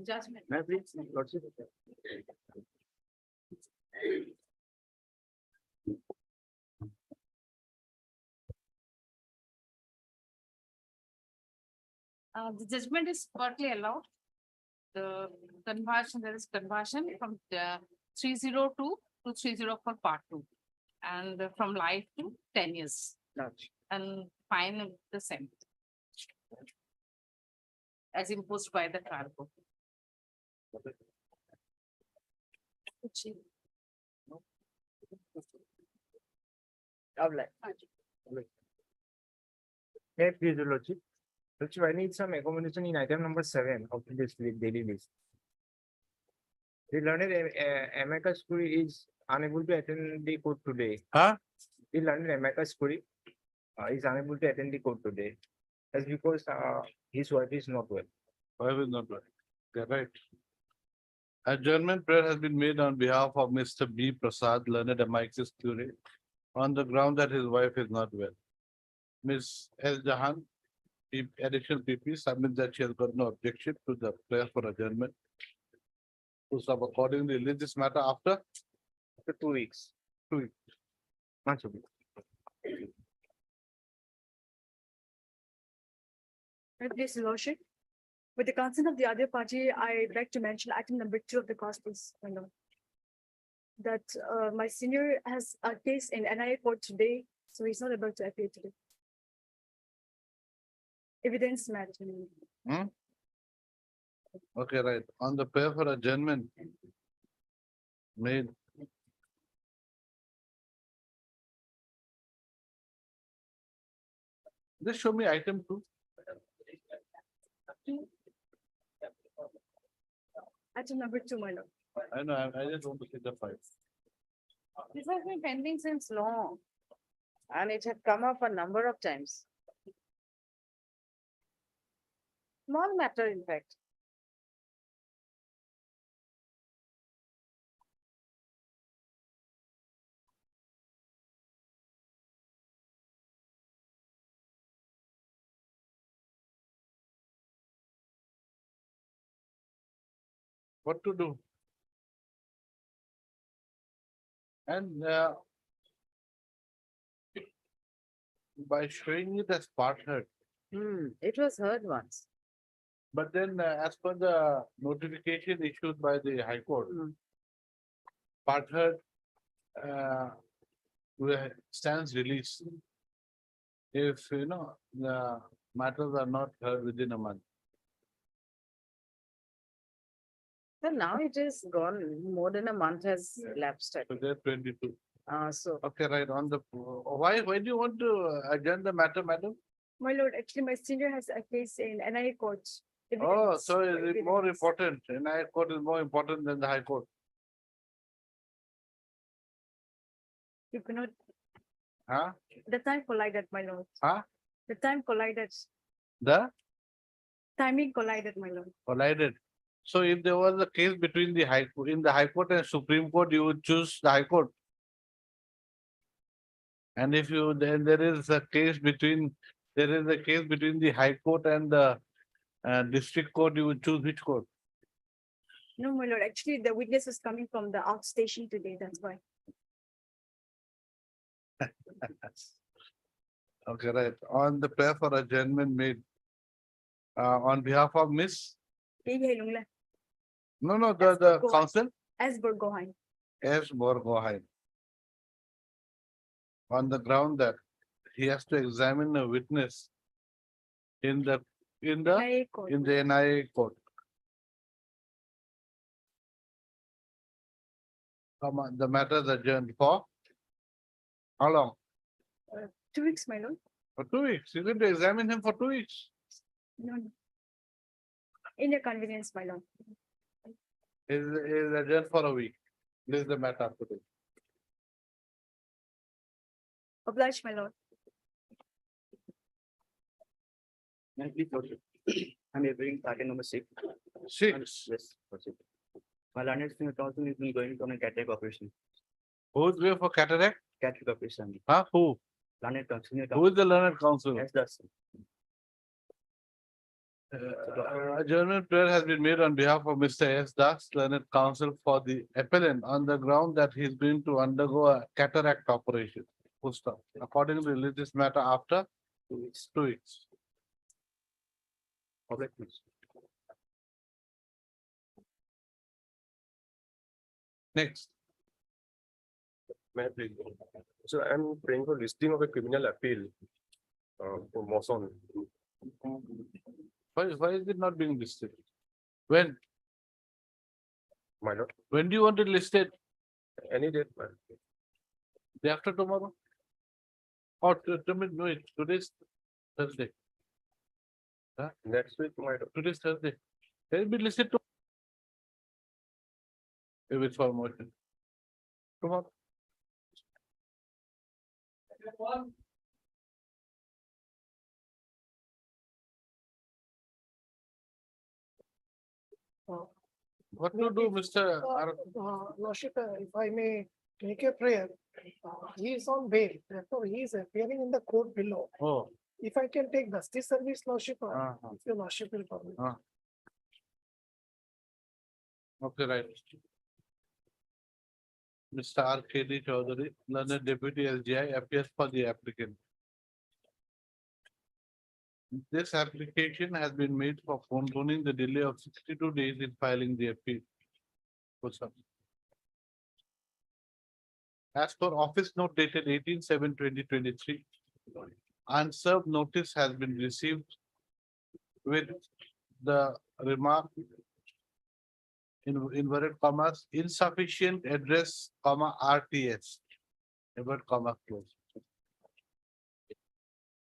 Judgment. May I please, Lordship? The judgment is partly allowed. The conversion, there is conversion from 302 to 304 part 2. And from life to 10 years. Lordship. And fine the same. As imposed by the trial court. May I please, Your Lordship? Lordship, I need some accommodation in item number 7 of this daily list. The learned amicus curiae is unable to attend the court today. Huh? The learned amicus curiae is unable to attend the court today. That's because his wife is not well. Why is not right? They're right. Adjournment prayer has been made on behalf of Mr. B. Prasad, learned amicus curiae, on the ground that his wife is not well. Ms. S. Jahan, additional PP, submits that she has got no objection to the prayer for adjournment. To sub accordingly, list this matter after After 2 weeks. 2 weeks. Much obliged. Please, Your Lordship. With the consent of the other party, I'd like to mention item number 2 of the cause, please. That my senior has a case in NIA court today, so he's not able to appear today. Evidence matter. Okay, right. On the prayer for adjournment made. Just show me item 2. Item number 2, my lord. I know, I just want to see the 5. This has been pending since long. And it had come up a number of times. Small matter, in fact. What to do? And by showing it as part heard, It was heard once. but then as per the notification issued by the High Court, part heard stands released. If the matters are not heard within a month. So now it is gone, more than a month has elapsed. So there 22. So Okay, right on the, why do you want to adjourn the matter, madam? My lord, actually, my senior has a case in NIA court. Oh, Evidence- so is it more evidence. important? And High Court is more important than the High Court. You cannot, Huh? the time collided, my lord. Huh? The time collided, The timing collided, my lord. collided. So if there was a case between the High Court, in the High Court and Supreme Court, you would choose the High Court. And if you, then there is a case between the High Court and the District Court, you would choose which court? No, my lord, actually, the witness is coming from the outstation today, that's why. Okay, right. On the prayer for adjournment made on behalf of Miss, As no, the Go- council, Burgoyne. S. Borgohain. On the ground that he has to examine a witness in the NIA court. NIA court. Come on, the matter is adjourned for how long? 2 weeks, my lord. For 2 weeks. You're going to examine him for 2 weeks. No. In your convenience, my lord. Is adjourned for a week. This is the matter today. Obliged, my lord. May I please, Lordship? I'm hearing item number 6. 6. Yes, Lordship. My learned senior counsel is going on a cataract operation. Who's going for cataract? Cataract operation. Huh? Who? Learned counsel. Who is the learned counsel? Yes, that's. Adjournment prayer has been made on behalf of Mr. S. Das, learned counsel for the appellant on the ground that he is going to undergo a cataract operation. Full stop. According to religious matter after 2 weeks. Next, May I please? So I'm praying for listing of a criminal appeal for Moson. why is it not being listed? When My lord, do you want it listed? any date, my lord. Day after tomorrow? Or wait, today's Thursday. Next week, my lord. Today's Thursday. Can it be listed to? Wait for motion. Tomorrow. What to do, Mr. Lordship, if I may take a prayer, he is on bail, therefore he is appearing in the court below. Oh, If I can take justice service, Lordship, Uh-huh. if your Lordship will permit. okay, right. Mr. R. K. D. Chaudhary, learned deputy SGI appears for the applicant. This application has been made for postponing the delay of 62 days in filing the appeal. What's up? As per office note dated 18/7/2023, unserved notice has been received with the remark in inverted commas, insufficient address, comma, RTS. Inverted comma close.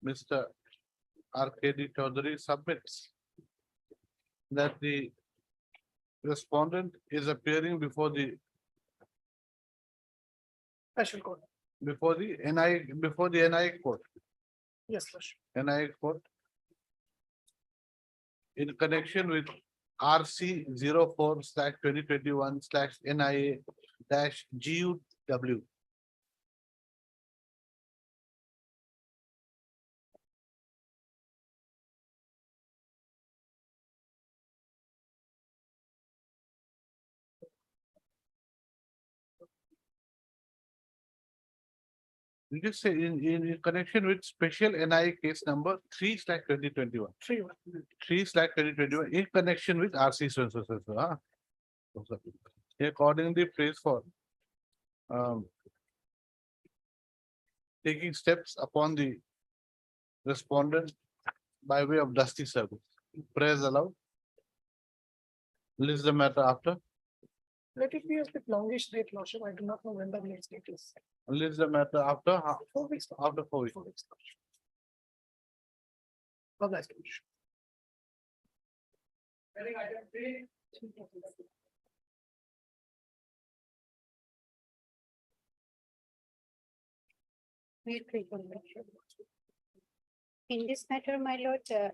Mr. R. K. D. Chaudhary submits that the respondent is appearing before the Special court, NIA court. yes, Lordship. NIA court in connection with RC 04/2021/NIA-GUW. You just say in connection with special NIA case number 3/2021. 3-1. 3/2021 in connection with RC so. He accordingly prays for taking steps upon the respondent by way of dusty service. Prayers allowed. List the matter after. Let it be a bit longish date, Lordship. I do not know when the next date is. List the matter after 4 weeks. after 4 weeks. 4 weeks. Lordship. God bless you. In this matter, my lord,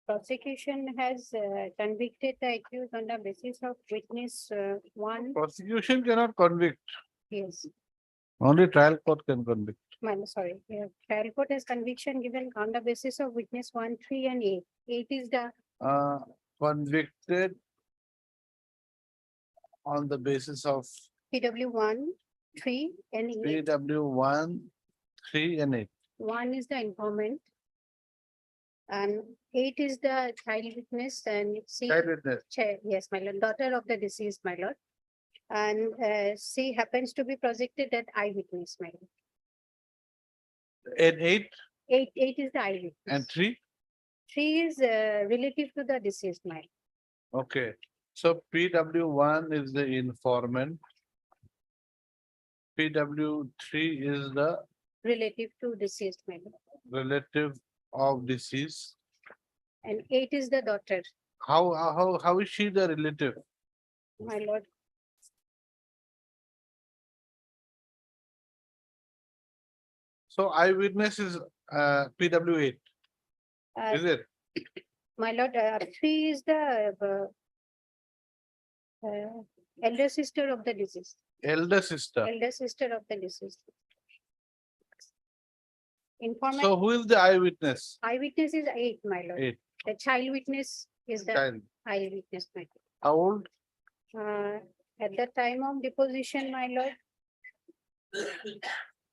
prosecution has convicted the accused on the basis of witness one, Prosecution cannot convict. yes, Only trial court can convict. sorry, trial court has conviction given on the basis of witness 1, 3 and 8. 8 is the Convicted on the basis of PW 1, 3 and 8. PW 1, 3 and 8. 1 is the informant. And 8 is the child witness and C. Child witness. Yes, my lord, daughter of the deceased, my lord. And C happens to be projected at eyewitness, my lord. And 8 8 is the eyewitness. and 3. 3 is relative to the deceased, my lord. Okay, so PW 1 is the informant. PW 3 is the Relative to deceased, my lord. relative of deceased. And 8 is the daughter, How is she the relative? my lord. So eyewitness is PW 8, Uh, is it? My lord, 3 is the elder sister of the deceased, Elder sister. elder sister of the deceased. Informant, So who is the eyewitness? eyewitness is 8, my lord. 8. The child witness is the Child. eyewitness, my How old? lord. At the time of deposition, my lord,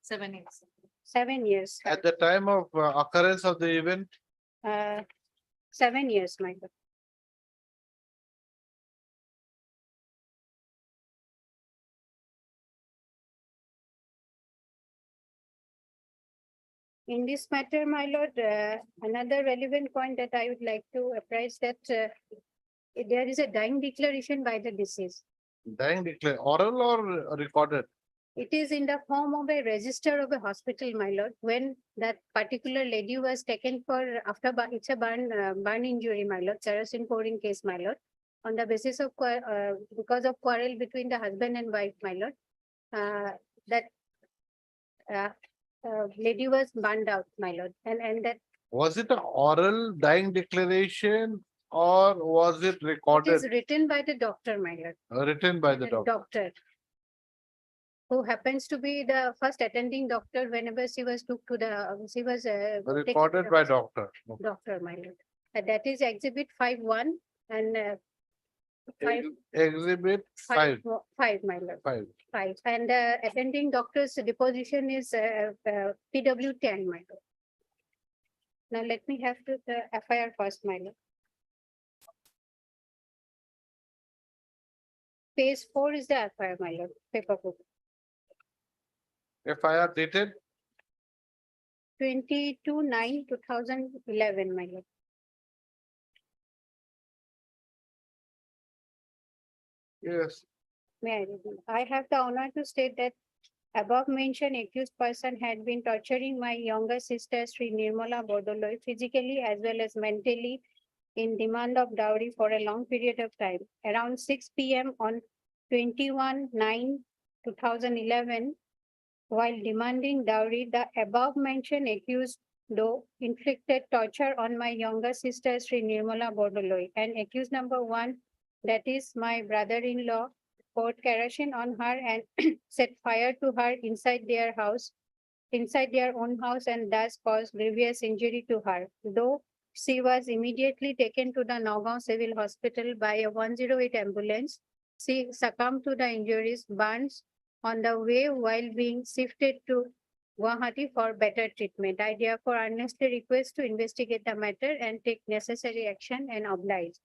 7 years. 7 years. At the time of occurrence of the event, 7 years, my lord. In this matter, my lord, another relevant point that I would like to apprise that there is a dying declaration by the deceased. dying declare, oral or recorded? It is in the form of a register of a hospital, my lord, when that particular lady was taken for it's a burn injury, my lord, kerosene pouring case, my lord. On the basis of, because of quarrel between the husband and wife, my lord, that lady was burned out, my lord, and that Was it an oral dying declaration or was it it recorded, is written by the doctor, my lord. written by the doctor? Doctor. Who happens to be the first attending doctor whenever she was took to the, she was. taken Recorded care by of doctor. Doctor, my lord. That is exhibit 5-1 and five, Exhibit five, 5. 5, my lord, 5. 5. And attending doctor's deposition is PW 10, my lord. Now let me have to the FIR first, my lord. Page 4 is the FIR, my lord, paper book. FIR dated 22/9/2011, my lord. yes. May I read it? I have the honor to state that above mentioned accused person had been torturing my younger sister Sri Nirmala Bodoloi physically as well as mentally in demand of dowry for a long period of time. Around 6 p.m. on 21/9/2011, while demanding dowry, the above mentioned accused though inflicted torture on my younger sister Sri Nirmala Bodoloi and accused number 1, that is my brother-in-law, poured kerosene on her and set fire to her inside their house, inside their own house, and thus caused grievous injury to her. Though she was immediately taken to the Nagaon Civil Hospital by a 108 ambulance, she succumbed to the injuries, burns on the way while being shifted to Guwahati for better treatment. I therefore earnestly request to investigate the matter and take necessary action and oblige.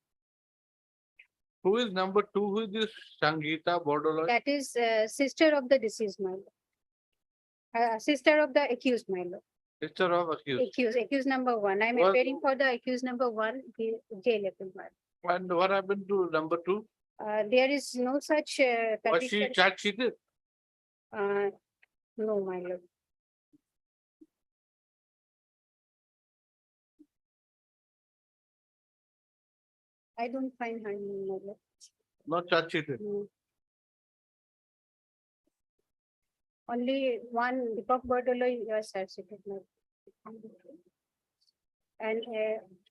Who is number 2? Who is this Sangeeta Bordoloi? That is sister of the deceased, my lord. Sister of the accused, my lord. Sister of accused. Accused number 1. I'm Was- appearing for the accused number 1, jail appeal. And what happened to number 2? There is no such Was she condition. charge sheeted? No, my lord. I don't find her name, my lord. Not charge sheeted. No. Only one Deepak Bordoloi was substituted. And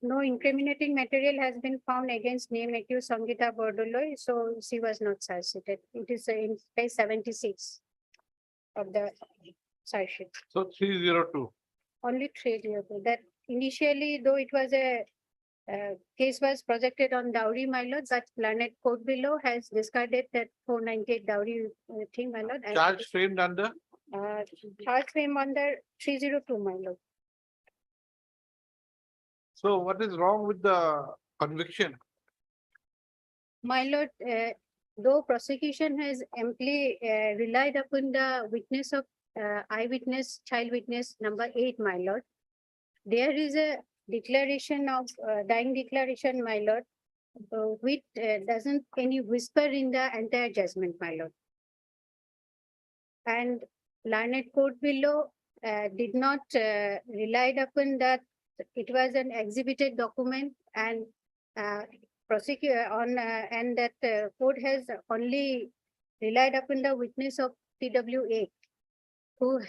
no incriminating material has been found against name accused Sangeeta Bordoloi, so she was not substituted. It is in page 76 of the charge sheet. So 302. Only 302. That initially, though it was a case was projected on dowry, my lord, but Planet Court below has discarded that 498 dowry thing, my lord. and, Charge framed under? Charge frame under 302, my lord. So what is wrong with the conviction? My lord, though prosecution has amply relied upon the witness of eyewitness, child witness number 8, my lord, there is a declaration of dying declaration, my lord, which doesn't any whisper in the entire judgment, my lord. And learned court below did not relied upon that it was an exhibited document and prosecute on and that court has only relied upon the witness of TWA, who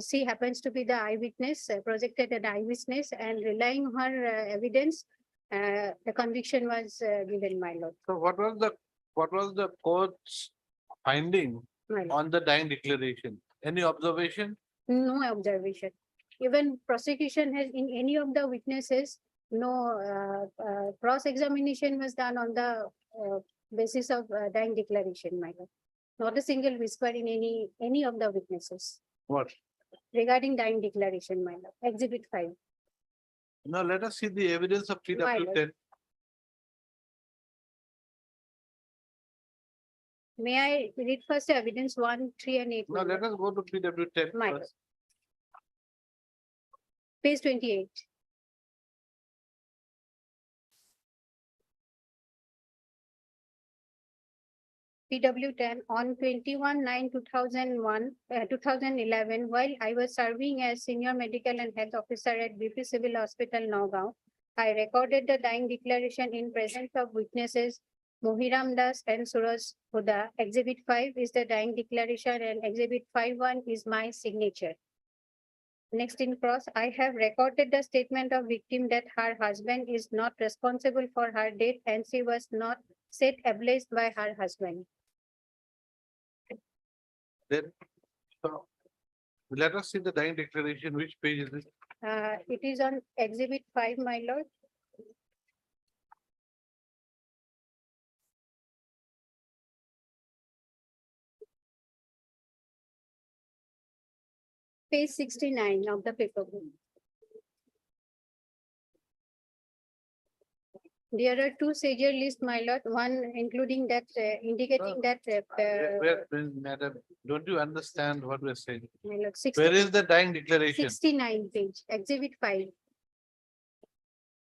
she happens to be the eyewitness, projected an eyewitness, and relying on her evidence, the conviction was given, my lord. So what was the court's finding My lord. on the dying declaration? Any observation? No observation. Even prosecution has in any of the witnesses, no cross-examination was done on the basis of dying declaration, my lord. Not a single whisper in any of the witnesses What? regarding dying declaration, my lord. Exhibit 5. Now let us see the evidence of PW ten. May I read first the evidence 1, 3, and 8? Now my let lord? us go to PW ten My first. Page 28. PW 10 on 21/9/2001, 2011, while I was serving as senior medical and health officer at BP Civil Hospital, Nagaon, I recorded the dying declaration in presence of witnesses Mohiram Das and Suraj Huda. Exhibit 5 is the dying declaration and Exhibit 5(1) is my signature. Next in cross, I have recorded the statement of victim that her husband is not responsible for her death and she was not set ablaze by her husband. Then, so, let us see the dying declaration. Which page is it? It is on Exhibit 5, my lord. Page 69 of the paper book. There are two seizure lists, my lord, one including that indicating that Madam, don't you understand what we're saying? my lord, Where is the dying declaration? 69 page, Exhibit 5.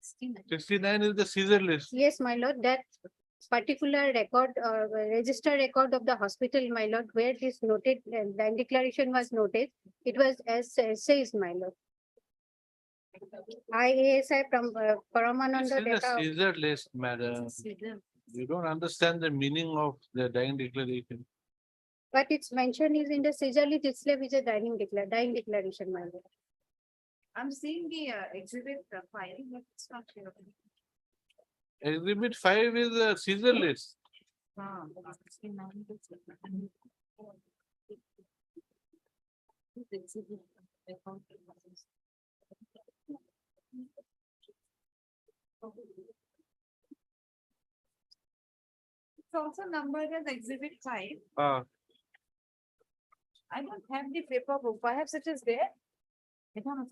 69 is the Caesar list. Yes, my lord, that particular record, register record of the hospital, my lord, where this noted, the declaration was noted, it was as says, my lord. IASI from This Paramananda is the data. Caesar list, madam. You don't understand the meaning of the dying declaration. But it's mentioned is in the seizure list itself is a dying declaration, my lord. I'm seeing the exhibit file, but it's not here. Exhibit 5 is a Caesar list. Ah, 69 is- This exhibit, account. It's also numbered as exhibit 5. Ah, I don't have the paper book. Perhaps it is there. It is on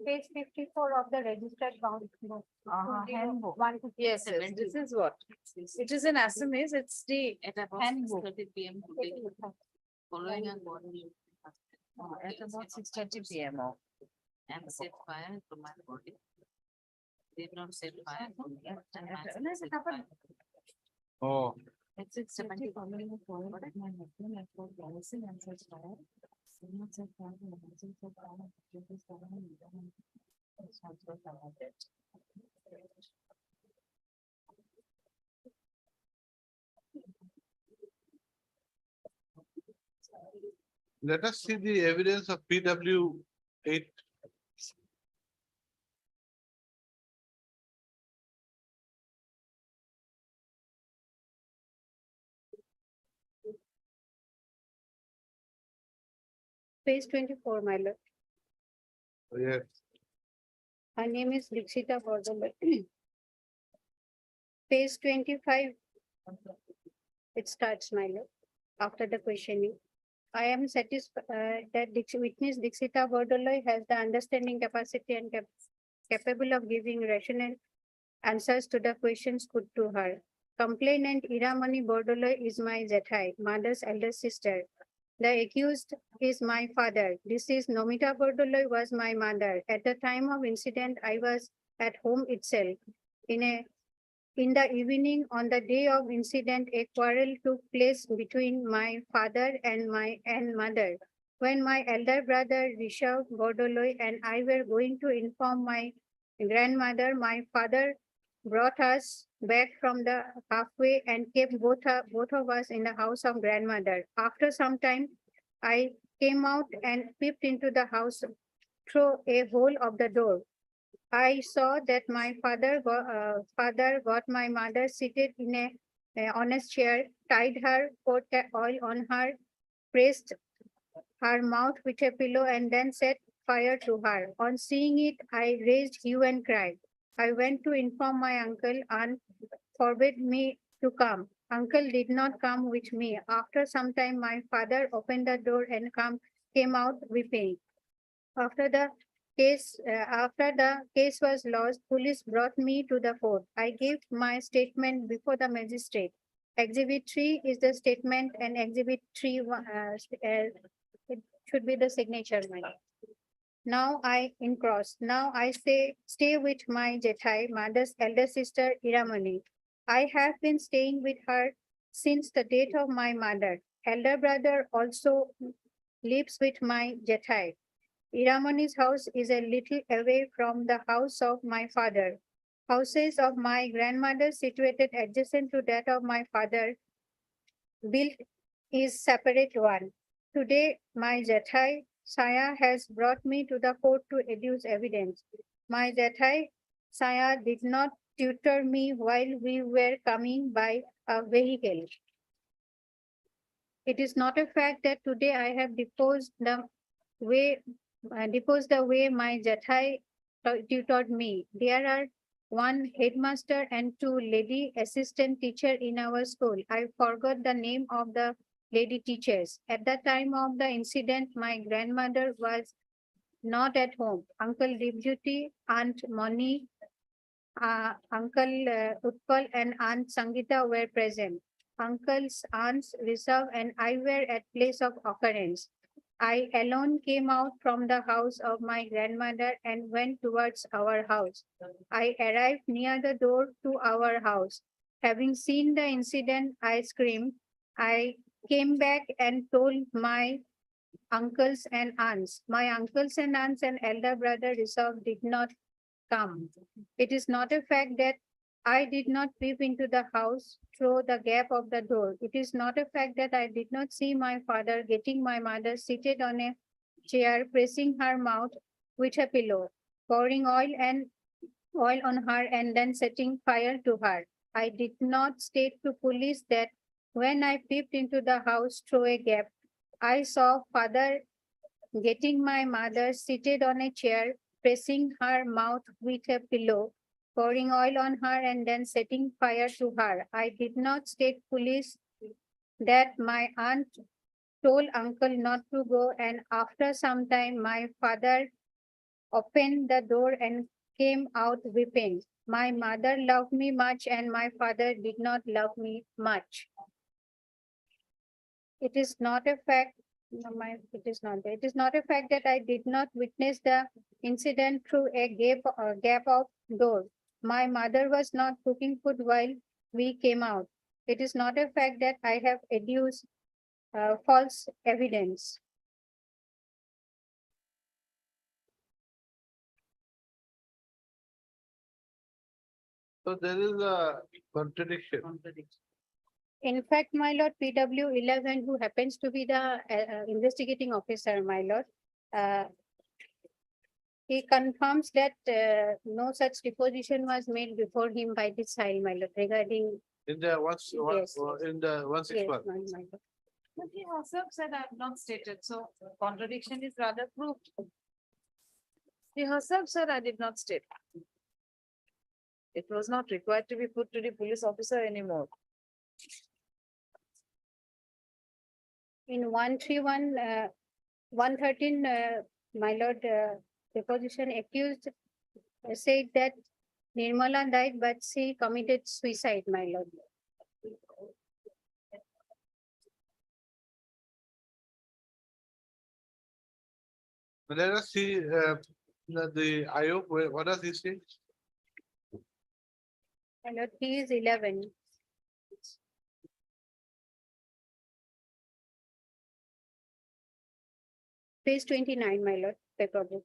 Page 54 of the registered count. handbook. Yes, yes, this is what? It is in Assamese, it's the handbook. 6:30 p.m. today, following and body. At about 6:30 p.m. And set fire to my body. Did not set fire. to me, and my set fire. oh, At 6:70 following the fire, my husband had for balancing and set fire. Did not set fire, and my husband set fire, and this fire, and it's also about it. let us see the evidence of PW 8. Page 24, my lord. Yes, Her name is Dixita Bordoloi. Page 25. It starts, my lord, after the questioning. I am satisfied that witness Dixita Bordoloi has the understanding capacity and capable of giving rational answers to the questions put to her. Complainant Iramani Bordoloi is my Zethai, mother's elder sister. The accused is my father. This is Nomita Bordoloi was my mother. At the time of incident, I was at home itself. In the evening on the day of incident, a quarrel took place between my father and mother. When my elder brother Rishabh Bordoloi and I were going to inform my grandmother, my father brought us back from the halfway and kept both of us in the house of grandmother. After some time, I came out and peeped into the house through a hole of the door. I saw that my father got my mother seated in on a chair, tied her oil on her, pressed her mouth with a pillow, and then said, fire to her. On seeing it, I raised hue and cry. I went to inform my uncle and forbade me to come. Uncle did not come with me. After some time, my father opened the door and came out weeping. After the case was lost, police brought me to the court. I gave my statement before the magistrate. Exhibit 3 is the statement and exhibit 3 it should be the signature. Now I in cross. Now I stay with my Jethai, mother's elder sister Iramani. I have been staying with her since the death of my mother. Elder brother also lives with my Jethai. Iramani's house is a little away from the house of my father. Houses of my grandmother situated adjacent to that of my father built is separate one. Today, my Jethai Saya has brought me to the court to adduce evidence. My Jethai Saya did not tutor me while we were coming by a vehicle. It is not a fact that today I have deposed the way my Jethai tutored me. There are one headmaster and two lady assistant teacher in our school. I forgot the name of the lady teachers. At the time of the incident, my grandmother was not at home. Uncle Dibjuti, Aunt Moni, Uncle Utpal and Aunt Sangita were present. Uncles, aunts, Rishabh and I were at place of occurrence. I alone came out from the house of my grandmother and went towards our house. I arrived near the door to our house. Having seen the incident, I screamed. I came back and told my uncles and aunts. My uncles and aunts and elder brother Rishabh did not come. It is not a fact that I did not peep into the house through the gap of the door. It is not a fact that I did not see my father getting my mother seated on a chair, pressing her mouth with a pillow, pouring oil on her and then setting fire to her. I did not state to police that when I peeped into the house through a gap, I saw father getting my mother seated on a chair, pressing her mouth with a pillow, pouring oil on her and then setting fire to her. I did not state police that my aunt told uncle not to go, and after some time my father opened the door and came out weeping. My mother loved me much and my father did not love me much. It is not a fact. No, it is not. It is not a fact that I did not witness the incident through a gap of door. My mother was not cooking food while we came out. It is not a fact that I have adduced false evidence. So there is a contradiction. In fact, my lord, PW 11, who happens to be the investigating officer, my lord, he confirms that no such deposition was made before him by this child, my lord, regarding. In the Yes, in the one six Yes, one. my lord. But he herself said I have not stated, so contradiction is rather proved. He herself said I did not state. It was not required to be put to the police officer anymore. In 131, 113, my lord, deposition accused said that Nirmala died, but she committed suicide, my lord. Let us see the Ayub, what does he say? My lord, he is 11. Page 29, my lord, paper book.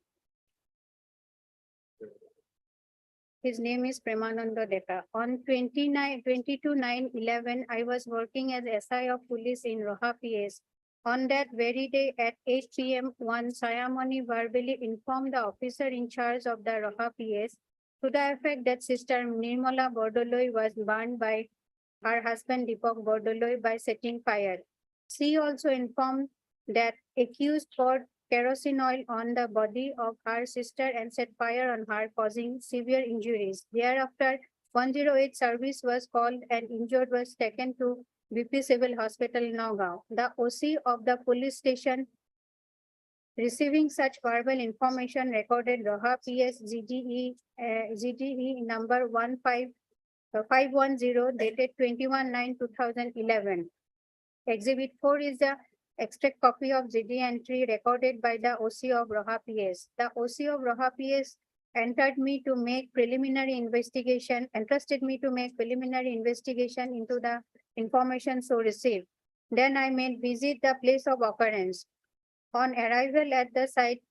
His name is Premananda Deka. On 22/9/11, I was working as SI of police in Roha PS. On that very day at 8 p.m., one Sayamani verbally informed the officer in charge of the Roha PS to the effect that Sister Nirmala Bordoloi was burned by her husband Deepak Bordoloi by setting fire. She also informed that accused for kerosene oil on the body of her sister and set fire on her, causing severe injuries. Thereafter, 108 service was called and injured was taken to BP Civil Hospital, Nagaon. The OC of the police station receiving such verbal information recorded Roha PS GDE number 510 dated 21/9/2011. Exhibit 4 is the extract copy of GD entry recorded by the OC of Roha PS. The OC of Roha PS entered me to make preliminary investigation, entrusted me to make preliminary investigation into the information so received. Then I made visit the place of occurrence. On arrival at the site,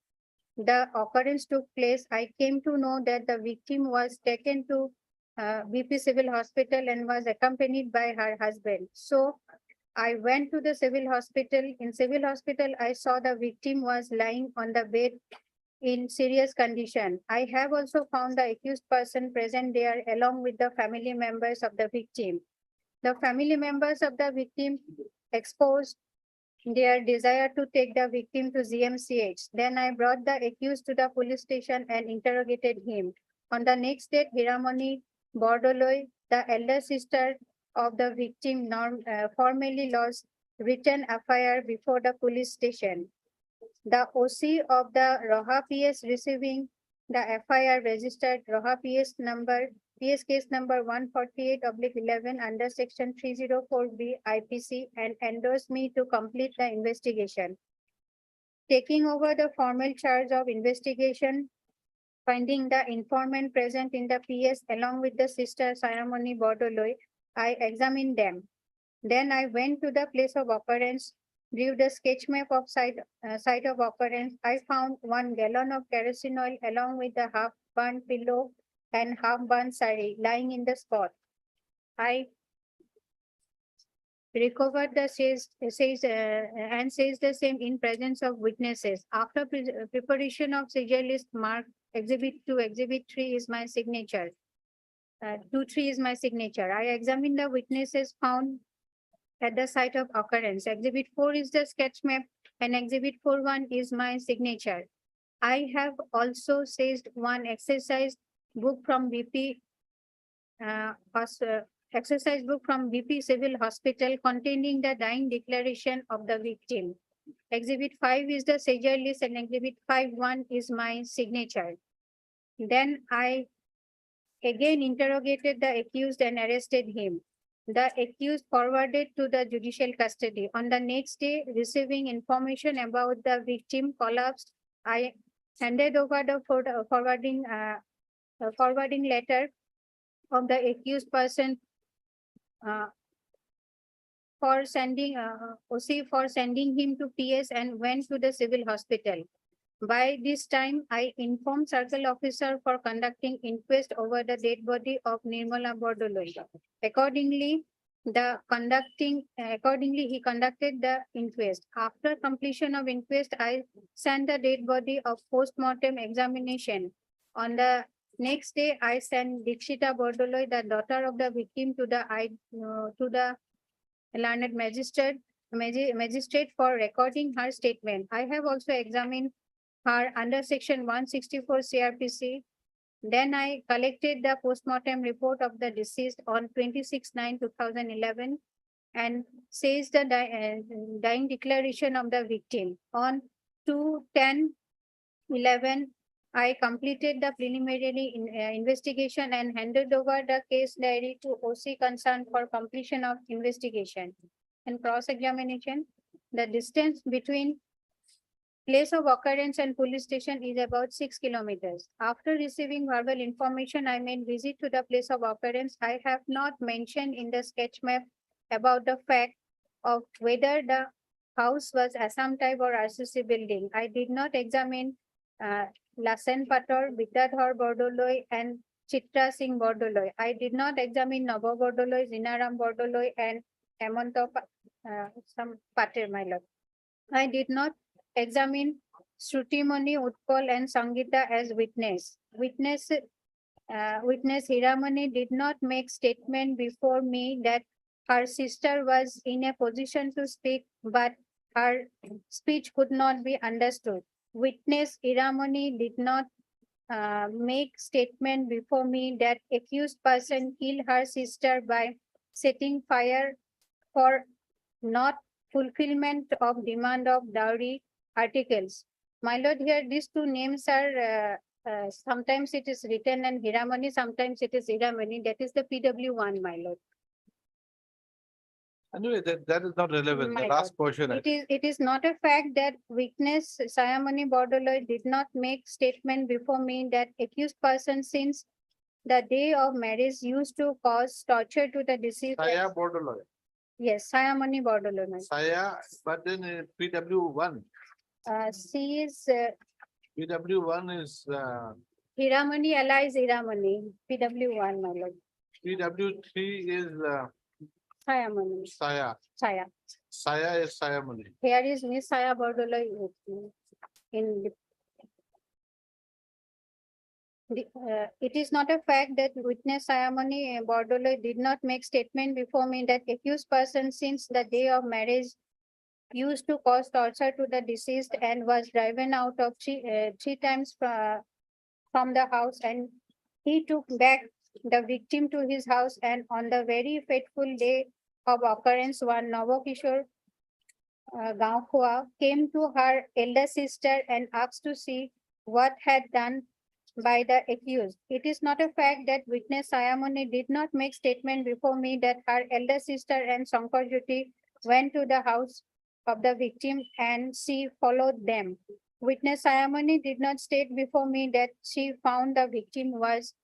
the occurrence took place. I came to know that the victim was taken to BP Civil Hospital and was accompanied by her husband. So I went to the civil hospital. In civil hospital, I saw the victim was lying on the bed in serious condition. I have also found the accused person present there along with the family members of the victim. The family members of the victim exposed their desire to take the victim to GMCH. Then I brought the accused to the police station and interrogated him. On the next date, Hiramani Bordoloi, the elder sister of the victim, formally lodged written FIR before the police station. The OC of the Roha PS receiving the FIR registered Roha PS case number 148/11 under section 304B IPC and endorsed me to complete the investigation. Taking over the formal charge of investigation, finding the informant present in the PS along with the sister Hiramani Bordoloi, I examined them. Then I went to the place of occurrence, drew the sketch map of site of occurrence. I found 1 gallon of kerosene oil along with the half-burnt pillow and half-burnt sari lying in the spot. I recovered the says the same in presence of witnesses. After preparation of seizure list mark exhibit 2, exhibit 3 is my signature. 2-3 is my signature. I examined the witnesses found at the site of occurrence. Exhibit 4 is the sketch map and exhibit 4.1 is my signature. I have also seized 1 exercise book from BP exercise book from BP Civil Hospital containing the dying declaration of the victim. Exhibit 5 is the seizure list and exhibit 5.1 is my signature. Then I again interrogated the accused and arrested him. The accused forwarded to the judicial custody. On the next day, receiving information about the victim collapsed, I handed over the forwarding letter of the accused person for sending OC for sending him to PS and went to the civil hospital. By this time, I informed circle officer for conducting inquest over the dead body of Nirmala Bordoloi. Accordingly, he conducted the inquest. After completion of inquest, I sent the dead body of post-mortem examination. On the next day, I sent Dikshita Bordoloi, the daughter of the victim, to the learned magistrate for recording her statement. I have also examined her under section 164 CRPC. Then I collected the postmortem report of the deceased on 26/9/2011 and says the dying declaration of the victim. On 2/10/11, I completed the preliminary investigation and handed over the case diary to OC concerned for completion of investigation and cross-examination. The distance between place of occurrence and police station is about 6 kilometers. After receiving verbal information, I made visit to the place of occurrence. I have not mentioned in the sketch map about the fact of whether the house was Assam type or RCC building. I did not examine Lassen Pator, Vidyadhar Bordoloi and Chitra Singh Bordoloi. I did not examine Nava Bordoloi, Zinaram Bordoloi and Hemanta Pater, my lord. I did not examine Shrutimani Utpal and Sangita as witness. Witness Hiramani did not make statement before me that her sister was in a position to speak, but her speech could not be understood. Witness Iramani did not make statement before me that accused person killed her sister by setting fire for not fulfillment of demand of dowry articles. My lord, here these two names are sometimes it is written and Hiramani, sometimes it is Hiramani. That is the PW1, my lord. Anyway, that is not relevant. The My last portion. It is not a fact that witness Sayamani Bordoloi did not make statement before me that accused person since the day of marriage used to cause torture to the deceased. Saya Bordoloi. Yes, Sayamani Bordoloi. my- Saya, but then PW1. She is PW1 is Hiramani allies Hiramani, PW1, my lord. PW3 is Sayamani, Saya. Saya. Saya is Sayamani. Here is Miss Saya Bordoloi with me in it is not a fact that witness Sayamani Bordoloi did not make statement before me that accused person since the day of marriage used to cause torture to the deceased and was driven out of three times from the house, and he took back the victim to his house, and on the very fateful day of occurrence, one Novakishore Gaokhua came to her elder sister and asked to see what had done by the accused. It is not a fact that witness Sayamani did not make statement before me that her elder sister and Shankar Jyoti went to the house of the victim and she followed them. Witness Sayamani did not state before me that she found the victim was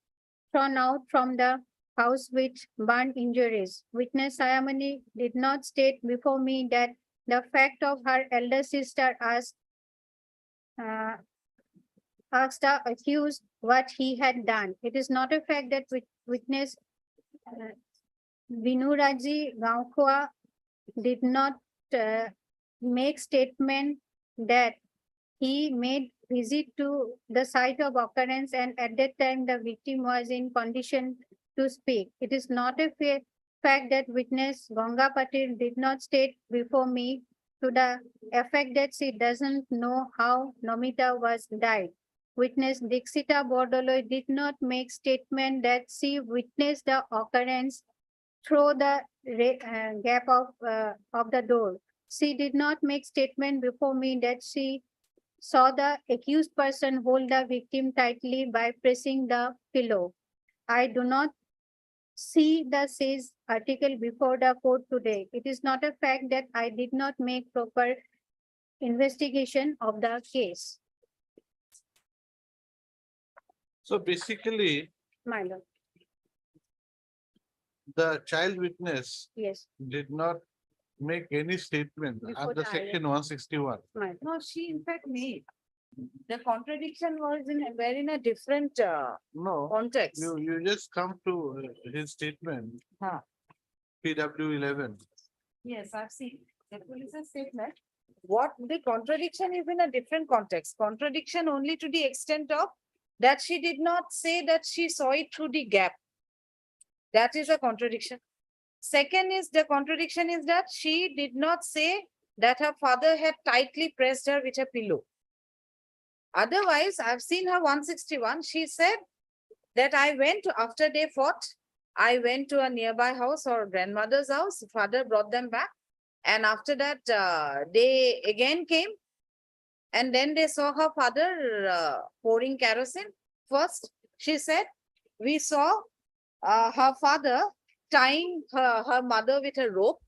thrown out from the house with burn injuries. Witness Sayamani did not state before me that the fact of her elder sister asked the accused what he had done. It is not a fact that witness Vinuraji Gaokhua did not make statement that he made visit to the site of occurrence and at that time the victim was in condition to speak. It is not a fact that witness Ganga Patil did not state before me to the effect that she doesn't know how Nomita was died. Witness Dixita Bordoloi did not make statement that she witnessed the occurrence through the gap of the door. She did not make statement before me that she saw the accused person hold the victim tightly by pressing the pillow. I do not see the says article before the court today. It is not a fact that I did not make proper investigation of the case. So basically, My lord, the child witness yes, did not make any statement Before under the section 161. my lord. No, she in fact made. The contradiction was in a different No, context. you just come to his statement. Huh. PW11. Yes, I've seen the police's statement. What the contradiction is in a different context. Contradiction only to the extent of that she did not say that she saw it through the gap. That is a contradiction. Second is the contradiction is that she did not say that her father had tightly pressed her with a pillow. Otherwise, I've seen her 161. She said that I went to, after they fought, I went to a nearby house or grandmother's house. Father brought them back. And after that, they again came. And then they saw her father pouring kerosene. First, she said, we saw her father tying her mother with a rope.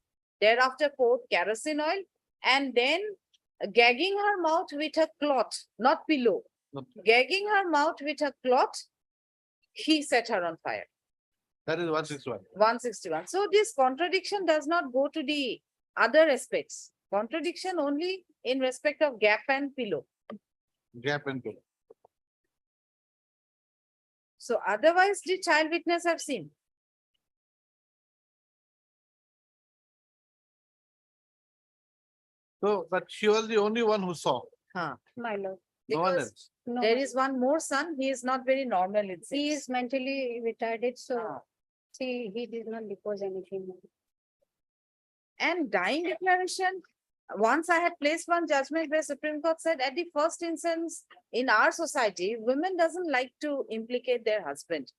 Thereafter poured kerosene oil. And then gagging her mouth with a cloth, not pillow. Not- Gagging her mouth with a cloth, he set her on fire. That is 161. 161. So this contradiction does not go to the other aspects. Contradiction only in respect of gap and pillow. Gap and pillow. So otherwise the child witness have seen. So, but she was the only one who saw, My lord. no one Because else. No, there is one more son, he is not very normal, it he seems. is mentally retarded, so Ah. he did not depose anything. And dying declaration, once I had placed one judgment where Supreme Court said at the first instance in our society, women doesn't like to implicate their husband.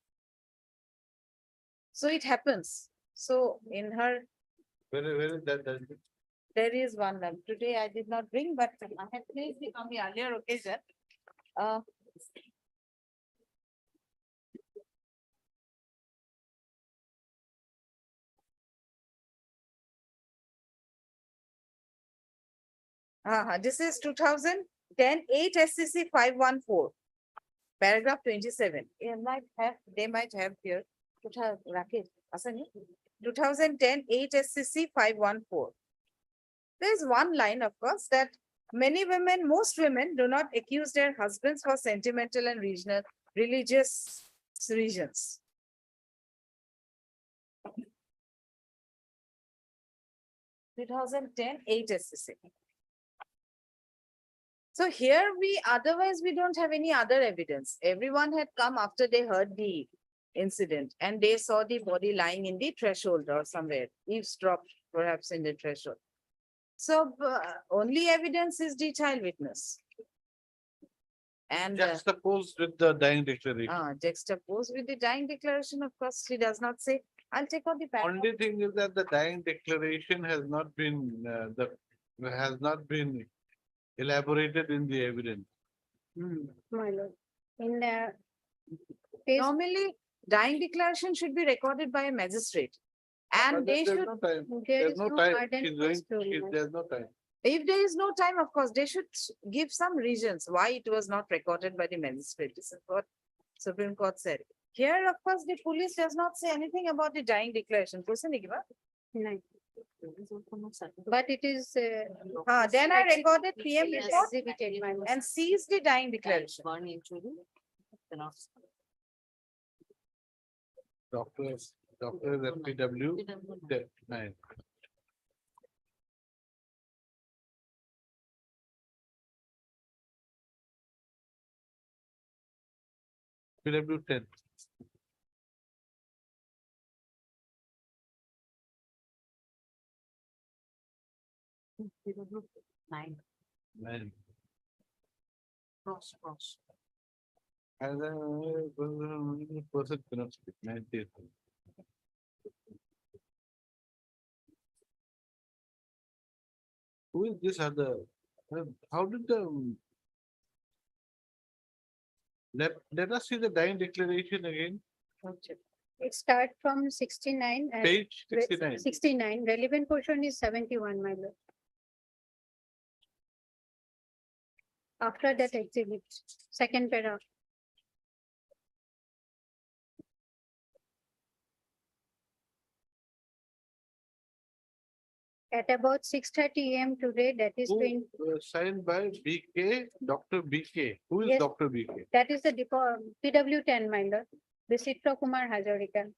So it happens. So in her, Where is that? there is one, today I did not bring, but I had placed it on the earlier occasion. Uh, this is 2010 8 SCC 514. Paragraph 27. They might have here. Rakesh, asani? 2010 8 SCC 514. There is one line, of course, that many women, most women do not accuse their husbands for sentimental and regional religious reasons. Two 2010 8 SCC. So here otherwise we don't have any other evidence. Everyone had come after they heard the incident and they saw the body lying in the threshold or somewhere, eavesdropped perhaps in the threshold. So only evidence is the child witness. And Juxtaposed with the dying declaration. juxtaposed with the dying declaration, of course, she does not say, I'll take out the paragraph. Only thing is that the dying declaration has not been, elaborated in the evidence. My lord. In the case, Normally, dying declaration should be recorded by a magistrate. And But they there's should, no time. there There's is no no time. hard and She's fast going, rule, my lord. there's no time. if there is no time, of course, they should give some reasons why it was not recorded by the magistrate. This is what Supreme Court said. Here, of course, the police does not say anything about the dying declaration. Question नहीं किया? No. But it is. Then I recorded PM report Exhibited, my lord. and seized the dying declaration. Doctors at PW, 9. PW 10. Nine. 9. Cross. And then person cannot speak, 90. Who is this other? How did the? Let us see the dying declaration again, It start from 69 and. page 69. 69, relevant portion is 71, my lord. After that exhibit, second paragraph. At about 6:30 AM today, that is Who, signed by BK, Dr. BK. Who is Yes. Dr. BK? that is the PW 10, my lord. Visitra Kumar Hazarika.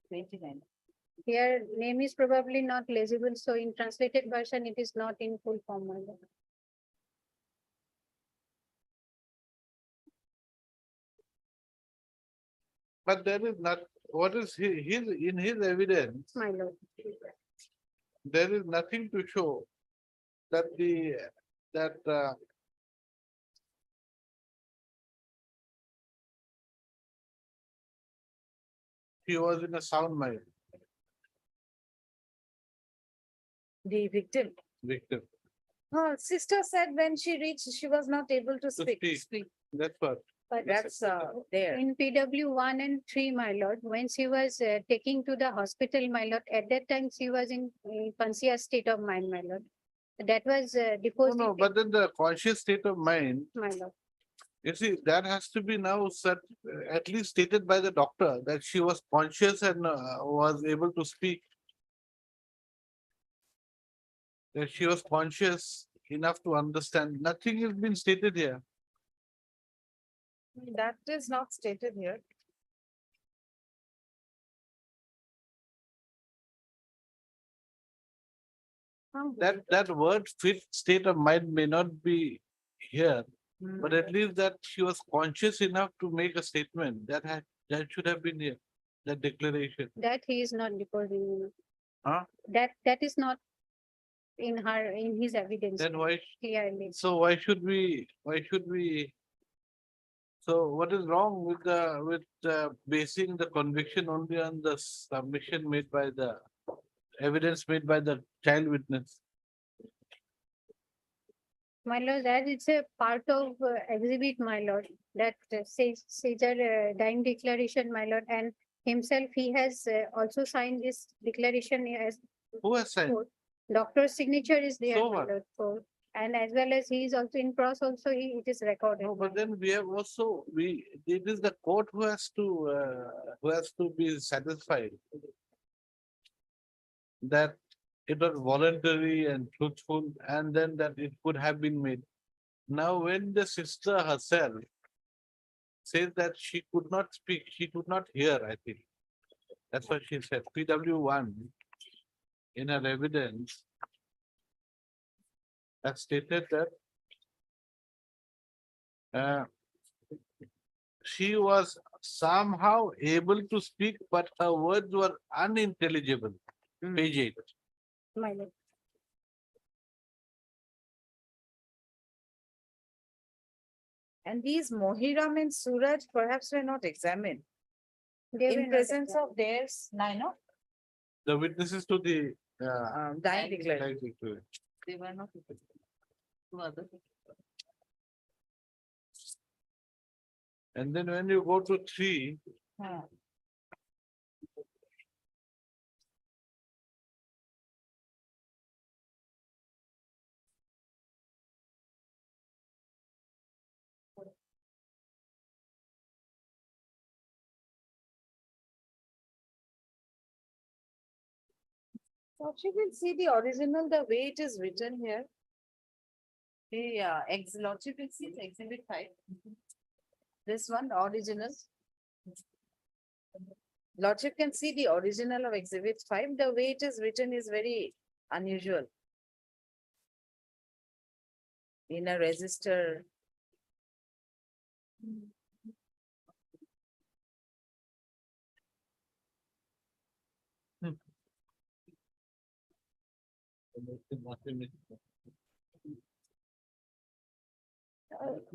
29. Here name is probably not legible, so in translated version, it is not in full form, my lord. But there is not, what is in his evidence, My lord. there is nothing to show that he was in a sound mind, The victim. victim. Her sister said when she reached, she was not able to speak. speak. That's what. But That's there. in PW 1 and 3, my lord, when she was taking to the hospital, my lord, at that time she was in conscious state of mind, my lord. That was No, deposed. no, but then the conscious state of mind, My lord, you see, that has to be now set, at least stated by the doctor that she was conscious and was able to speak. That she was conscious enough to understand. Nothing has been stated here. That is not stated here. That word fit state of mind may not be here, but at least that she was conscious enough to make a statement that should have been here, that declaration. that he is not deposing. Huh? That is not in his evidence Then why, clearly. so why should we? So what is wrong with basing the conviction only on the submission made by the evidence made by the child witness? My lord, that it's a part of exhibit, my lord, that says a dying declaration, my lord, and himself, he has also signed this declaration as Who has said? court. Doctor's signature is there, So my what? lord, so, and as well as he is also in cross also, it is recorded. No, my but then we have also, it is the court who has to be satisfied that it was voluntary and truthful, and then that it could have been made. Now, when the sister herself says that she could not speak, she could not hear, I think. That's what she said. PW1 in her evidence has stated that she was somehow able to speak, but her words were unintelligible. Page 8. My lord. And these Mohiram and Suraj perhaps were not examined They were in not presence examined. of theirs, no, The witnesses to the dying declaration. They were not. Two other. And then when you go to 3, Huh. So you will see the original, the way it is written here. The Lordship will see the exhibit 5. This one, the original. Lordship can see the original of exhibit 5. The way it is written is very unusual. In a register.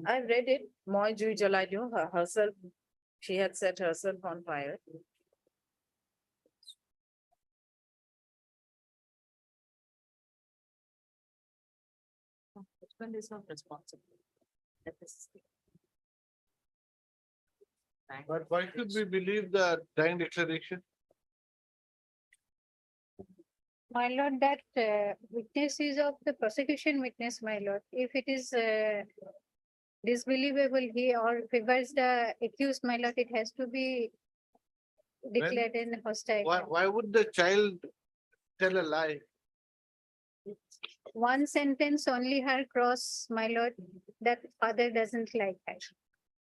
I've read it. Moi Jui Jalai Diyo, herself, she had set herself on fire. Husband is not responsible. That is- But why should we believe the dying declaration? My lord, that witness is of the prosecution witness, my lord. If it is disbelievable, he or favors the accused, my lord, it has to be declared in hostile. Why would the child tell a lie? One sentence only her cross, my lord, that father doesn't like that.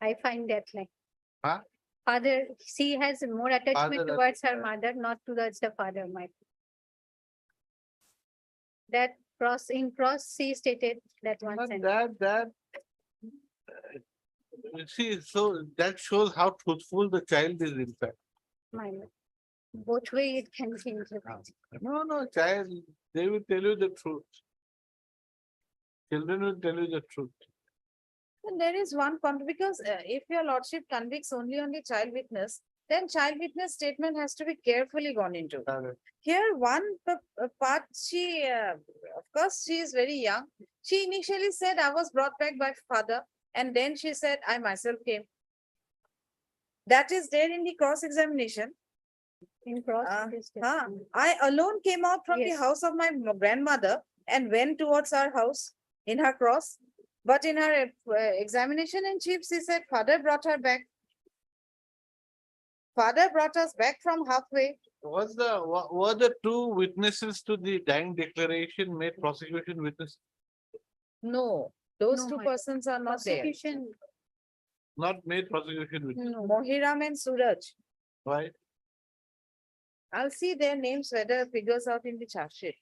I find that like. Huh? Father, she has more attachment Father towards her mother, not towards the father, my. That in cross, she stated that one But sentence. you see, so that shows how truthful the child is in fact. My lord. Both way it can be interpreted. No, child, they will tell you the truth. Children will tell you the truth. And there is one because if your lordship convicts only on the child witness, then child witness statement has to be carefully gone into. Here, one part, of course, she is very young. She initially said, I was brought back by father, and then she said, I myself came. That is there in the cross examination. In cross. it is different. I alone came out from the Yes. house of my grandmother and went towards our house in her cross. But in her examination in chief, she said, father brought her back. Father brought us back from halfway. Were the two witnesses to the dying declaration made prosecution witness? No, those No, two my persons are not there. Prosecution, Not made prosecution witness, no. Mohiram and Suraj. right? I'll see their names whether figures out in the chart sheet.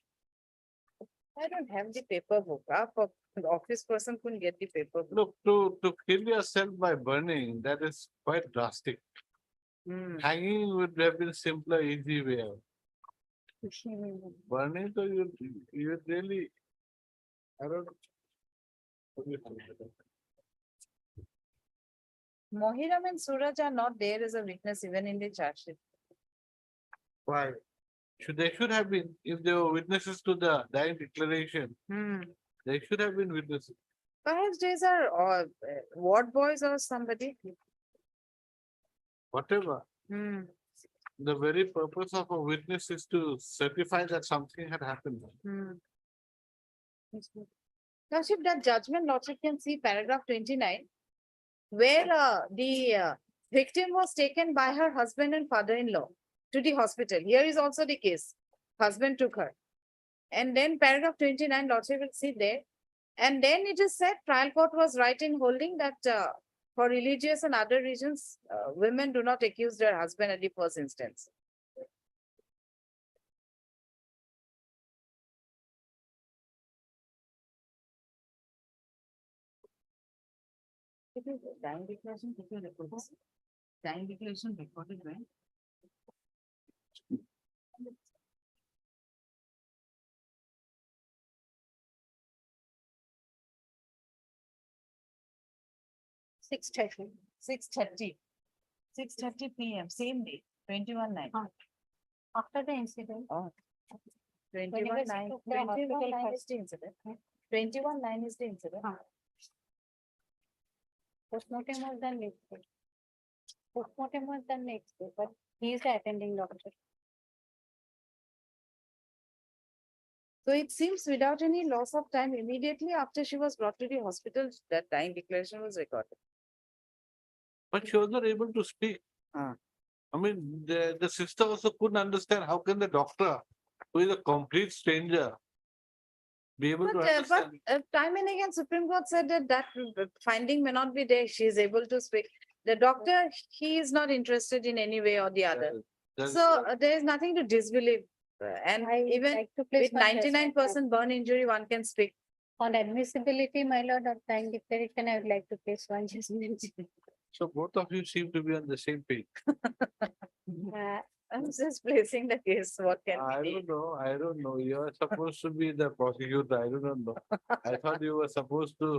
I don't have the paper book. The office person couldn't get the paper book. Look, to kill yourself by burning, that is quite drastic. Hmm. Hanging would have been simpler, easy way out. Barney, so you really, I don't. Mohiram and Suraj are not there as a witness even in the charge sheet. Why? They should have been, if they were witnesses to the dying declaration, they should have been witnesses. Perhaps these are ward boys or somebody. Whatever, Hmm. the very purpose of a witness is to certify that something had happened. Lordship, that judgment, Lordship can see paragraph 29, where the victim was taken by her husband and father-in-law to the hospital. Here is also the case. Husband took her. And then paragraph 29, Lordship will see there. And then it is said trial court was right in holding that for religious and other reasons, women do not accuse their husband at the first instance. Dying declaration, dying declaration recorded when? Six thirty. 6:30. 6:30 PM, same day, 21/9. After the incident. Oh. Whenever 21/9, she took the hospital 21/9 is first. the incident. 21/9 is the incident. Postmortem was done next day. Postmortem was done next day, but he is the attending doctor. So it seems without any loss of time, immediately after she was brought to the hospital, that dying declaration was recorded. But she was not able to speak. Ah. I mean, the sister also couldn't understand how can the doctor, who is a complete stranger, be able to But understand. time and again, Supreme Court said that finding may not be there. She is able to speak. The doctor, he is not interested in any way or the other. There's- So there is nothing to disbelieve. And I would even like to place with one 99% burn injury, one can speak. on admissibility, my lord, of time declaration, I would like to place one judgment. So both of you seem to be on the same page. Uh, I'm just placing the case, what can I be. don't know. You're supposed to be the prosecutor. I don't know. I thought you were supposed to.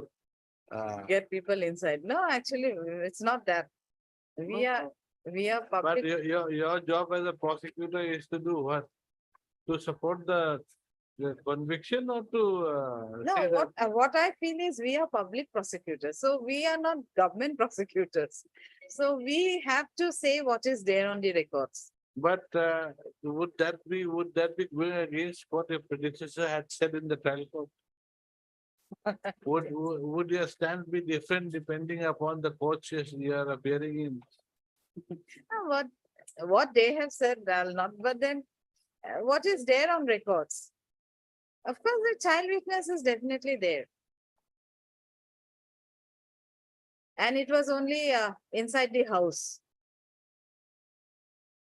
Get people inside. No, actually, it's not that. We are But public. your job as a prosecutor is to do what? To support the conviction or to No, say that? what I feel is we are public prosecutors, so we are not government prosecutors. So we have to say what is there on the records. But would that be going against what your predecessor had said in the trial court? Would your stand be different depending upon the court you are appearing in? What they have said, I'll not, but then what is there on records? Of course, the child witness is definitely there. And it was only inside the house.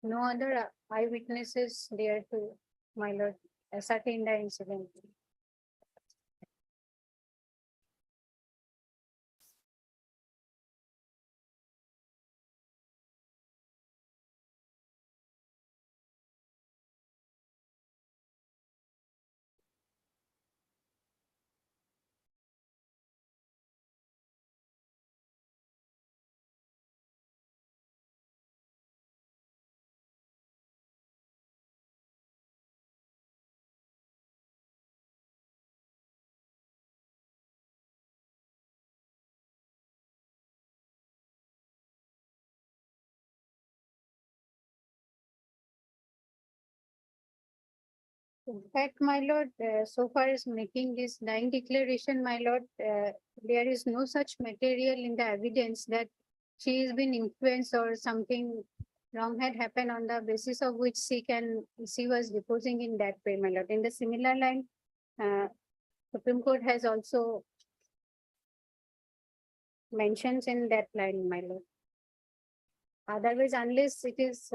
No other eyewitnesses there to, my lord, ascertain the incident. In fact, my lord, so far as making this dying declaration, my lord, there is no such material in the evidence that she has been influenced or something wrong had happened on the basis of which she was deposing in that way, my lord. In the similar line, Supreme Court has also mentions in that line, my lord. Otherwise, unless it is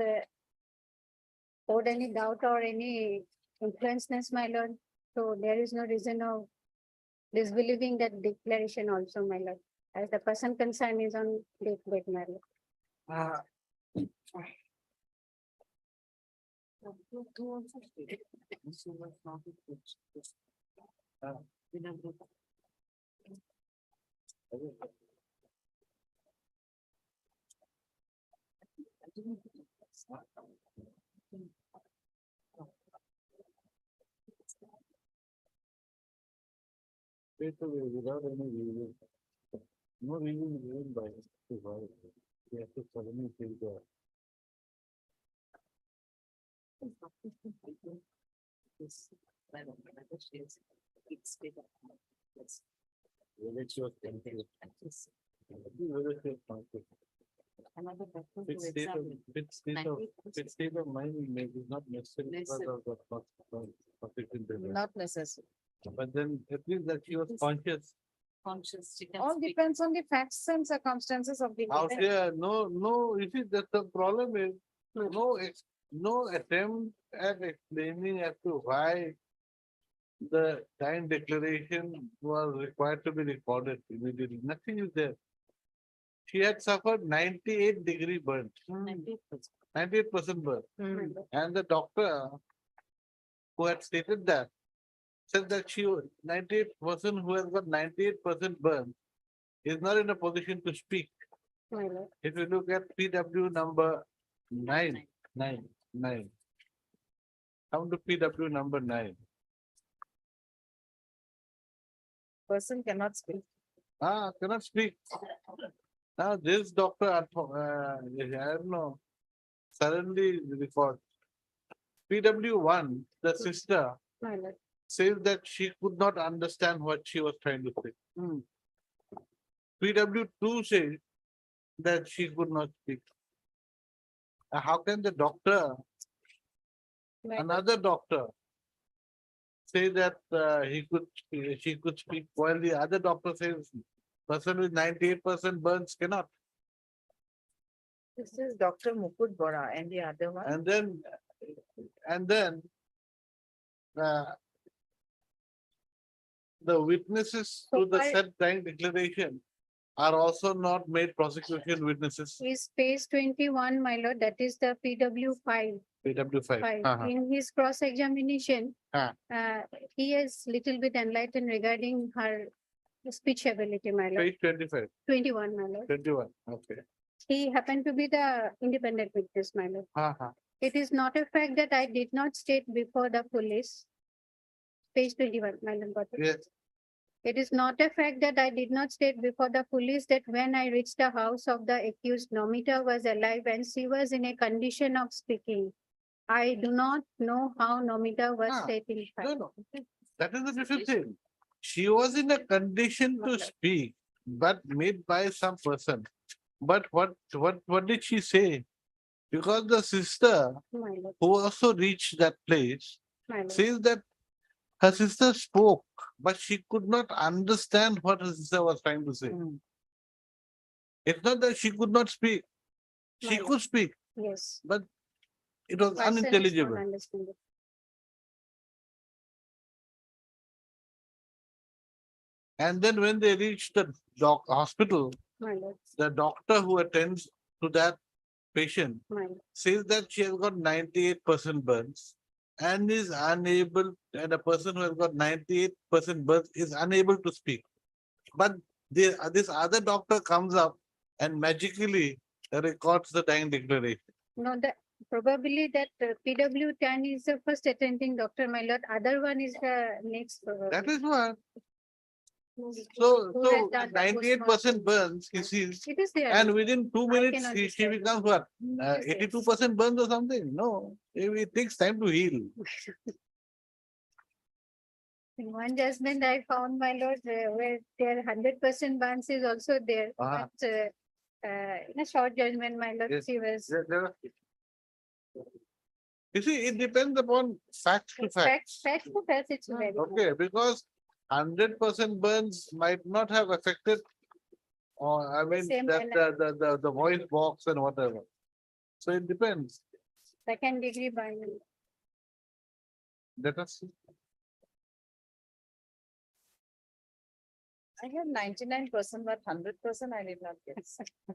owed any doubt or any influenceness, my lord, so there is no reason of disbelieving that declaration also, my lord, as the person concerned is on deathbed, my lord. Straight away without any reason. No reason given by us to why we have to suddenly take the. Relates your conflict. Whether it's conflict. Which state of mind is not necessarily because of the conflict in the. Not necessary. But then at least that she was conscious. Conscious. She can All speak. depends on the facts and circumstances of the Out event. here, no, you see, that the problem is, no attempt at explaining as to why the time declaration was required to be recorded immediately. Nothing is there. She had suffered 98-degree burn, 98% burn. Hmm. And the doctor who had stated that said that 98% who has got 98% burn is not in a position to speak. My lord. If you look at PW number 9. Come to PW number 9. Person cannot speak. Cannot speak. Now this doctor, I don't know, suddenly record. PW1, the sister, My lord. says that she could not understand what she was trying to say. PW2 says that she could not speak. How can the doctor, My lord. another doctor, say that she could speak, while the other doctor says person with 98% burns cannot? This is Dr. Mukut Bora and the other one. And then uh, the witnesses So to the I- said time declaration are also not made prosecution witnesses. Is page 21, my lord, that is the PW file. PW5. File. In his cross-examination, Ah. he is little bit enlightened regarding her speech ability, my lord. Page 25, 21, my lord. 21. Okay. He happened to be the independent witness, my lord. Uh-huh. It is not a fact that I did not state before the police. Page 21, my lord. got it? Yes. It is not a fact that I did not state before the police that when I reached the house of the accused, Nomita was alive and she was in a condition of speaking. I do not know how Nomita was Ah, stating. No. That is the different thing. She was in a condition to speak, but made by some person. But what did she say? Because the sister My lord, who also reached that place my lord. says that her sister spoke, but she could not understand what her sister was trying to say. Hmm. It's not that she could not speak. She Right. could speak, Yes. but it was Person is not unintelligible. understanding. And then when they reached the hospital, My lord, the doctor who attends to that patient my lord. says that she has got 98% burns and is unable, and a person who has got 98% burns is unable to speak. But this other doctor comes up and magically records the dying declaration. No, that probably that PW 10 is the first attending doctor, my lord. Other one is the next. That is what. Who So has done the 98% postmortem. burns, he sees, It is there. and within 2 I minutes, can she understand. becomes what? Yes, yes. 82% burns or something? No, it takes time to heal. In one judgment, I found, my lord, where their 100% burns is also there. Ah. But in a short judgment, my lord, Yes. she was. You see, it depends upon facts to facts. Fact to fact, it's very. Okay, because 100% burns might not have affected, or I mean, Same that the voice box and whatever. So it depends. Second degree burn. Let us see. I have 99%, but 100% I did not get.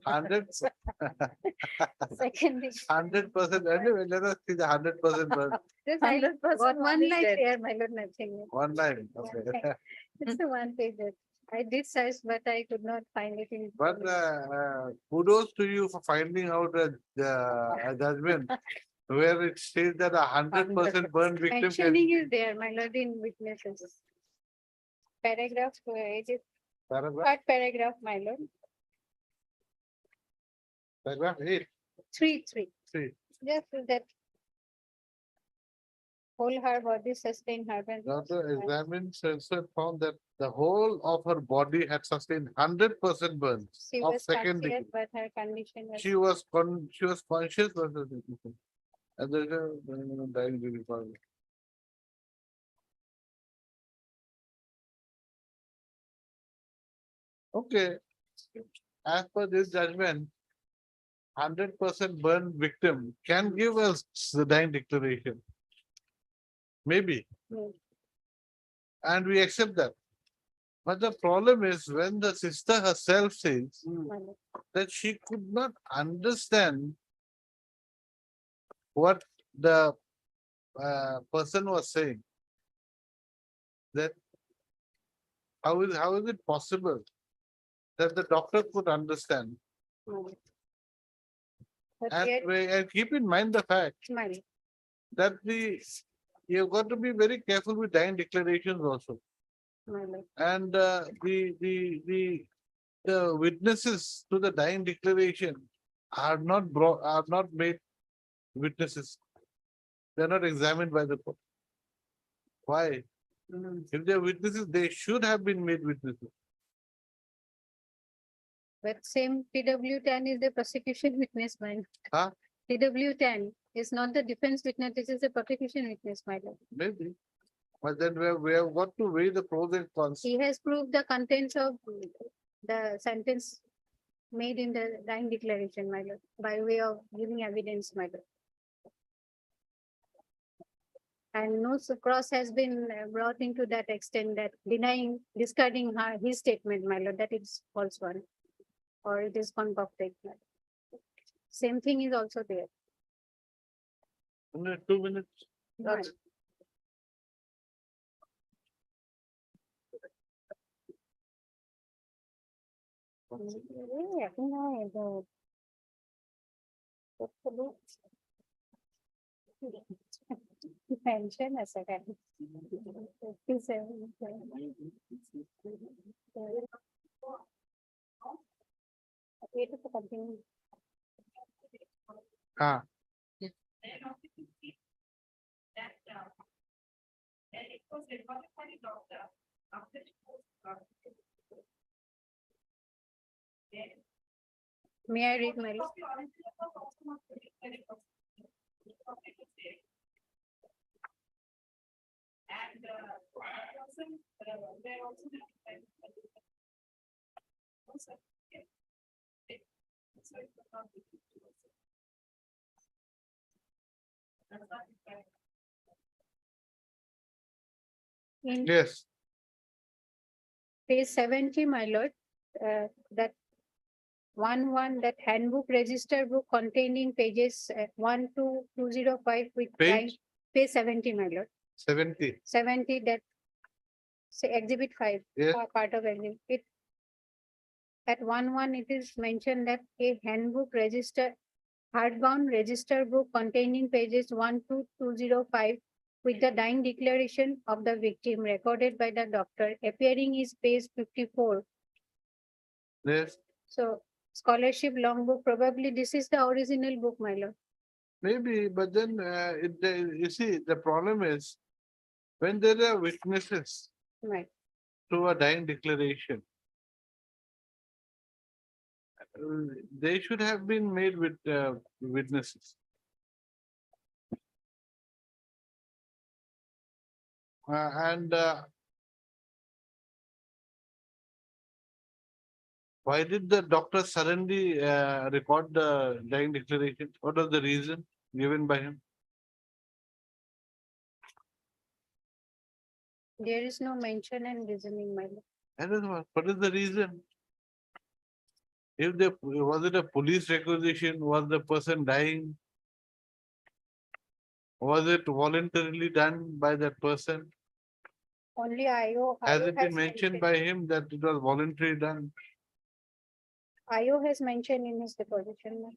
100. Second can be. 100%. Anyway, let us see the 100% burn. Just I 100% got one one is line dead. there, my lord, nothing. One line, One okay. line. It's the one page that I did search, but I could not find it in. But kudos to you for finding out a judgment where it says that 100% burn victim can. Mentioning is there, my lord, in witnesses. Paragraph, it is Paragraph, third paragraph, my lord, paragraph 8, three. 3. Just that. Whole her body sustained heart. Doctor examined Sensor found that the whole of her body had sustained 100% burns She of was second conscious, degree. but her condition was. She was conscious. And there's a dying duty for- Okay, as per this judgment, 100% burn victim can give us the dying declaration. Maybe, Hmm. and we accept that. But the problem is when the sister herself says My lord. that she could not understand what the person was saying. That how is it possible that the doctor could understand? My lord. But And, yet, and keep in mind the fact my lord, that you've got to be very careful with dying declarations also. my lord. And the witnesses to the dying declaration are not made witnesses. They're not examined by the court. Why? If they're witnesses, they should have been made witnesses. But same TW10 is the prosecution witness, my lord. Huh? TW10 is not the defense witness, this is the prosecution witness, my lord. Maybe. But then we have got to weigh the pros and cons. He has proved the contents of the sentence made in the dying declaration, my lord, by way of giving evidence, my lord. And no cross has been brought into that extent that denying, discarding his statement, my lord, that it's false one. Or it is concocted. my lord. Same thing is also there. Only 2 minutes. my lord. Yeah, no, Mention a second. 57. Wait to continue. Ah, May I read, Mary? In yes, page 70, my lord, that that handbook register book containing pages 1 to 205 with Page? page 70, my lord, 70. 70 that say exhibit 5, Yes. part of exhibit. It at 1 it is mentioned that a handbook register, hardbound register book containing pages 1 to 205 with the dying declaration of the victim recorded by the doctor appearing is page 54. Yes, So scholarship logbook, probably this is the original book, my lord. maybe, but then you see, the problem is when there are witnesses Right. to a dying declaration, they should have been made with witnesses. And why did the doctor suddenly record the dying declaration? What was the reason given by him? There is no mention and reasoning, my lord. I don't know. What is the reason? If was it a police requisition? Was the person dying? Was it voluntarily done by that person? Only IO. Has IO it been mentioned by him that it was voluntarily done? IO has mentioned in his deposition.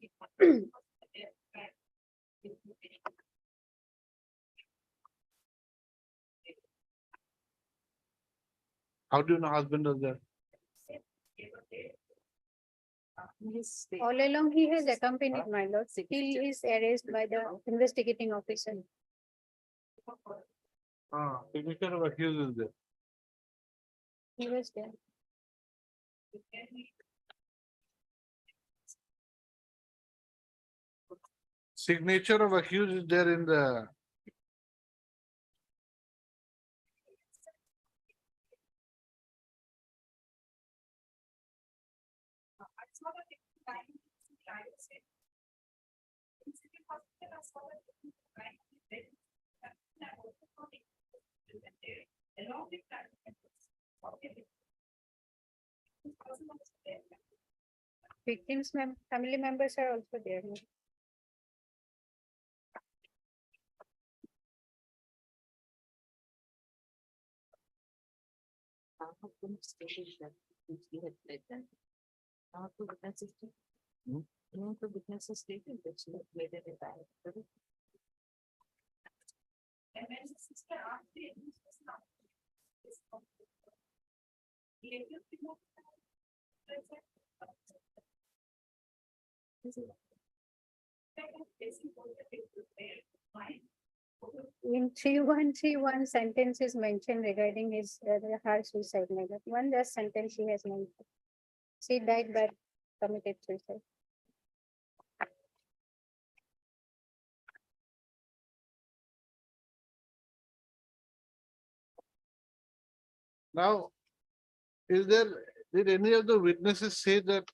How do you know husband was there? All along, he has accompanied my lord till his arrest by the investigating officer. Signature of accused is there. He was there. Signature of accused is there in the. Victims' family members are also there. Hmm? The witnesses stated that she had made a retire. In 3131 sentence is mentioned regarding his her suicide. My lord. One just sentence she has mentioned. She died by committed suicide. Now, did any of the witnesses say that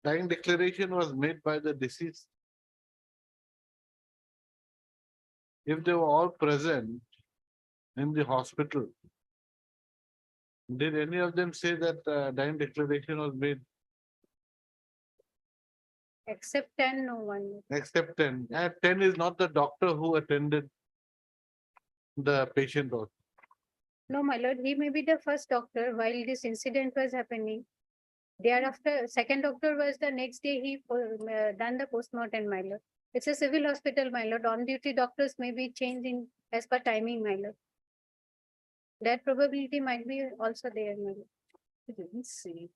dying declaration was made by the deceased? If they were all present in the hospital, did any of them say that dying declaration was made? Except 10, no one. Except 10. And 10 is not the doctor who attended the patient also. No, my lord, he may be the first doctor while this incident was happening. Thereafter, second doctor was the next day he done the postmortem, my lord. It's a civil hospital, my lord. On duty doctors may be changing as per timing, my lord. That probability might be also there, my lord. He didn't say.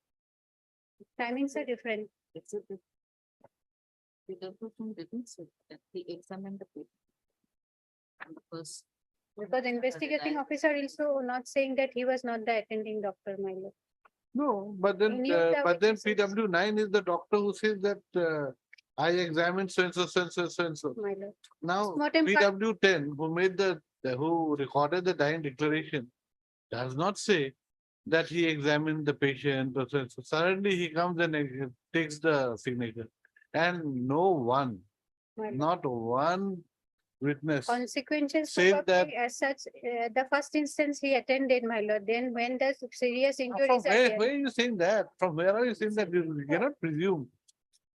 Timings are different. Except that the person didn't say that he examined the paper. And the first. Because investigating officer also not saying that he was not the attending doctor, my lord. No, but then Any of the witnesses- PW9 is the doctor who says that I examined so and so, so and so, so and so. My lord. Now, Postmortem part- PW10 who made who recorded the dying declaration does not say that he examined the patient or so and so. Suddenly he comes and takes the signature. And no one, My lord. not one witness. Consequences Says probably as such, the first instance he attended, my lord, then when the serious From injuries are where there. are you saying that? From where are you saying that? You cannot presume.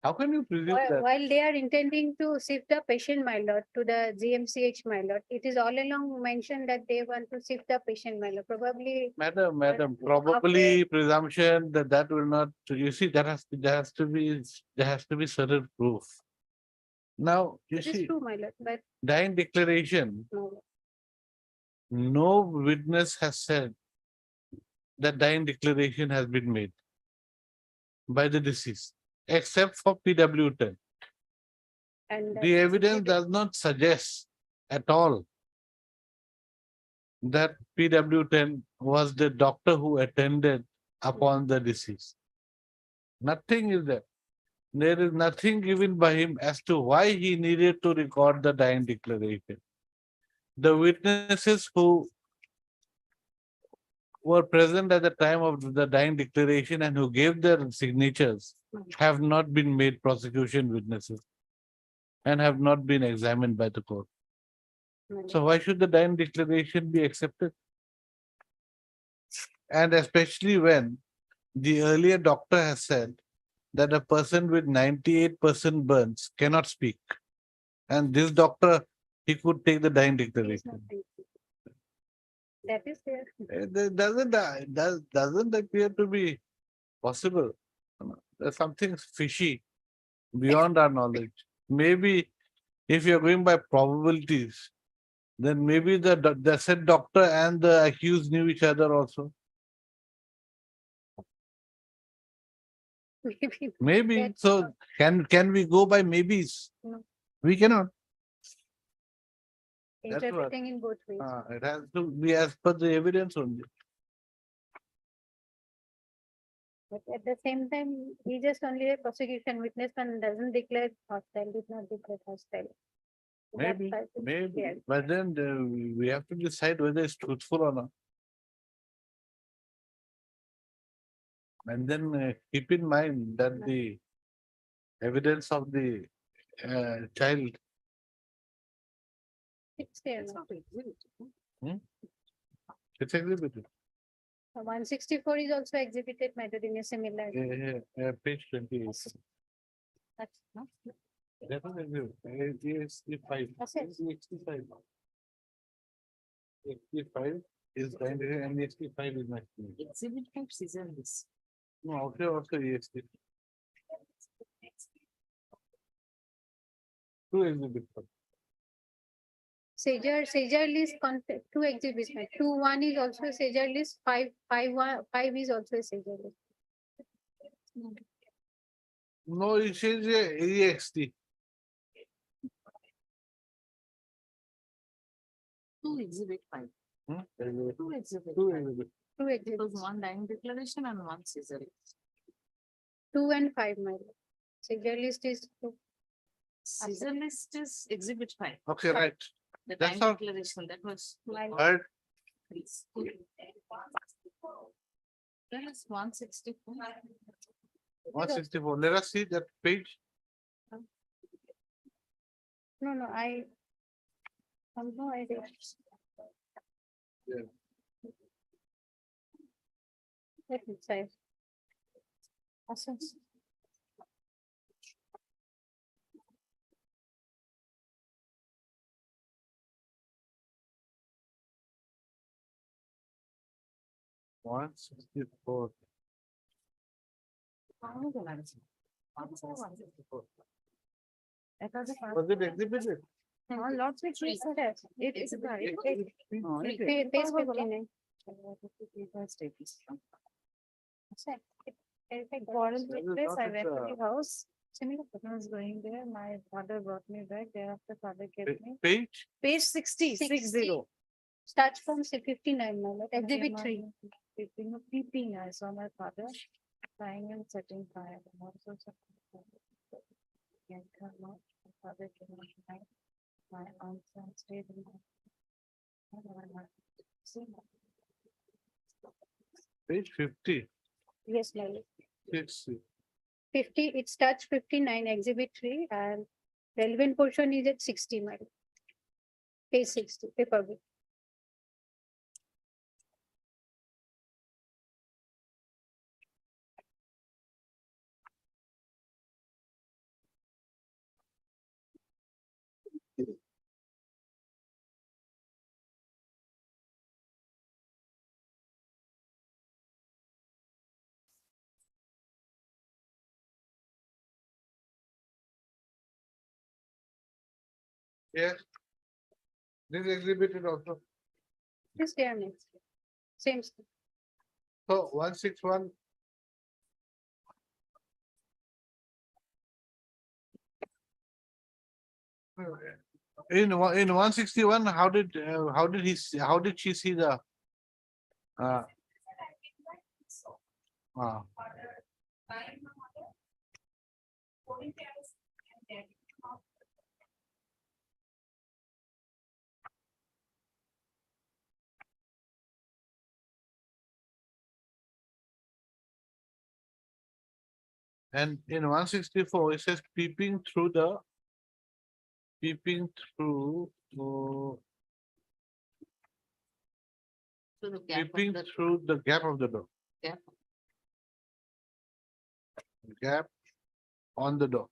How can you presume that? While they are intending to shift the patient, my lord, to the GMCH, my lord, it is all along mentioned that they want to shift the patient, my lord, probably. Madam, probably presumption that will not, you see, there has to be certain proof. Now, you It is see, true, my lord, but dying declaration, no, no witness has said that dying declaration has been made by the deceased, except for PW10. and. The evidence does not suggest at all that PW10 was the doctor who attended upon the deceased. Nothing is there. There is nothing given by him as to why he needed to record the dying declaration. The witnesses who were present at the time of the dying declaration and who gave their signatures have not been made prosecution witnesses and have not been examined by the court. So why should the dying declaration be accepted? And especially when the earlier doctor has said that a person with 98% burns cannot speak. And this doctor, he could take the dying He is declaration. not thankful. That is there. That doesn't appear to be possible. There's something fishy beyond our knowledge. Maybe if you're going by probabilities, then maybe the said doctor and the accused knew each other also. Maybe. Maybe. That's So can we go by maybes? No. We cannot. That's what- Interpreting in both ways. It has to be as per the evidence only. But at the same time, he just only a prosecution witness and doesn't declare hostile, did not declare hostile. So that Maybe, part is maybe. clear. But then we have to decide whether it's truthful or not. And then keep in mind that the evidence of the child, It's there It's now. not exhibit. it's exhibited. 164 is also exhibited matter in a similar. Page 28. That's not. That is exhibit. EXT5. Assets. EXT5. EXT5 is kind of, and EXT5 is not. Exhibit 5 scissor list. No, also EXT. Two exhibits. Seizure list content, two exhibits, 2-1 is also a seizure list, 5 is also a seizure list. No, it says EXT. 2 exhibit 5. Hmm? 2 exhibit Two 5. exhibits. Two It was exhibits, 1 dying declaration and 1 scissor list. 2 and 5, my lord. Seizure list is 2. Scissor list is exhibit 5. Okay, right. The That's dying all. declaration, that was. My lord. Right. Please. That is 164. 164. Let us see that page. No, I have no idea. Yeah. Let me say. Assets. One 64. Was it exhibited? Lots of trees are there. It is there. No, it- Page 59. Check. Warren That is place, not I at went to the- the house. Similar. I was going there, my father brought me back, thereafter father kept me. Page? Page 60, 60. Starts from 59, my lord. Exhibit Came 3. out Peeping, I saw my father lying and setting fire. and all sorts of things. Can't come out. My father came out at night. My aunt stayed in the. Page 50. Yes, my lord. 60. 50, it starts 59, exhibit 3, and relevant portion is at 60, my lord. Page 60, paper book. Yes. This is exhibited also. This there next. Same. So 161. In 161, how did how did she see the uh, uh, and in 164, it says peeping through uh, So the gap of peeping the through the gap of the door. Gap. Gap on the door.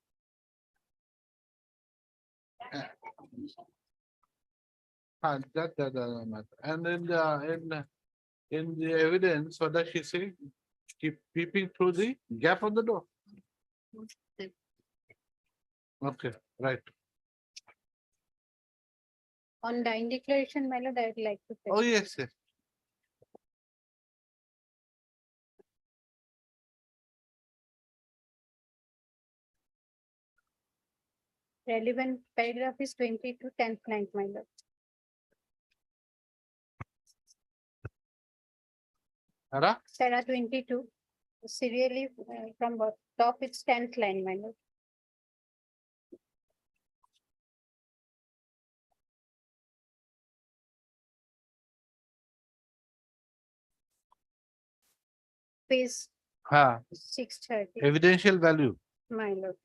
That doesn't matter. And in the evidence, what does she say? Keep peeping through the gap of the door. Okay, right. On dying declaration, my lord, I would like to. Oh, yes, yes. Relevant paragraph is 20 to 10th line, my lord. Ara? Para 22, serially from top, it's 10th line, my lord. Page Ha, 630, evidential value. my lord.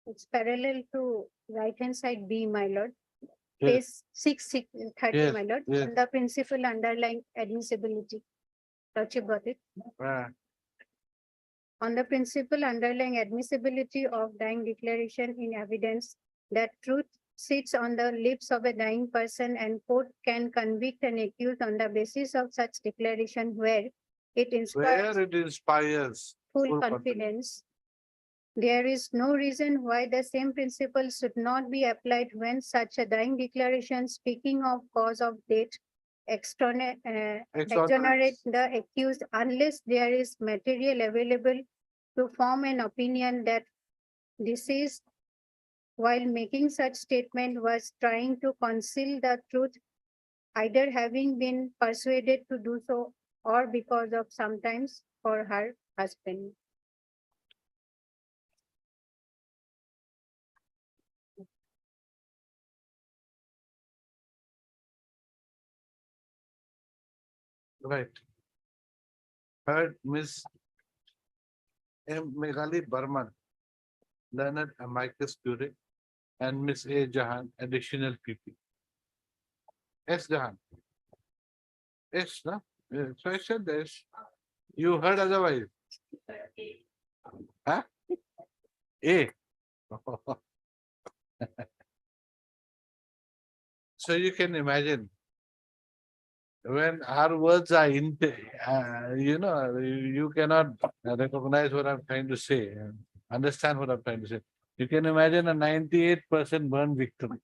It's parallel to right hand side B, my lord. Yes. Page 630, Yes, my lord, yes. on the principal underlying admissibility. Don't you got it? Ah, On the principle underlying admissibility of dying declaration in evidence that truth sits on the lips of a dying person and court can convict an accused on the basis of such declaration where it inspires where it inspires full full confidence. There is no reason why the same principle should not be applied when such a dying declaration speaking of cause of death exonerate Exonerates. the accused unless there is material available to form an opinion that deceased while making such statement was trying to conceal the truth, either having been persuaded to do so or because of sometimes for her husband. Right. Heard Miss M. Meghali Burman, learned amicus curiae, and Miss A. Jahan, additional PP. S. Jahan. S, no? Yeah, so I said this. You heard otherwise. Huh? A. So you can imagine when our words are you cannot recognize what I'm trying to say, understand what I'm trying to say. You can imagine a 98% burn victim,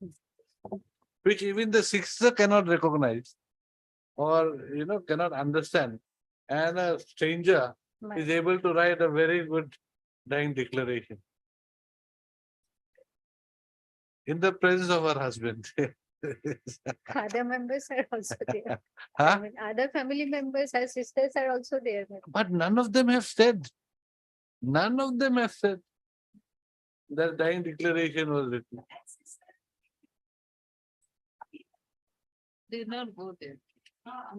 which even the sixth cannot recognize or cannot understand, and a stranger My- is able to write a very good dying declaration in the presence of her husband. Other members are also there. I Huh? mean, other family members, her sisters are also there. But none of them have said that dying declaration was written. They did not go there.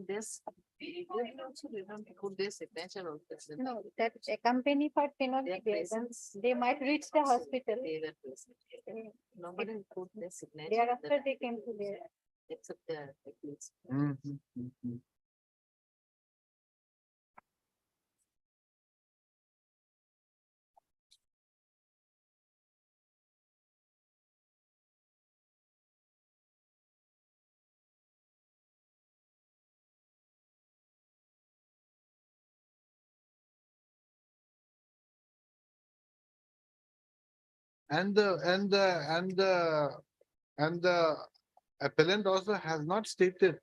This, they also did not put their signature on this. No, that accompany part cannot be Their there. presence. They might reach the hospital. They were present. Nobody put their signature. Thereafter, they came to there. Except the accused. Mhm, mhm. And the appellant also has not stated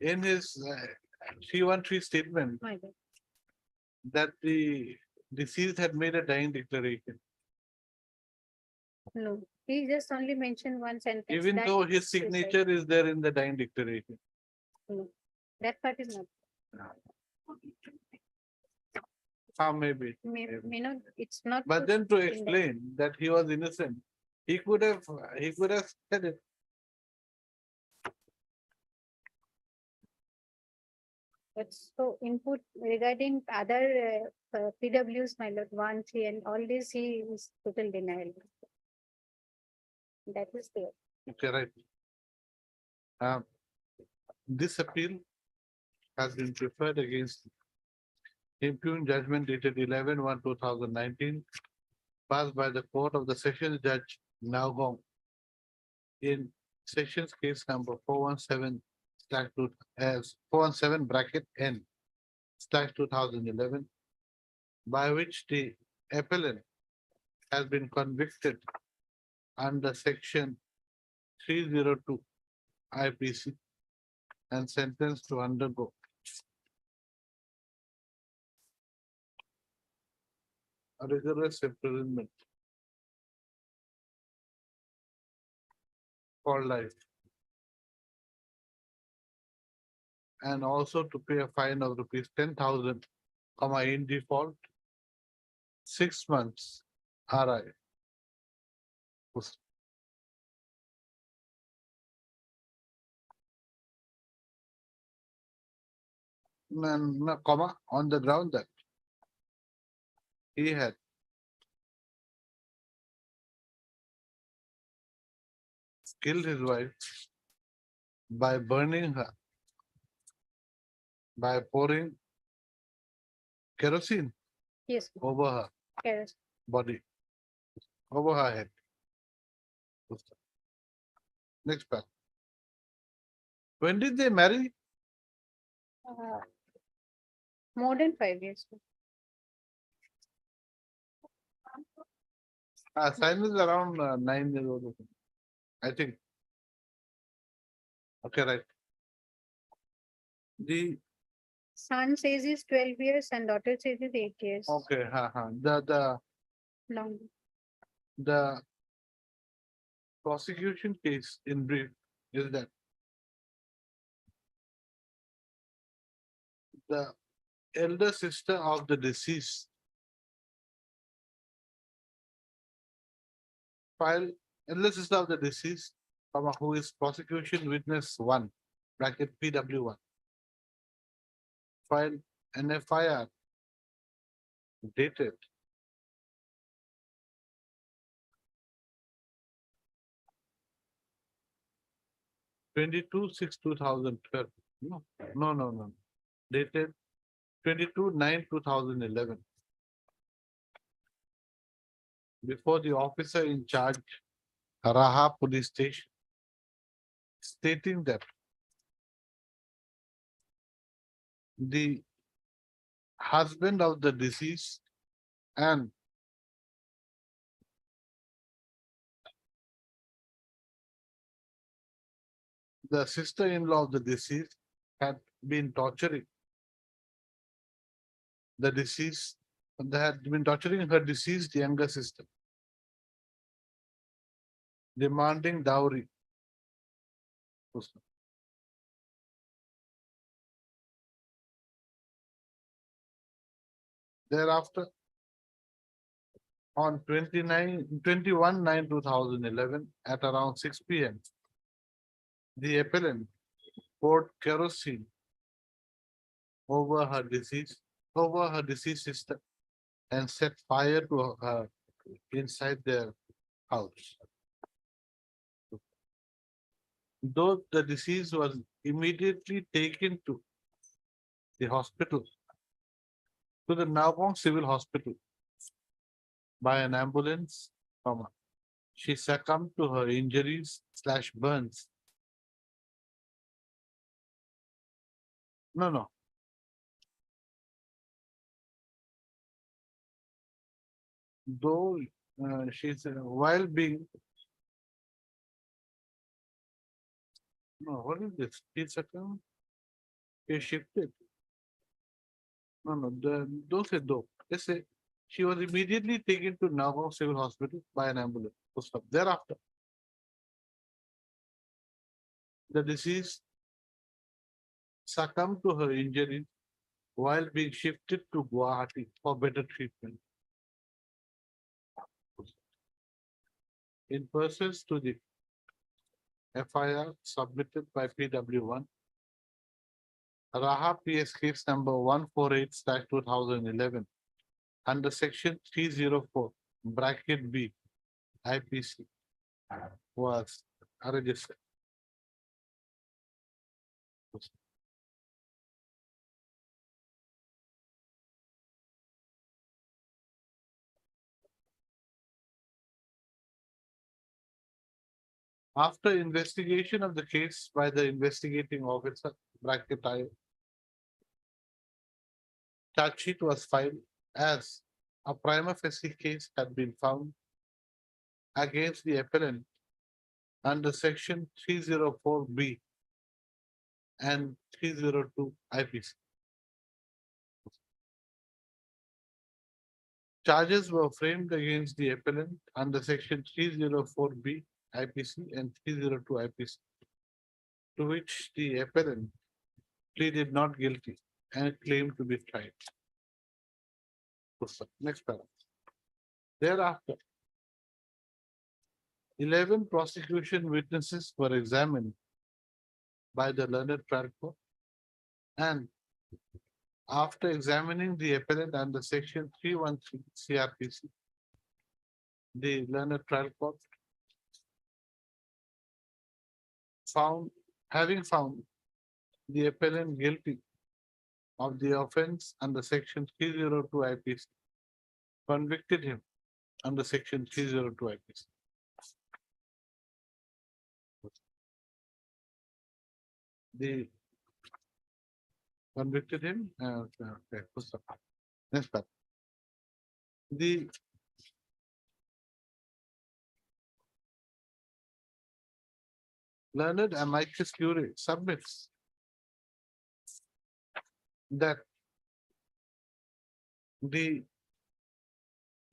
in his 313 statement My bad. that the deceased had made a dying declaration, No, he just only mentioned one sentence. even that though his suicide. signature is there in the dying declaration. No, that part is not. How maybe. May not, it's not. But put then to in the- explain that he was innocent, he could have said it. But so input regarding other PWs, my lord, 1, 3, and all this, he is total denial. That is there. Okay, right. Um, This appeal has been preferred against impugned judgment dated 11/1/2019, passed by the Court of the Sessions Judge Naugong in Sessions Case number 417/2 as 417 bracket N slash 2011, by which the appellant has been convicted under section 302 IPC and sentenced to undergo a rigorous imprisonment for life, and also to pay a fine of rupees 10,000, in default, 6 months RI. On the ground that he had killed his wife by burning her, by pouring kerosene Yes, over her yes. body, over her head. Next part. When did they marry? More than 5 years. Simon is around 9 years old, I think. Okay, right. The Son says he's 12 years and daughter says he's 8 years. okay, Long. the prosecution case in brief is that the elder sister of the deceased elder sister of the deceased, who is prosecution witness 1, bracket PW1, filed an FIR dated (22/6/2012). No. Dated 22/9/2011. Before the officer in charge, Raha Police Station, stating that the husband of the deceased and the sister-in-law of the deceased had been torturing the deceased, they had been torturing her deceased younger sister, demanding dowry. Thereafter, on 21/9/2011 at around 6 p.m., the appellant poured kerosene over her deceased sister and set fire to her inside their house. Though the deceased was immediately taken to the hospital, to the Naugong Civil Hospital by an ambulance, she succumbed to her injuries / burns. No. Though she's while being what is this? She succumbed. She shifted. No. Don't say though. Just say she was immediately taken to Naugong Civil Hospital by an ambulance. Thereafter, the deceased succumbed to her injuries while being shifted to Guwahati for better treatment. In pursuance to the FIR submitted by PW1, Raha PS case number 148/2011 under section 304 bracket B IPC was registered. After investigation of the case by the investigating officer, bracket I, charge sheet was filed as a prima facie case had been found against the appellant under section 304B and 302 IPC. Charges were framed against the appellant under section 304B IPC and 302 IPC, to which the appellant pleaded not guilty and claimed to be tried. Next paragraph. Thereafter, 11 prosecution witnesses were examined by the learned trial court, and after examining the appellant under section 313 CRPC, the learned trial court having found the appellant guilty of the offense under section 302 IPC, convicted him under section 302 IPC. The convicted him, okay, next part. The learned amicus curiae submits that the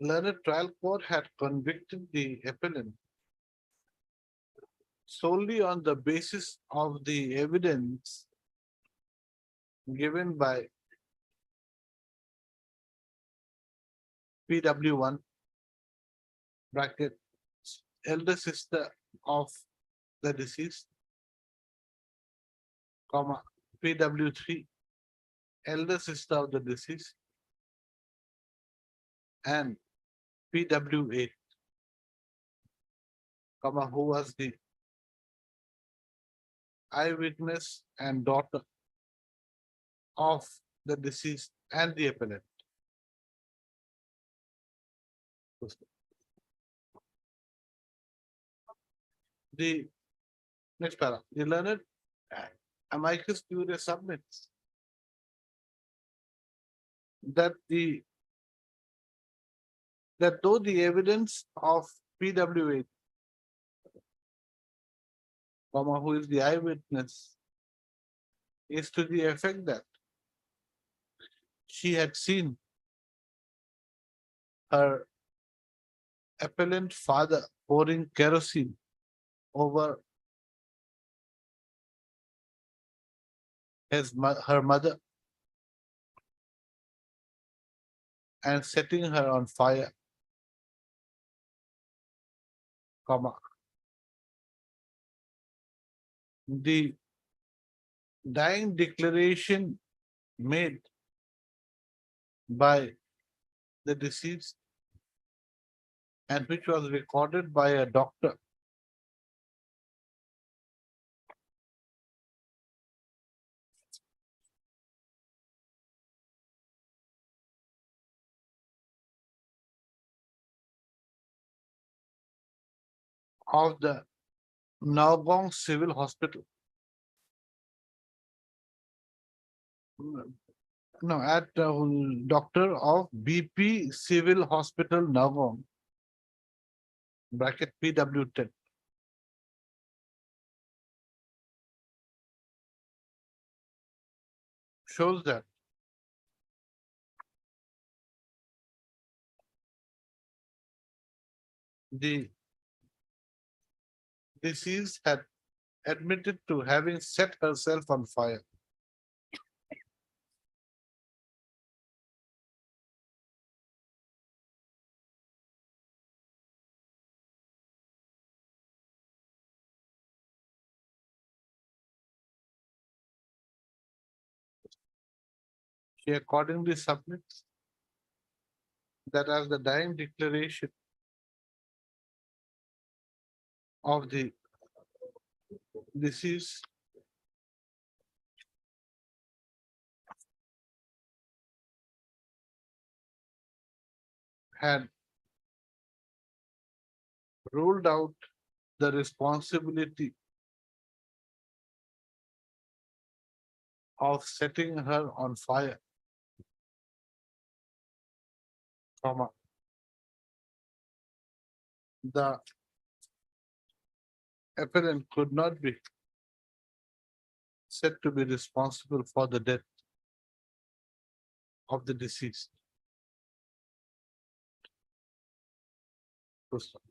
learned trial court had convicted the appellant solely on the basis of the evidence given by PW1 bracket elder sister of the deceased, comma PW3 elder sister of the deceased, and PW8, comma who was the eyewitness and daughter of the deceased and the appellant. The next paragraph, the learned amicus curiae submits that though the evidence of PW8, comma, who is the eyewitness, is to the effect that she had seen her appellant father pouring kerosene over her mother and setting her on fire, comma. The dying declaration made by the deceased and which was recorded by a doctor of the Nagaon Civil Hospital. No, at doctor of BP Civil Hospital Nagaon, bracket PW10. Shows that the deceased had admitted to having set herself on fire. She accordingly submits that as the dying declaration of the deceased had ruled out the responsibility of setting her on fire, comma, the appellant could not be said to be responsible for the death of the deceased. Full stop.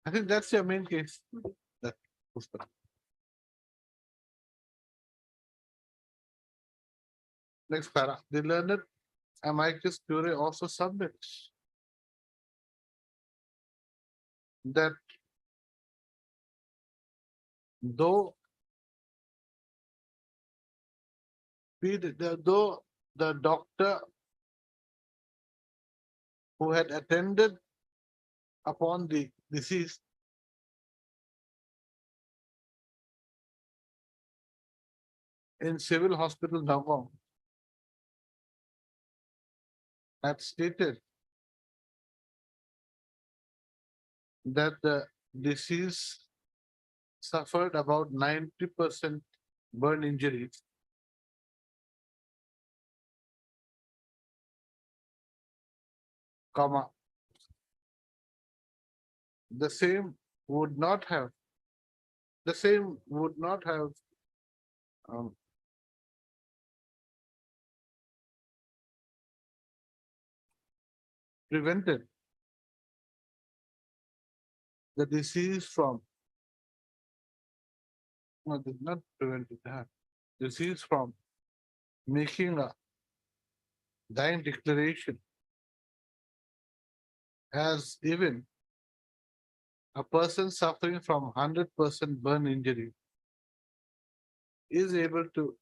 I think that's your main case. That full stop. Next para, the learned amicus curiae also submits that though though the doctor who had attended upon the deceased in civil hospital Nagaon had stated that the deceased suffered about 90% burn injuries. Comma. The same would not have um, prevented the disease from no, did not prevented that disease from making a dying declaration, as even a person suffering from 100% burn injury is able to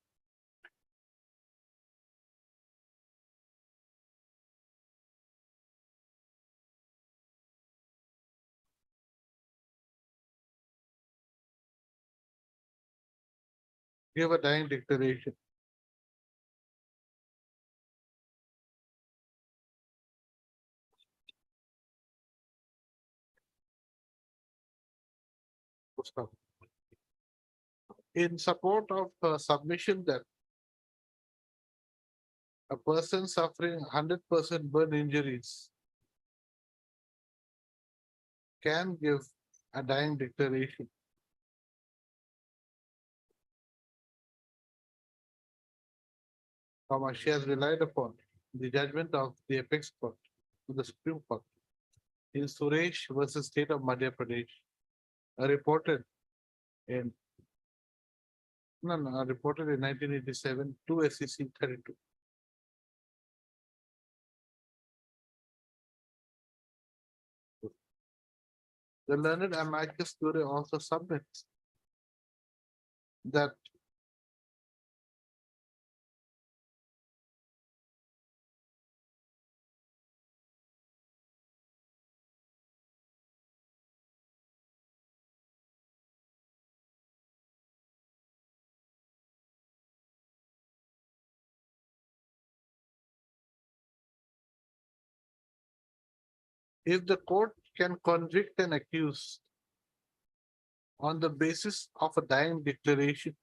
give a dying declaration. In support of submission that a person suffering 100% burn injuries can give a dying declaration. Comma, she has relied upon the judgment of the apex court, the Supreme Court, in Suresh versus State of Madhya Pradesh, reported in reported in 1987, 2 SEC 32. The learned amicus curiae also submits that if the court can convict an accused on the basis of a dying declaration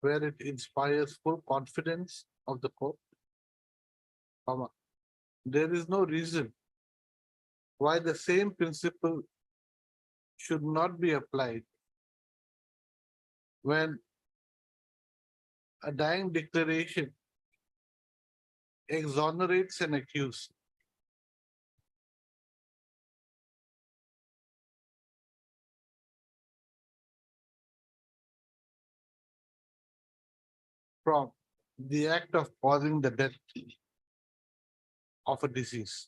where it inspires full confidence of the court, comma, there is no reason why the same principle should not be applied when a dying declaration exonerates an accused from the act of causing the death of a disease.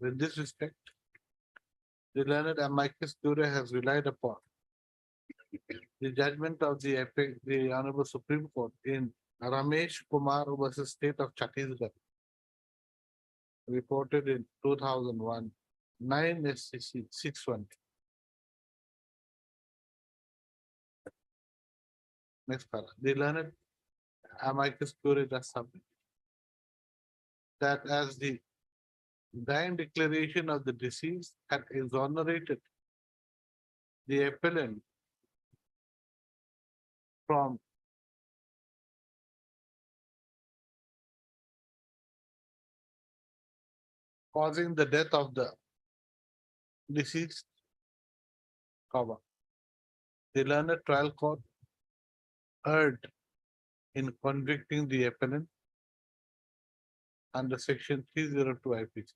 In this respect, the learned amicus curiae has relied upon the judgment of the Honorable Supreme Court in Ramesh Kumar versus State of Chhattisgarh, reported in 2001, 9 SCC 61. Next para. The learned amicus curiae does submit that as the dying declaration of the deceased had exonerated the appellant from causing the death of the deceased, comma. The learned trial court erred in convicting the appellant under section 302 IPC.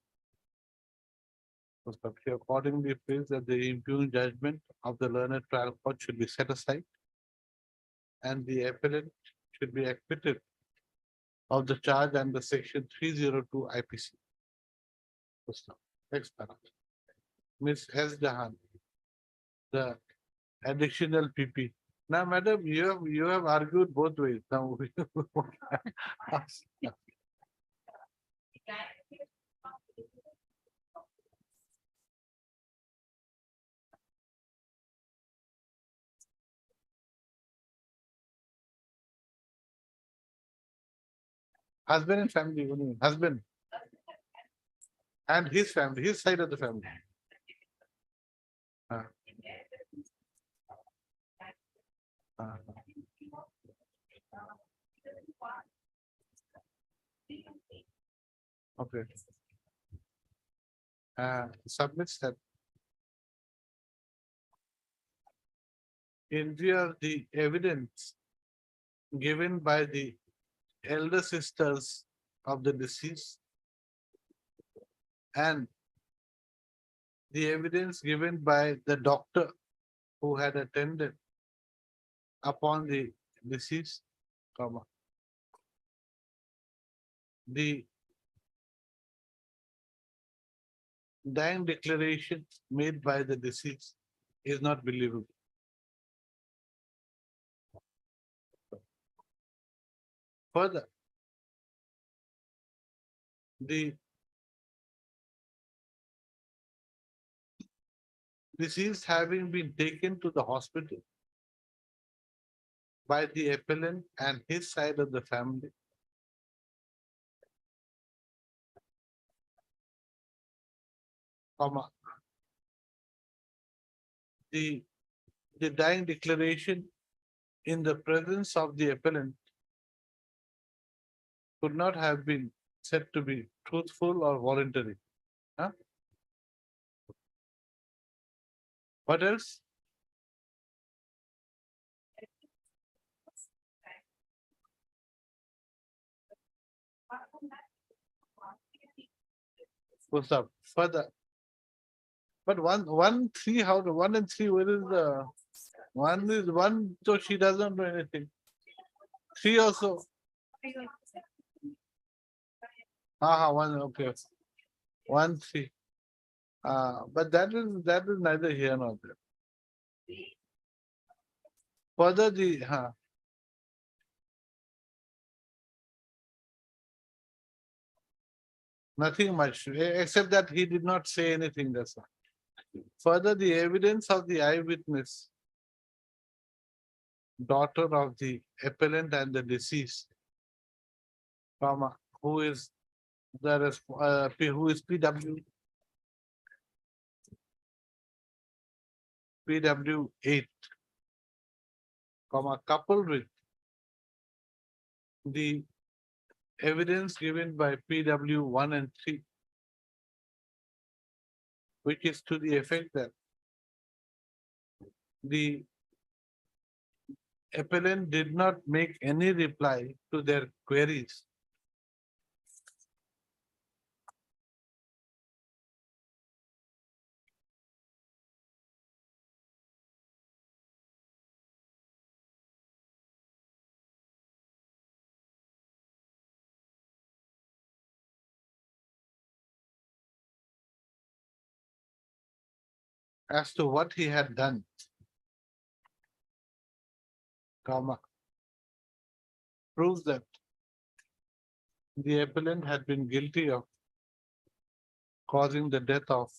He accordingly feels that the impugned judgment of the learned trial court should be set aside and the appellant should be acquitted of the charge under section 302 IPC. Next paragraph. Ms. S. Jahan, the additional PP. Now, madam, you have argued both ways. Now, husband and family, what do you mean? Husband and his family, his side of the family. Ah. Ah. Okay. Submits that in view of the evidence given by the elder sisters of the deceased and the evidence given by the doctor who had attended upon the deceased, comma. The dying declaration made by the deceased is not believable. Further, the deceased having been taken to the hospital by the appellant and his side of the family, comma, the dying declaration in the presence of the appellant could not have been said to be truthful or voluntary. Huh? What else? What's up? Further. But one, three, how the 1 and 3, where is the one is one, so she doesn't know anything. 3 also. One, okay. 1, 3. But that is neither here nor there. Further the nothing much, except that he did not say anything, that's all. Further, the evidence of the eyewitness, daughter of the appellant and the deceased, comma, who is who is PW 8, comma, coupled with the evidence given by PW 1 and 3, which is to the effect that the appellant did not make any reply to their queries. As to what he had done, comma, proves that the appellant had been guilty of causing the death of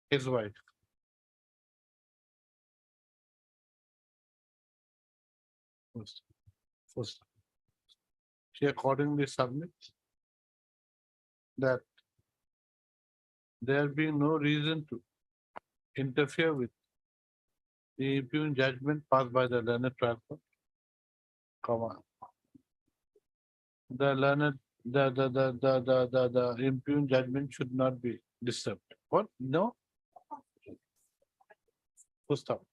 his wife. First, she accordingly submits that there being no reason to interfere with the impugned judgment passed by the learned trial court, comma, the learned, the impugned judgment should not be disturbed. What? No? Full stop.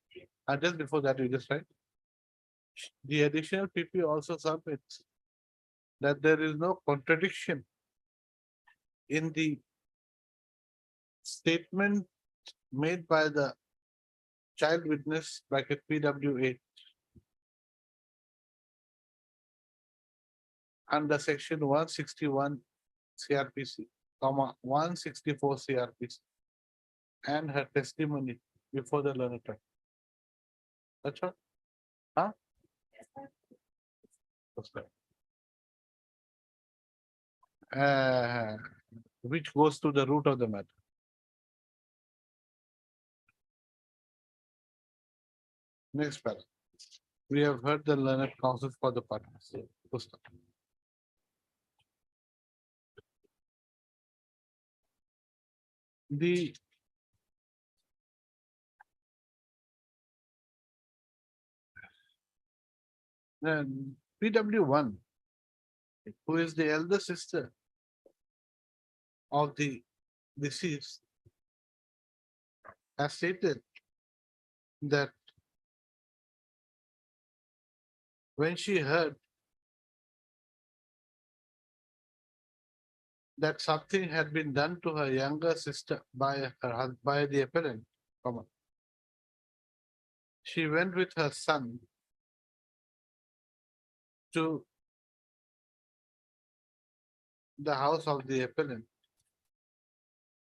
And just before that, you just write. The additional PP also submits that there is no contradiction in the statement made by the child witness bracket PW8 under section 161 CRPC, comma 164 CRPC, and her testimony before the learned trial. That's all? Huh? That's right. Which goes to the root of the matter. Next paragraph. We have heard the learned counsel for the parties. Full stop. The PW1, who is the elder sister of the deceased, has stated that when she heard that something had been done to her younger sister by by the appellant, comma, she went with her son to the house of the appellant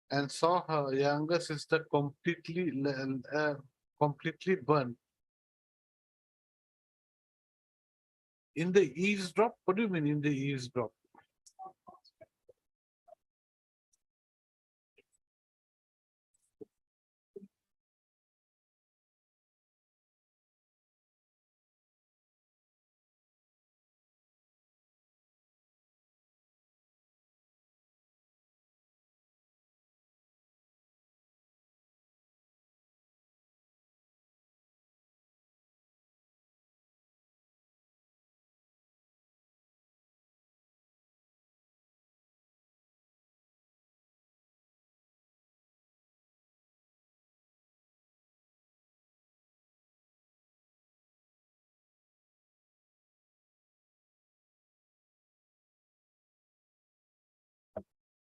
and saw her younger sister completely burned. In the eavesdrop? What do you mean in the eavesdrop?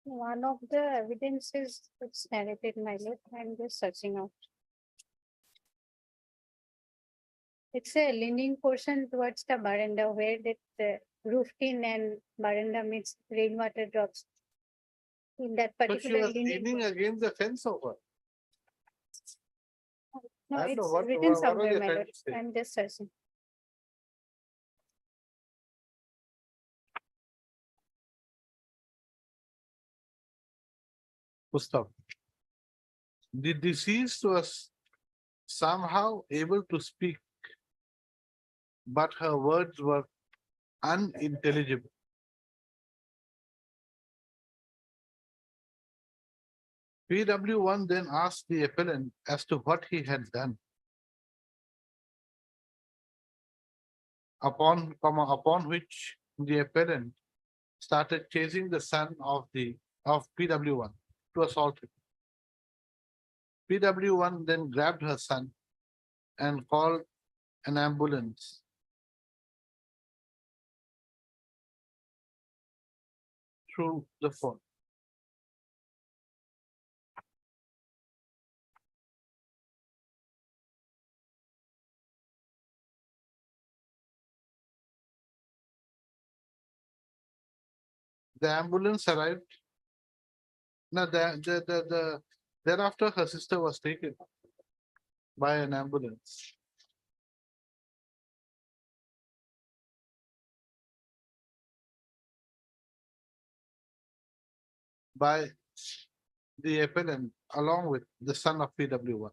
One of the evidences that's narrated, my lord, I'm just searching out. It's a leaning portion towards the veranda where that roof tin and veranda meets rainwater drops. In that But she particular was leaning. leaning against the fence over. No, I don't know it's what- written what was somewhere, the my lord. offense say? I'm just searching. Gustav. The deceased was somehow able to speak, but her words were unintelligible. PW1 then asked the appellant as to what he had done. Upon which the appellant started chasing the son of PW1 to assault him. PW1 then grabbed her son and called an ambulance. Through the phone. The ambulance arrived. No, thereafter her sister was taken by an ambulance. By the appellant along with the son of PW1.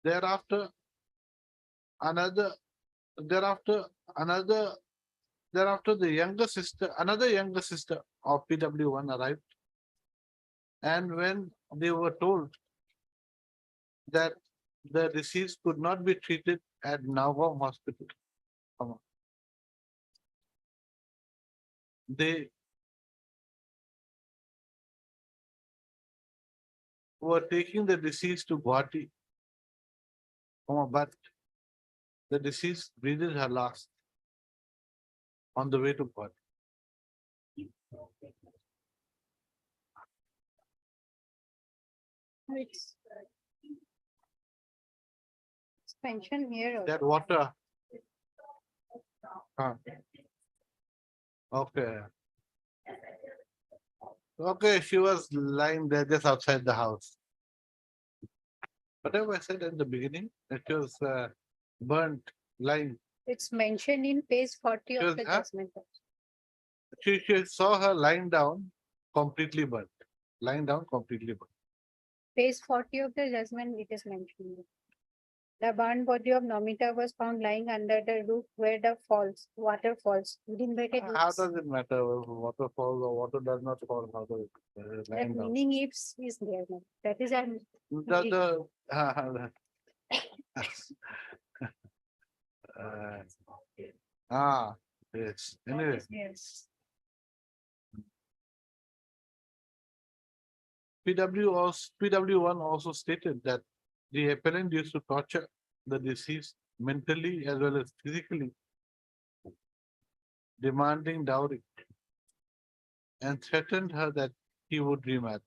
Thereafter, another, thereafter, another, thereafter another younger sister of PW1 arrived. And when they were told that the deceased could not be treated at Nagaon Hospital, they were taking the deceased to Guwahati, but the deceased breathed her last on the way to Guwahati. It's it's mentioned here. That water. Huh. Okay. Okay, she was lying there just outside the house. Whatever I said in the beginning, that she was burnt, lying. It's mentioned in page 40 Yes, of the huh? judgment. She saw her lying down, completely burnt. Lying down, completely burnt. Page 40 of the judgment, it is mentioned. The burned body of Nomita was found lying under the roof where the water falls. Within bracket, How it's- does it matter if water falls or water does not fall? How does it that lying down? meaning is there. No? That is an Yes. Anyway, yes. PW1 also stated that the appellant used to torture the deceased mentally as well as physically, demanding dowry, and threatened her that he would remarry.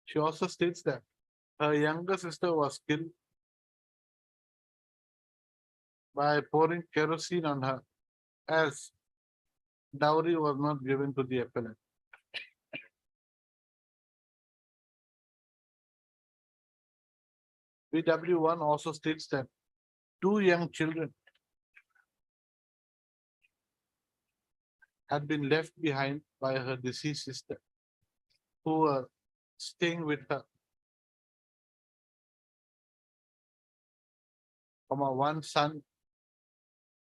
She also states that her younger sister was killed by pouring kerosene on her as dowry was not given to the appellant. PW1 also states that two young children had been left behind by her deceased sister, who were staying with her. One son,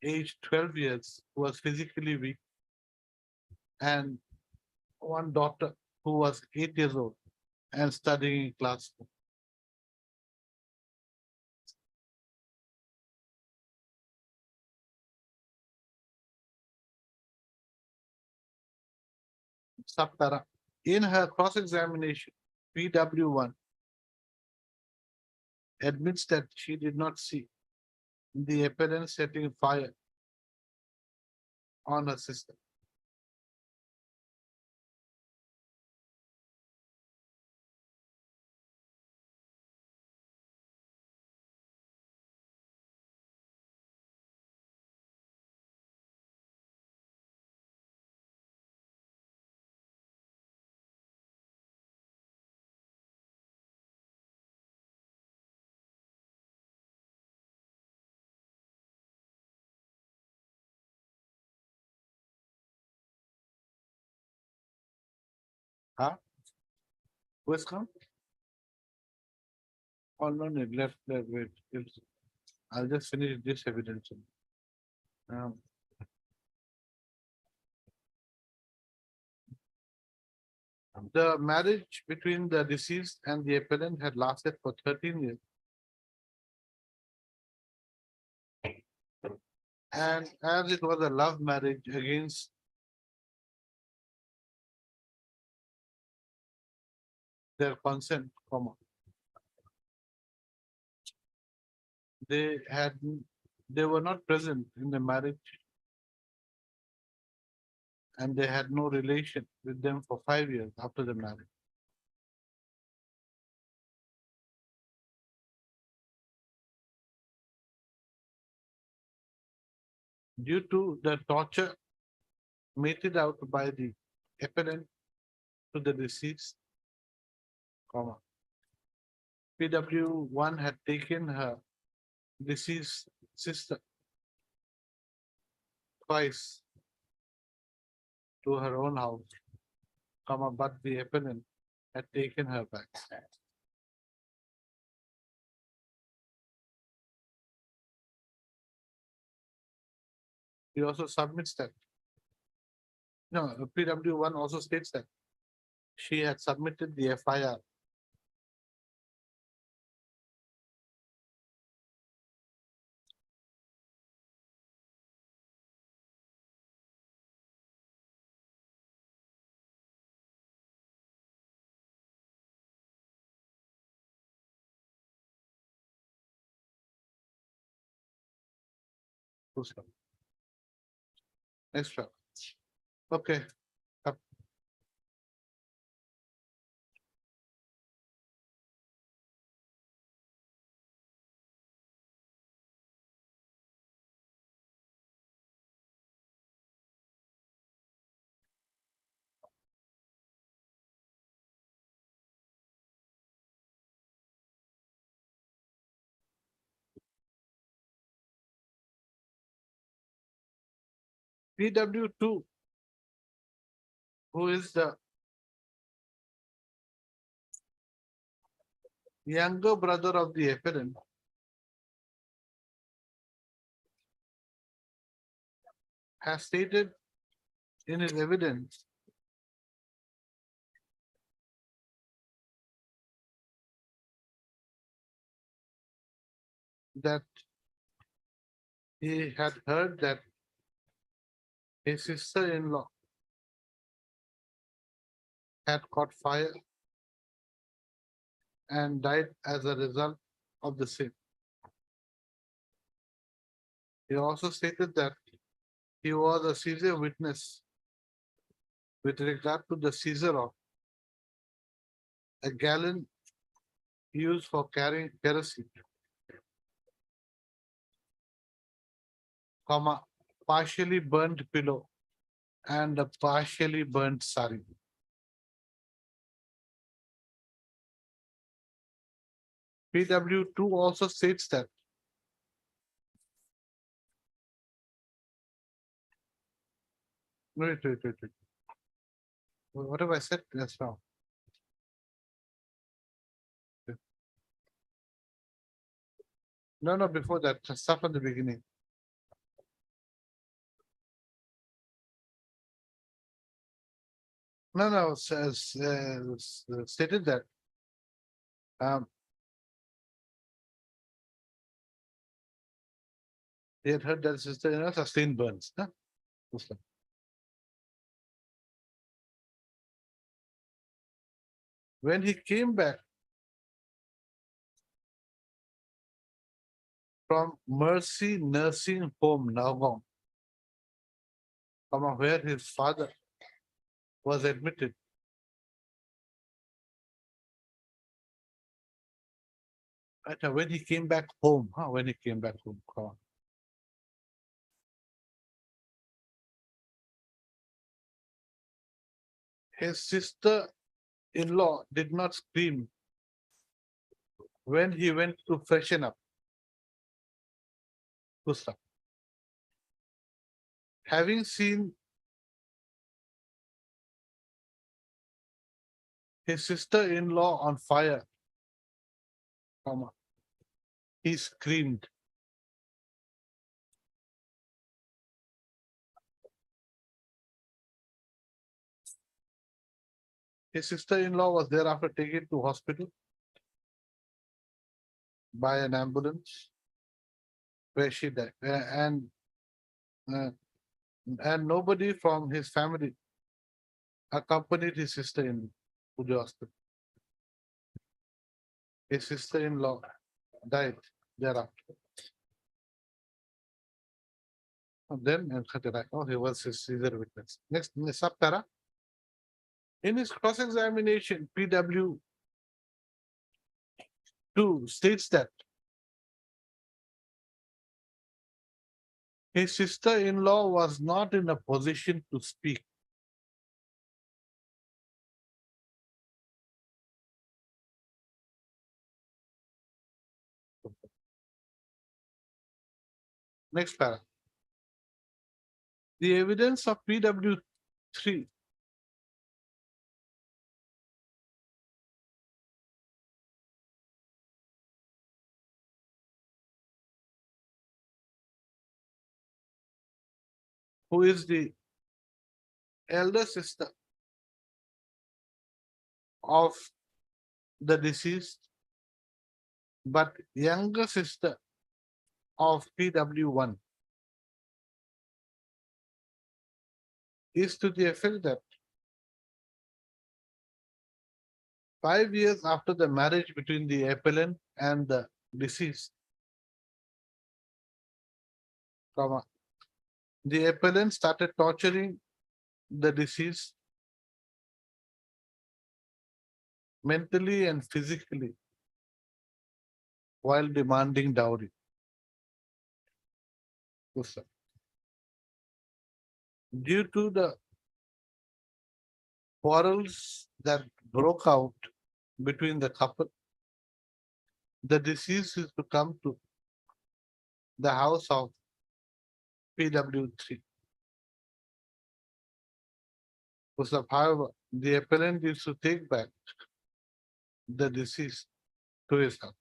aged 12 years, who was physically weak, and one daughter who was 8 years old and studying in class 4. Subpara. In her cross-examination, PW1 admits that she did not see the appellant setting fire on her sister. Huh? Who's come? Oh, no, no, left, wait. I'll just finish this evidence. The marriage between the deceased and the appellant had lasted for 13 years. And as it was a love marriage against their consent, they were not present in the marriage, and they had no relation with them for 5 years after the marriage. Due to the torture meted out by the appellant to the deceased, PW1 had taken her deceased sister twice to her own house but the appellant had taken her back. He also submits that. No, PW1 also states that she had submitted the FIR. Full stop. Next one. Okay. Up. PW2, who is the younger brother of the appellant, has stated in his evidence that he had heard that his sister-in-law had caught fire and died as a result of the same. He also stated that he was a seizure witness with regard to the seizure of a gallon used for carrying kerosene, partially burnt pillow and a partially burnt sari. PW2 also states that wait. What have I said just now? No, before that, just start from the beginning. No, says stated that he had heard that his sister-in-law sustained burns. Huh? When he came back from Mercy Nursing Home, Nagaon, where his father was admitted, when he came back home, when he came back home, come on. His sister-in-law did not scream when he went to freshen up. Gustav. Having seen his sister-in-law on fire, he screamed. His sister-in-law was thereafter taken to hospital by an ambulance where she died. And nobody from his family accompanied his sister-in-law to the hospital. His sister-in-law died thereafter. And then he was his Caesar witness. Next, subpara. In his cross-examination, PW2 states that his sister-in-law was not in a position to speak. Next para. The evidence of PW3 who is the elder sister of the deceased, but younger sister of PW1, is to the effect that 5 years after the marriage between the appellant and the deceased, comma, the appellant started torturing the deceased mentally and physically while demanding dowry. Yes, sir. Due to the quarrels that broke out between the couple, the deceased is to come to the house of PW3. So, however, the appellant is to take back the deceased to his house.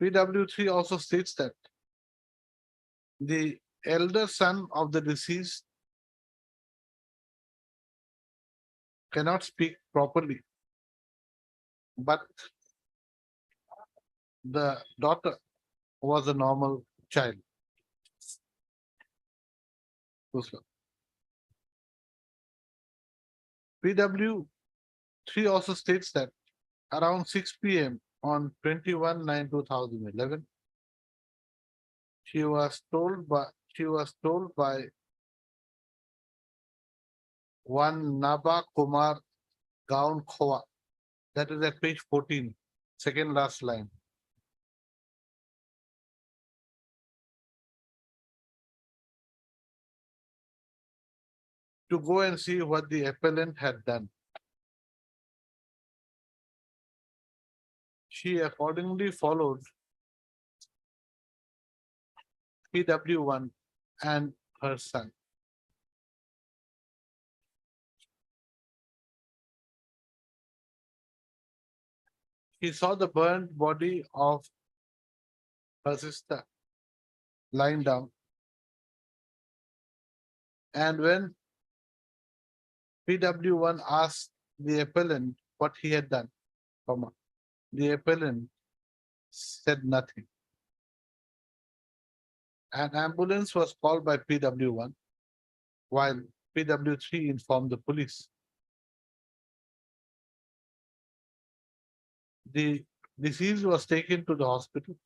PW3 also states that the elder son of the deceased cannot speak properly, but the daughter was a normal child. PW3 also states that around 6 p.m. on 21/9/2011, she was told by one Naba Kumar Gaon Khoa, that is at page 14, second last line. To go and see what the appellant had done. She accordingly followed PW1 and her son. He saw the burned body of her sister lying down. And when PW1 asked the appellant what he had done, the appellant said nothing. An ambulance was called by PW1 while PW3 informed the police. The deceased was taken to the hospital.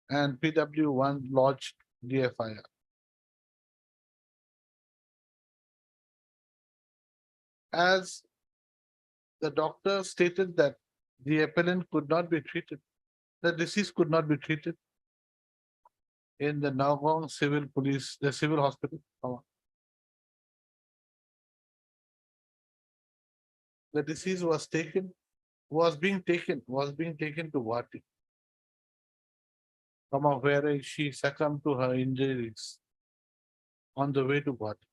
And PW1 lodged the FIR. As the doctor stated that the appellant could not be treated, the deceased could not be treated in the Nagaon Civil Police, the civil hospital. The deceased was being taken to Guwahati, where she succumbed to her injuries on the way to Guwahati.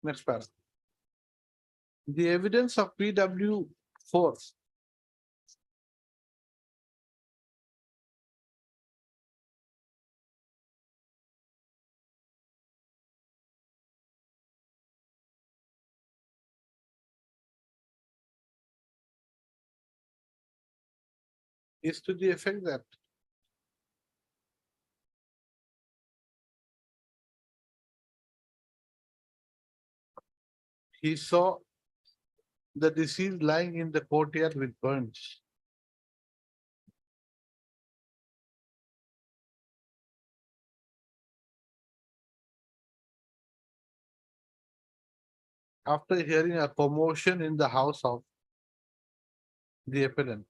Next paragraph. The evidence of PW4 is to the effect that he saw the deceased lying in the courtyard with burns. After hearing a commotion in the house of the appellant.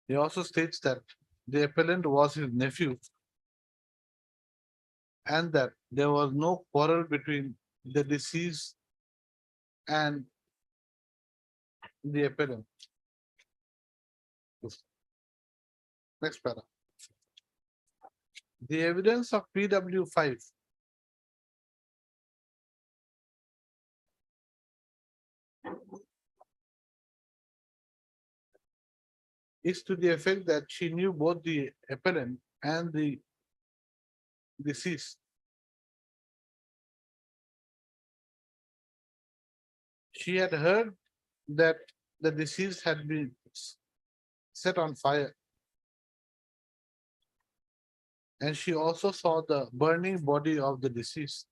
He also states that the appellant was his nephew and that there was no quarrel between the deceased and the appellant. Next para. The evidence of PW5 is to the effect that she knew both the appellant and the deceased. She had heard that the deceased had been set on fire. And she also saw the burning body of the deceased.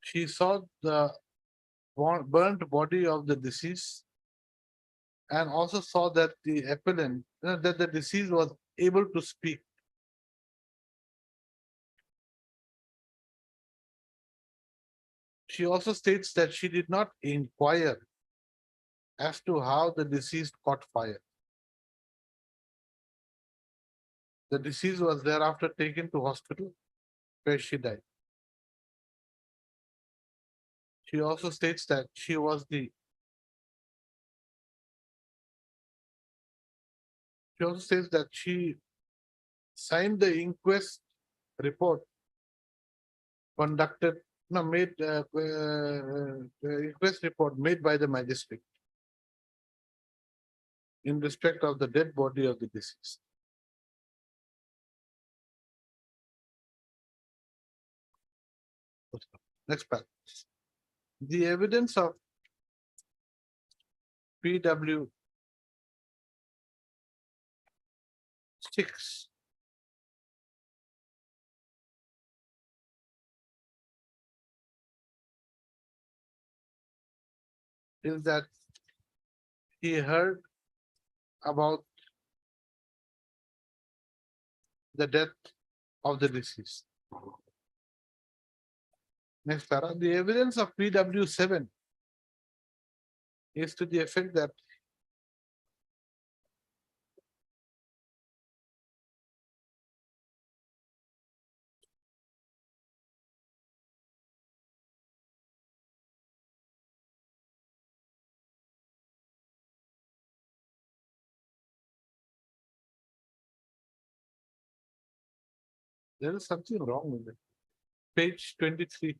She saw the burnt body of the deceased and also saw that the appellant, that the deceased was able to speak. She also states that she did not inquire as to how the deceased caught fire. The deceased was thereafter taken to hospital where she died. She also states that she was the She also says that she signed the inquest report conducted, no, made, inquest report made by the magistrate in respect of the dead body of the deceased. Next part. The evidence of PW 6 is that he heard about the death of the deceased. Next para. The evidence of PW 7 is to the effect that there is something wrong with it. Page 23.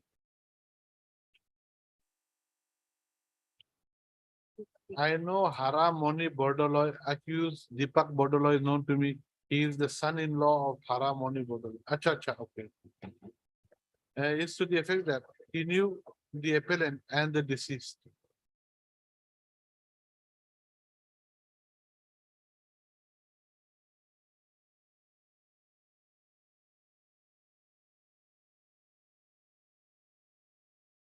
I know Hara Moni Bordoloi accused Deepak Bordoloi is known to me. He is the son-in-law of Hara Moni Bordoloi. Acha, acha, okay. It's to the effect that he knew the appellant and the deceased.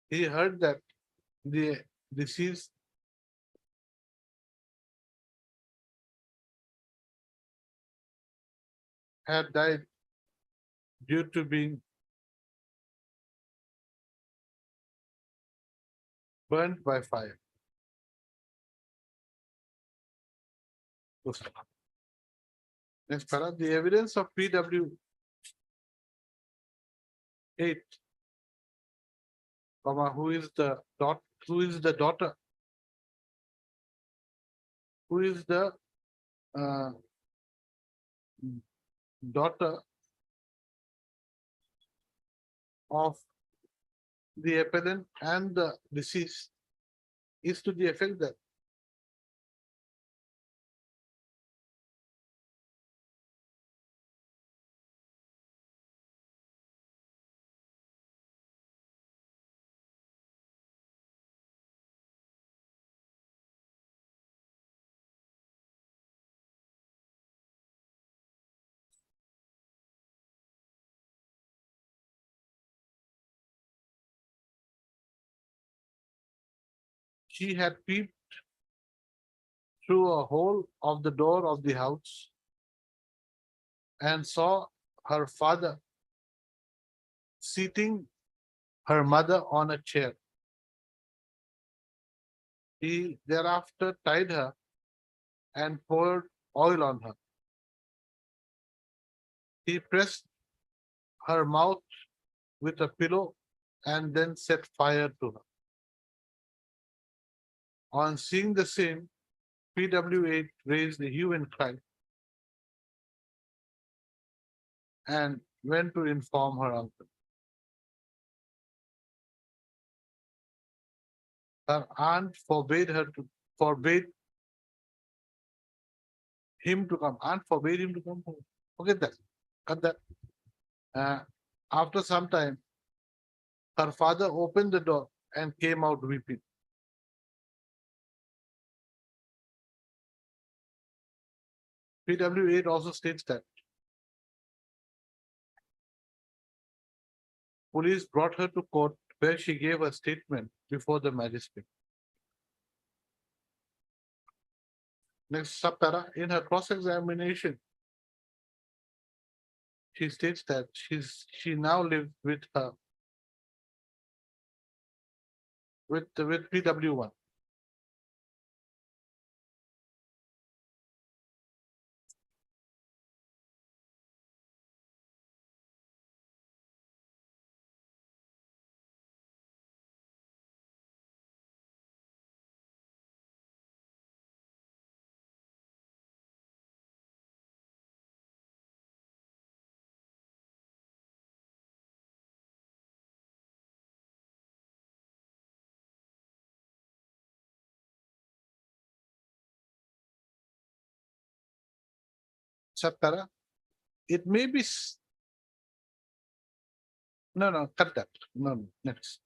He heard that the deceased had died due to being burnt by fire. Next para, the evidence of PW 8, who is the daughter, who is the daughter of the appellant and the deceased, is to the effect that she had peeped through a hole of the door of the house and saw her father seating her mother on a chair. He thereafter tied her and poured oil on her. He pressed her mouth with a pillow and then set fire to her. On seeing the scene, PW8 raised a hue and cry and went to inform her uncle. Her aunt forbade him to come. Aunt forbade him to come home. Forget that. Cut that. After some time, her father opened the door and came out weeping. PW8 also states that police brought her to court where she gave a statement before the magistrate. Next subpara, in her cross-examination, she states that she now lives with PW1. Subpara, it may be no, cut that. No, next.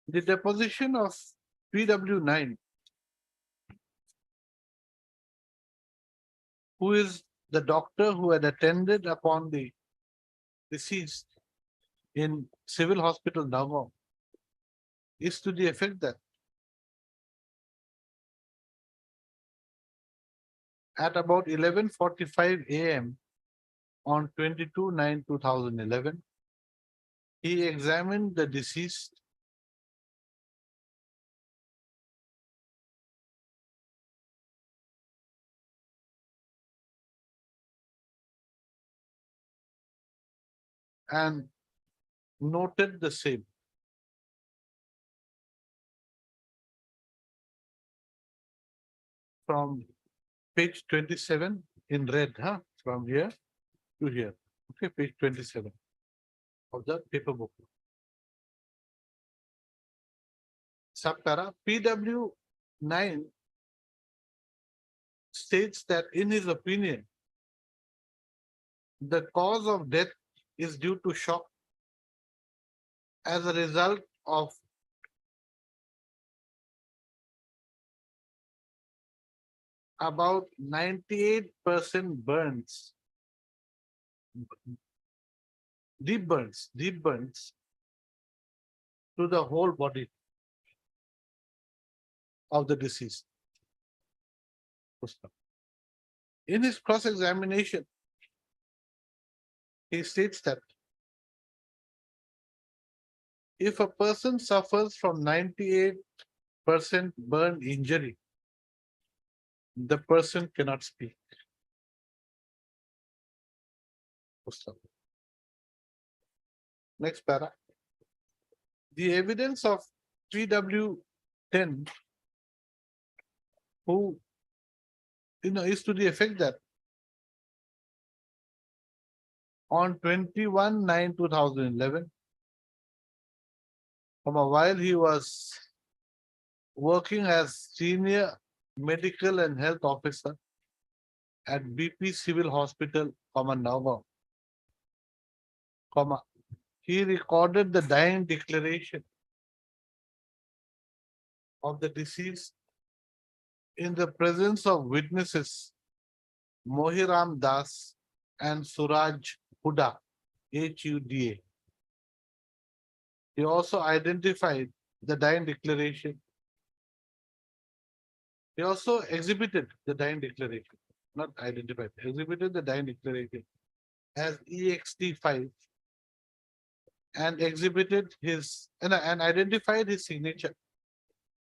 The deposition of PW9, who is the doctor who had attended upon the deceased in civil hospital Nagaon, is to the effect that at about 11:45 a.m. on 22/9/2011, he examined the deceased and noted the same. From page 27 in red, from here to here. Okay, page 27 of the paper book. Subpara PW9 states that in his opinion, the cause of death is due to shock as a result of about 98% burns, deep burns to the whole body of the deceased. In his cross-examination, he states that if a person suffers from 98% burn injury, the person cannot speak. Next para. The evidence of PW10 who is to the effect that on 21/9/2011, while he was working as senior medical and health officer at BP Civil Hospital, Nagaon, he recorded the dying declaration of the deceased in the presence of witnesses Mohiram Das and Suraj Huda, HUDA. He also identified the dying declaration. He also exhibited the dying declaration, not identified, exhibited the dying declaration as EXT5 and exhibited his and identified his signature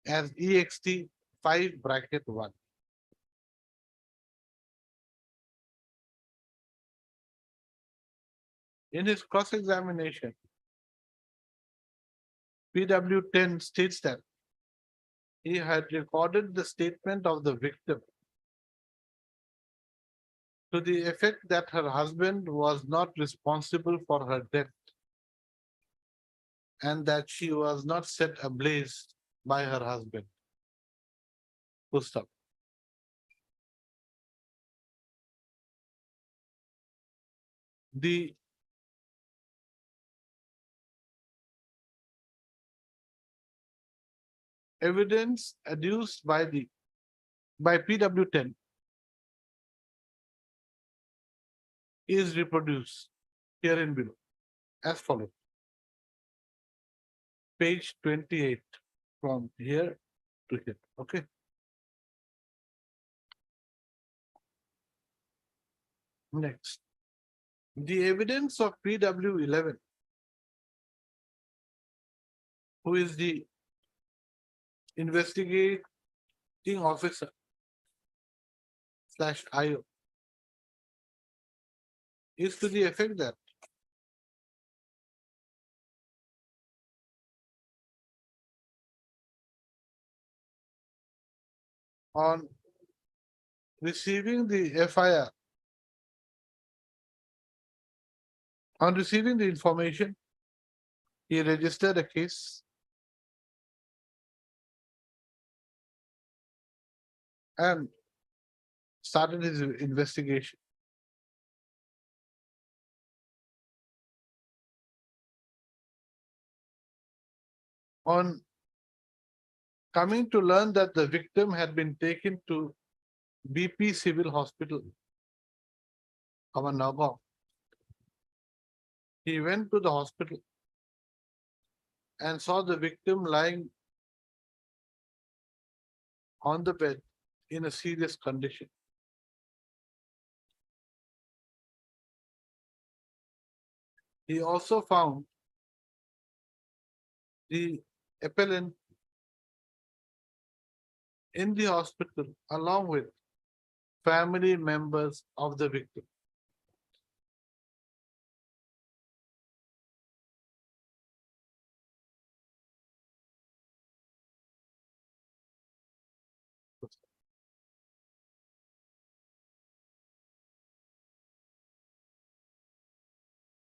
as EXT5(1). In his cross-examination, PW 10 states that he had recorded the statement of the victim to the effect that her husband was not responsible for her death and that she was not set ablaze by her husband. Full stop. The evidence adduced by PW 10 is reproduced here in below as follows. Page 28 from here to here. Okay. Next, the evidence of PW 11, who is the investigating officer / IO, is to the effect that on receiving the FIR, on receiving the information, he registered a case and started his investigation. On coming to learn that the victim had been taken to BP Civil Hospital, our Nagaon, he went to the hospital and saw the victim lying on the bed in a serious condition. He also found the appellant in the hospital along with family members of the victim.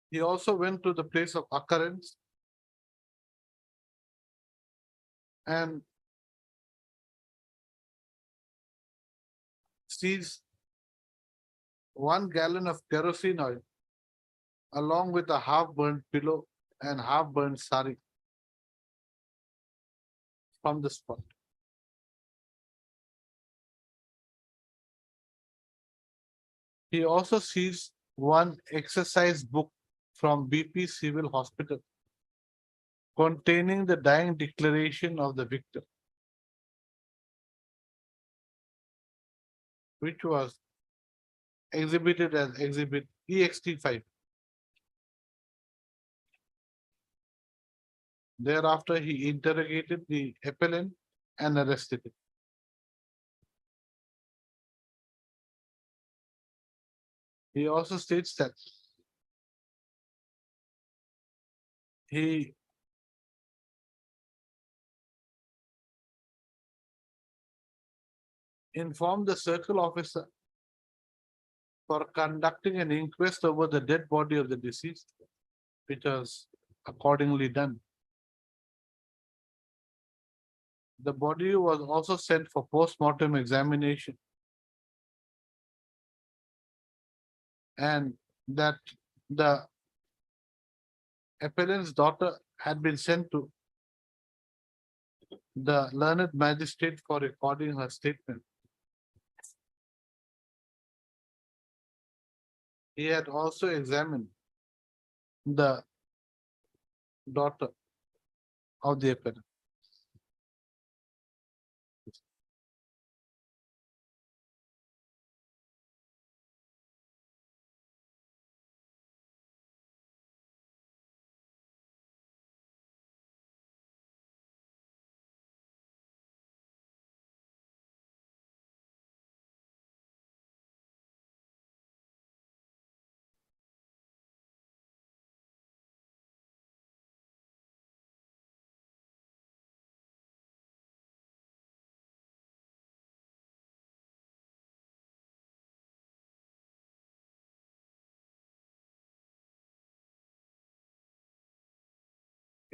He also went to the place of occurrence and sees 1 gallon of kerosene oil along with a half-burnt pillow and half-burnt sari from the spot. He also sees 1 exercise book from BP Civil Hospital containing the dying declaration of the victim, which was exhibited as exhibit EXT5. Thereafter, he interrogated the appellant and arrested him. He also states that he informed the circle officer for conducting an inquest over the dead body of the deceased, which was accordingly done. The body was also sent for post-mortem examination, and that the appellant's daughter had been sent to the learned magistrate for recording her statement. He had also examined the daughter of the appellant.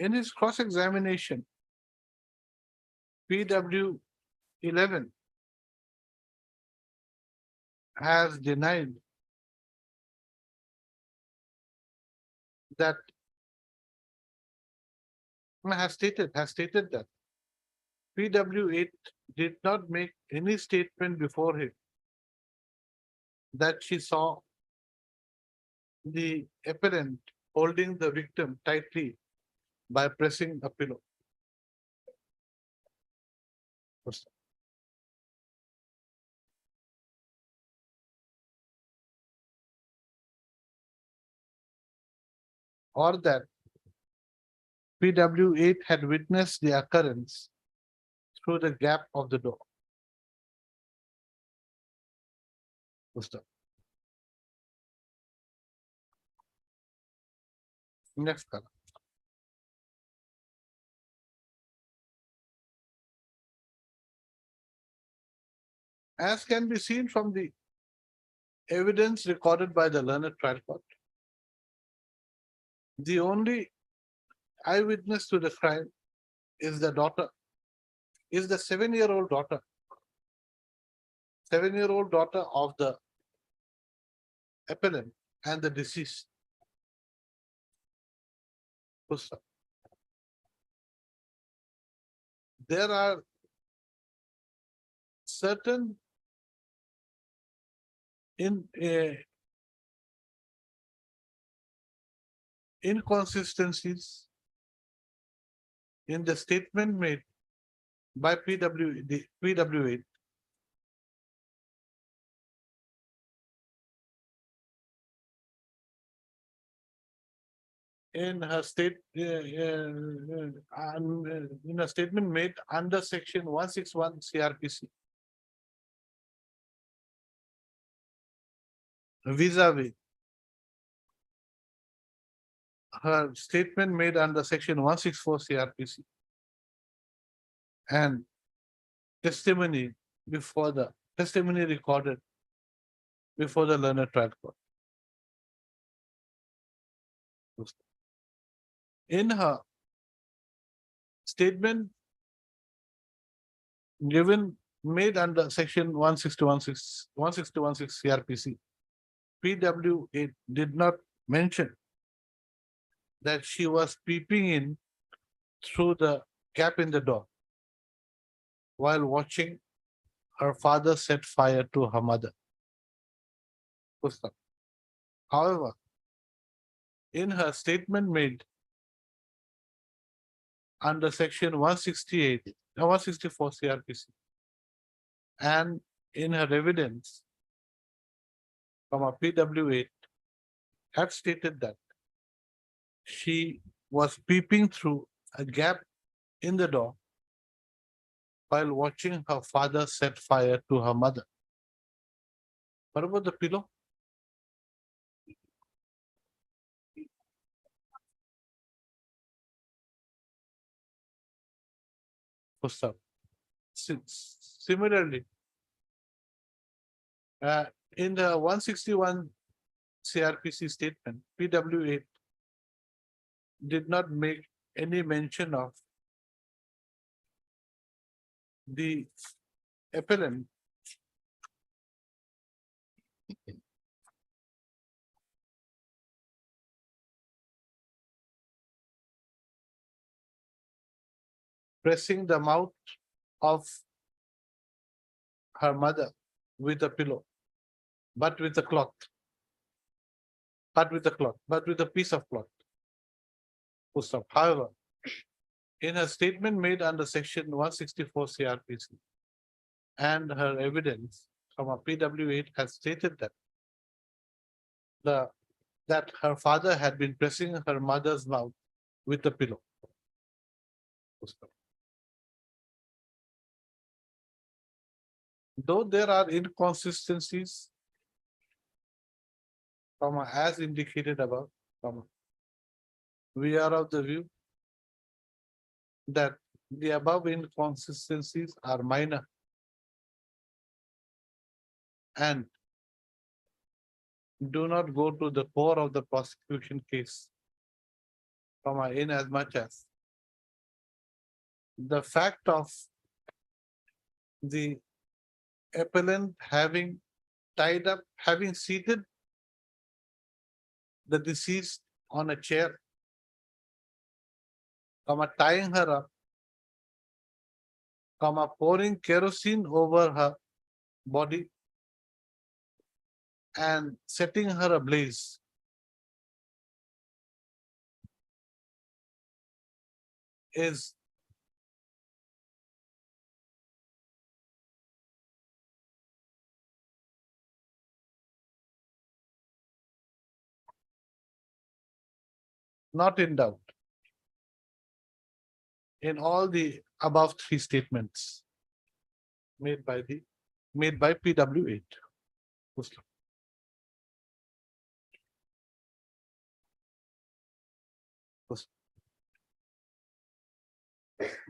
In his cross-examination, PW 11 has denied that has stated that PW 8 did not make any statement before him that she saw the appellant holding the victim tightly by pressing a pillow. Or that PW 8 had witnessed the occurrence through the gap of the door. Stop. Next column. As can be seen from the evidence recorded by the learned trial court, the only eyewitness to the crime is the 7-year-old daughter. 7-year-old daughter of the appellant and the deceased. There are certain inconsistencies in the statement made by PW8 in her in a statement made under section 161 CRPC vis-a-vis her statement made under section 164 CRPC and testimony recorded before the learned trial court. In her statement made under section 161 CRPC, PW8 did not mention that she was peeping in through the gap in the door while watching her father set fire to her mother. However, in her statement made under section 164 CRPC and in her evidence from a PW8 had stated that she was peeping through a gap in the door while watching her father set fire to her mother. What about the pillow? Similarly, in the 161 CRPC statement, PW8 did not make any mention of the appellant pressing the mouth of her mother with a pillow, but with a piece of cloth. However, in her statement made under section 164 CRPC and her evidence from a PW8 has stated that her father had been pressing her mother's mouth with a pillow. Though there are inconsistencies, as indicated above, we are of the view that the above inconsistencies are minor and do not go to the core of the prosecution case, in as much as the fact of the appellant having tied up, having seated the deceased on a chair, tying her up, pouring kerosene over her body and setting her ablaze. Is not in doubt in all the above three statements made by PW8.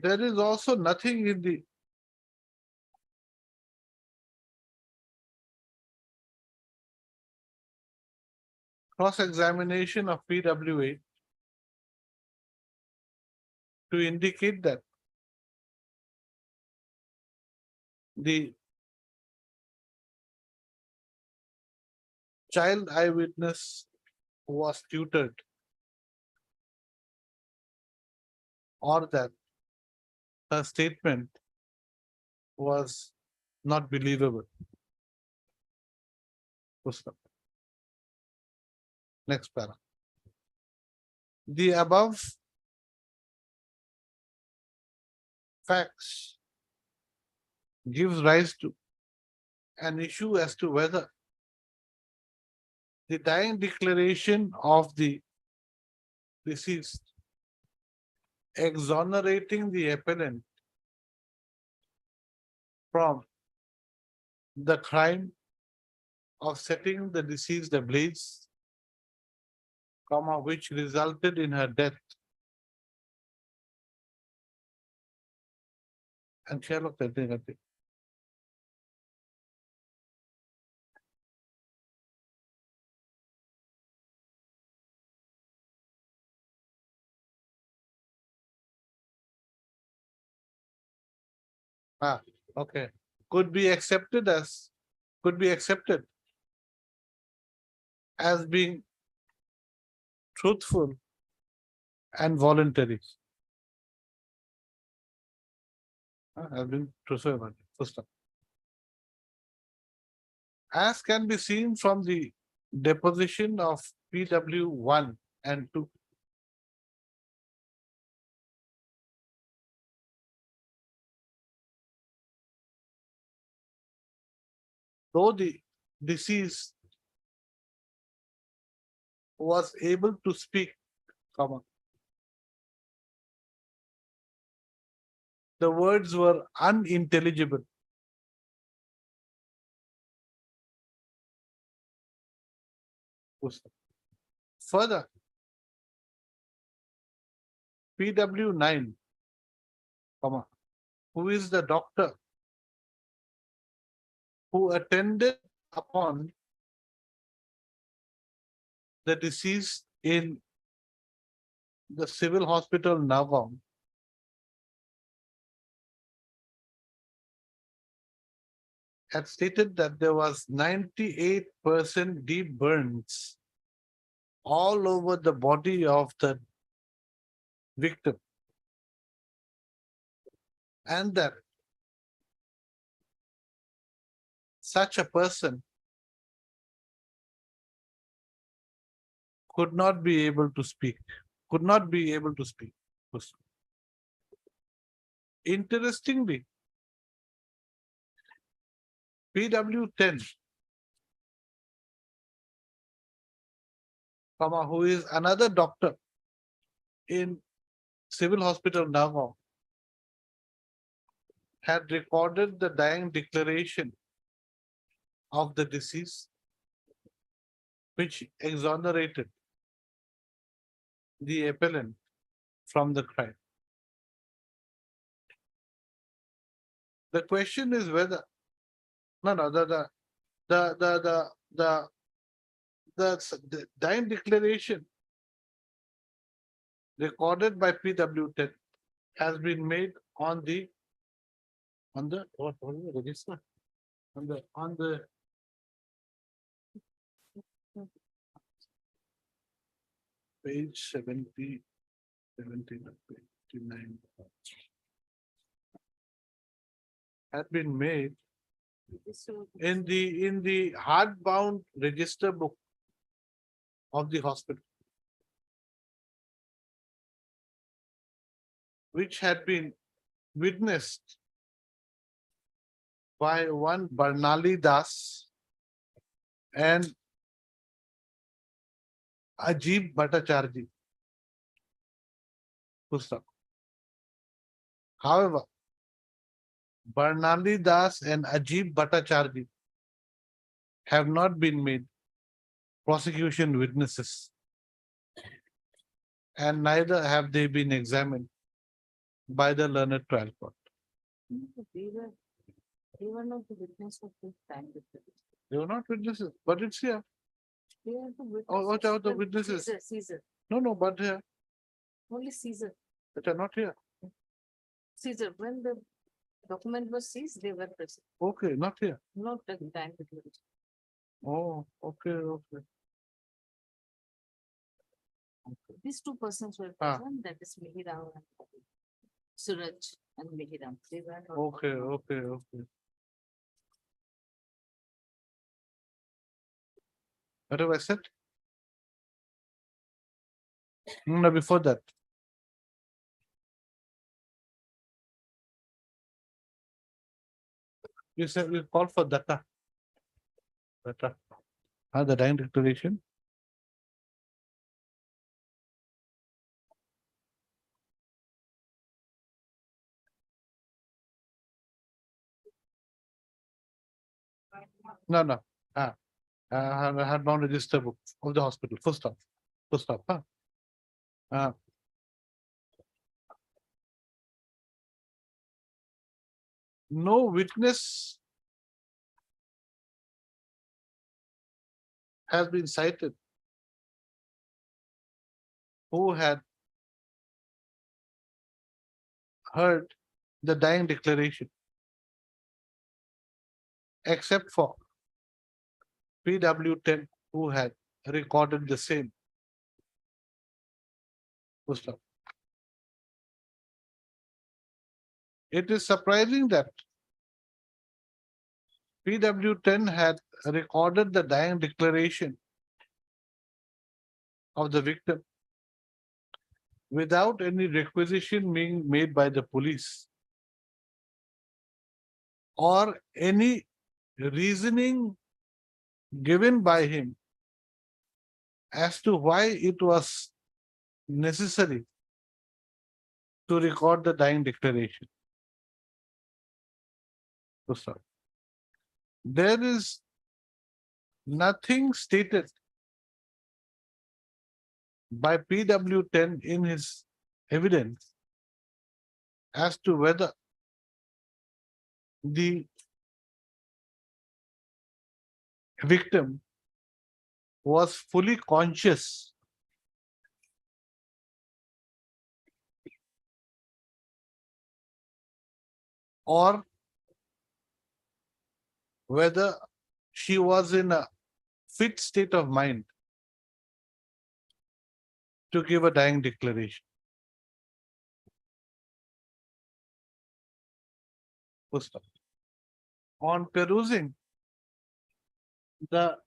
There is also nothing in the cross-examination of PW8 to indicate that the child eyewitness was tutored or that her statement was not believable. Next para. The above facts gives rise to an issue as to whether the dying declaration of the deceased exonerating the appellant from the crime of setting the deceased ablaze, which resulted in her death. And share of the okay. Could be accepted as being truthful and voluntary. Has been truthful. First up. As can be seen from the deposition of PW1 and 2. Though the deceased was able to speak, the words were unintelligible. Further, PW9, who is the doctor who attended upon the deceased in the civil hospital Nagaon, had stated that there was 98% deep burns all over the body of the victim, and that such a person could not be able to speak. Interestingly, PW10, who is another doctor in civil hospital Nagaon, had recorded the dying declaration of the deceased, which exonerated the appellant from the crime. The question is whether the dying declaration recorded by PW10 has been made on the what was the register? On the page 70, 79. Had been made in the hardbound register book of the hospital, which had been witnessed by one Barnali Das and Ajib Bhattacharjee. Pustak. However, Barnali Das and Ajib Bhattacharjee have not been made prosecution witnesses, and neither have they been examined by the learned trial court. They were not the witness of this time. They were not witnesses, but it's here. They are the witnesses. Oh, what are the when witnesses? Caesar, No, but here, only Caesar. but are not here. Caesar, when the document was seized, they were present, Okay, not here. not at the time. Oh, okay. These two persons were Ah. present, that is Mihiram and Suraj and Mihiram. They were not. Okay. What have I said? No, before that. You said you called for data. Data. The dying declaration. No. Had bound register book of the hospital. First stop. No witness has been cited who had heard the dying declaration, except for PW10 who had recorded the same. Full stop. It is surprising that PW10 had recorded the dying declaration of the victim without any requisition being made by the police or any reasoning given by him as to why it was necessary to record the dying declaration. So sorry. There is nothing stated by PW10 in his evidence as to whether the victim was fully conscious or whether she was in a fit state of mind to give a dying declaration. Full stop. On perusing the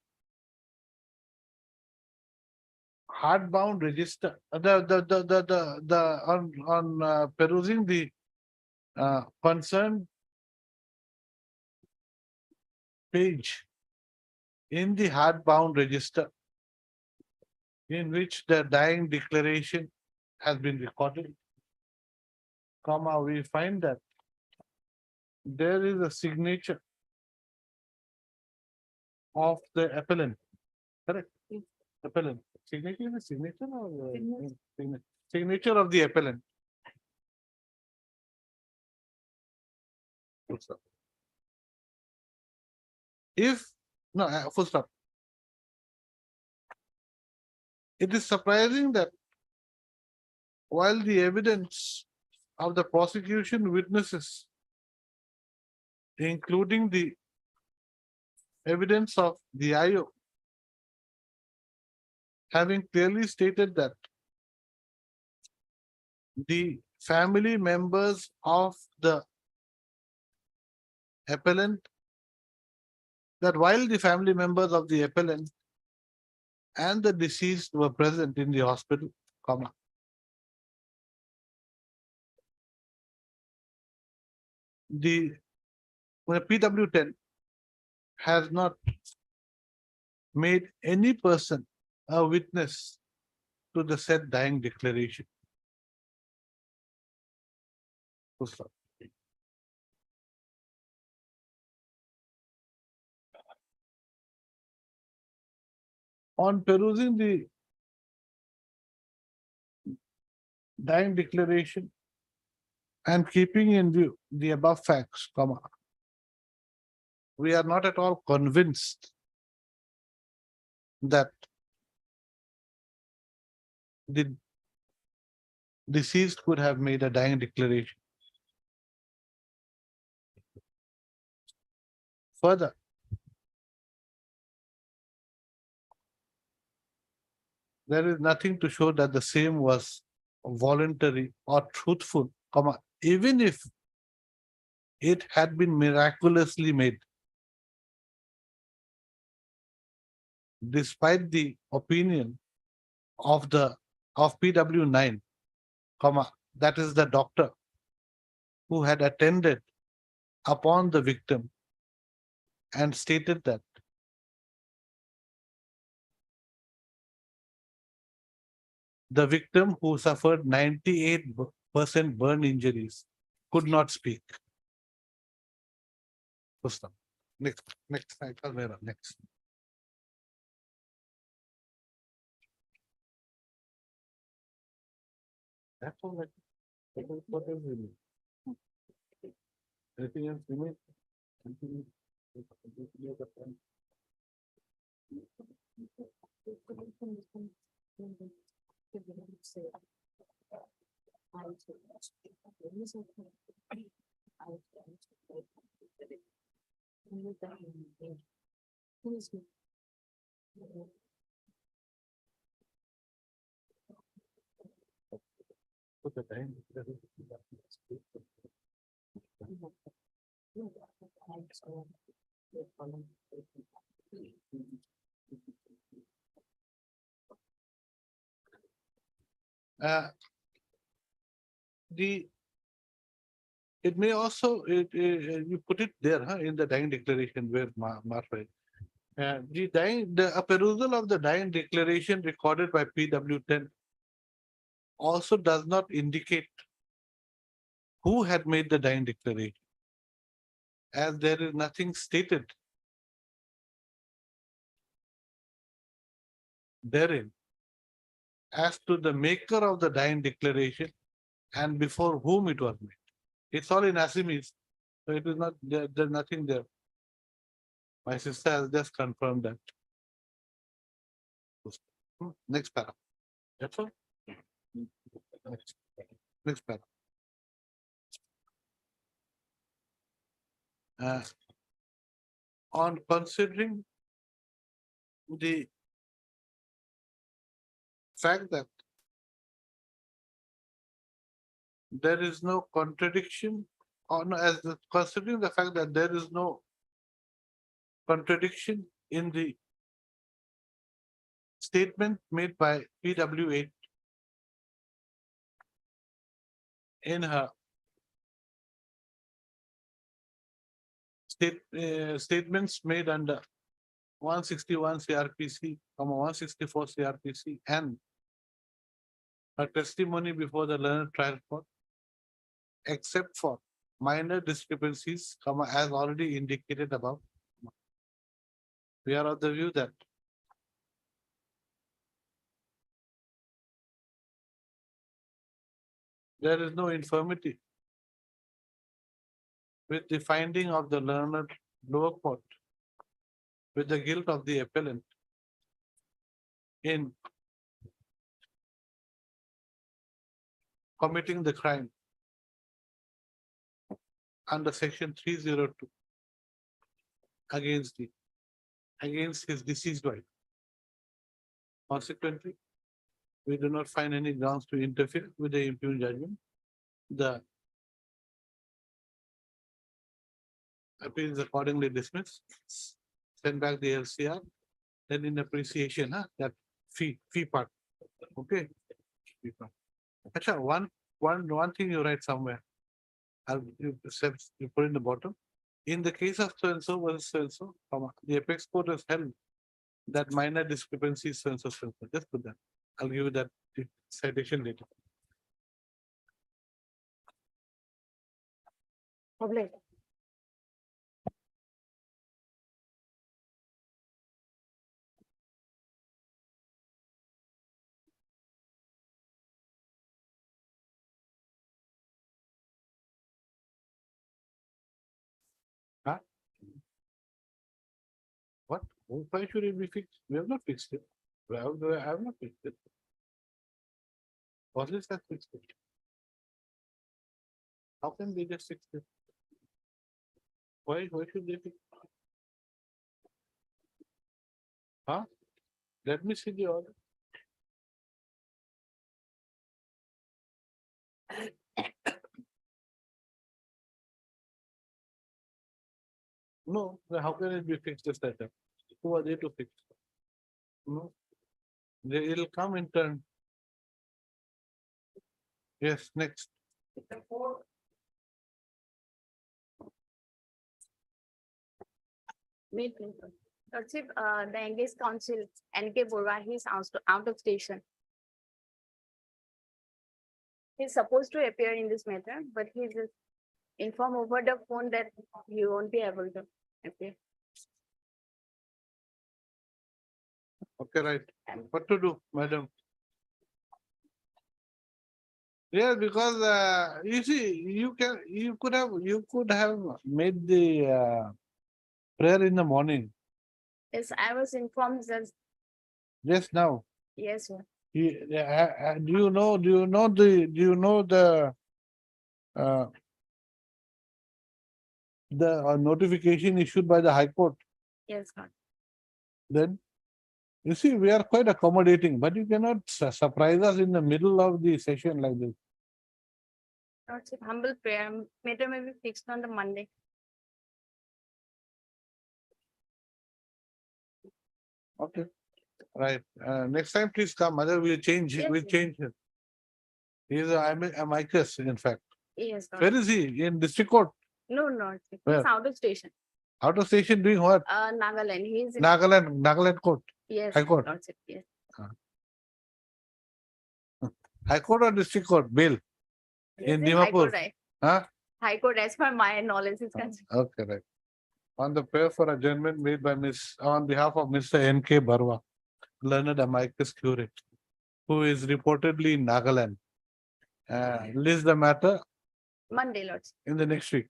hardbound register, perusing the concerned page in the hardbound register in which the dying declaration has been recorded, we find that there is a signature of the appellant. Correct? Appellant. Signature is a signature or signature of the appellant. Full stop. Full stop. It is surprising that while the evidence of the prosecution witnesses, including the evidence of the IO, having clearly stated that the family members of the appellant, that while the family members of the appellant and the deceased were present in the hospital, comma, the PW10 has not made any person a witness to the said dying declaration. Full stop. On perusing the dying declaration and keeping in view the above facts, comma, we are not at all convinced that the deceased could have made a dying declaration. Further, there is nothing to show that the same was voluntary or truthful, comma, even if it had been miraculously made. Despite the opinion of PW9, comma, that is the doctor who had attended upon the victim and stated that the victim, who suffered 98% burn injuries, could not speak. Next cycle, next. That's all. What else we need? Anything else we need? Put the time. It may also, you put it there, in the dying declaration where Marfa. A perusal of the dying declaration recorded by PW10 also does not indicate who had made the dying declaration, as there is nothing stated therein as to the maker of the dying declaration and before whom it was made. It's all in Assamese, so it is not, there's nothing there. My sister has just confirmed that. Next paragraph. That's all. Next paragraph. On considering the fact that there is no contradiction, or no, considering the fact that there is no contradiction in the statement made by PW8 in her statements made under 161 CRPC, 164 CRPC, and her testimony before the learned trial court, except for minor discrepancies, as already indicated above. We are of the view that there is no infirmity with the finding of the learned lower court with the guilt of the appellant in committing the crime under section 302 against his deceased wife. Consequently, we do not find any grounds to interfere with the impugned judgment. The appeal is accordingly dismissed. Send back the LCR. Then in appreciation, that fee part. Okay. Fee part. Acha, one thing you write somewhere. You put in the bottom. In the case of so and so versus so and so, the apex court has held that minor discrepancy is so and so, so and so. Just put that. I'll give you that citation later. Public. What? Why should it be fixed? We have not fixed it. I have not fixed it. What is that fixed it? How can they just fix it? Why should they fix it? Huh? Let me see the order. No, then how can it be fixed this time? Who are they to fix? No. It'll come in turn. Yes, next. Lordship, the engaged counsel N.K. Borwa, he is out of station. He's supposed to appear in this matter, but he just informed over the phone that he won't be able to appear. Okay, right. What to do, madam? Yeah, because you see, you could have made the prayer in the morning, Yes, I was informed just now. yes, sir. Do you know the notification issued by the High Court? Yes, sir. Then, you see, we are quite accommodating, but you cannot surprise us in the middle of the session like this. Lordship, humble prayer, matter may be fixed on the Monday. Okay, right. Next time, please come. Other we'll change. Yes, We'll yes. change him. He is amicus, in fact. Yes, Where Lordship. is he? In district court? No, Lordship, Where? he's out of station. Out of station doing what? Nagaland, he's in, Nagaland court. yes, High Court. Lordship, yes. High court or district court? Bail. He's In High Court, Dimapur. right? Huh? High Court, as per my knowledge is concerned. Okay, right. On the prayer for adjournment made by on behalf of Mr. N.K. Barwa, learned amicus curiae, who is reportedly in Nagaland. List the matter Monday, Lordship. in the next week.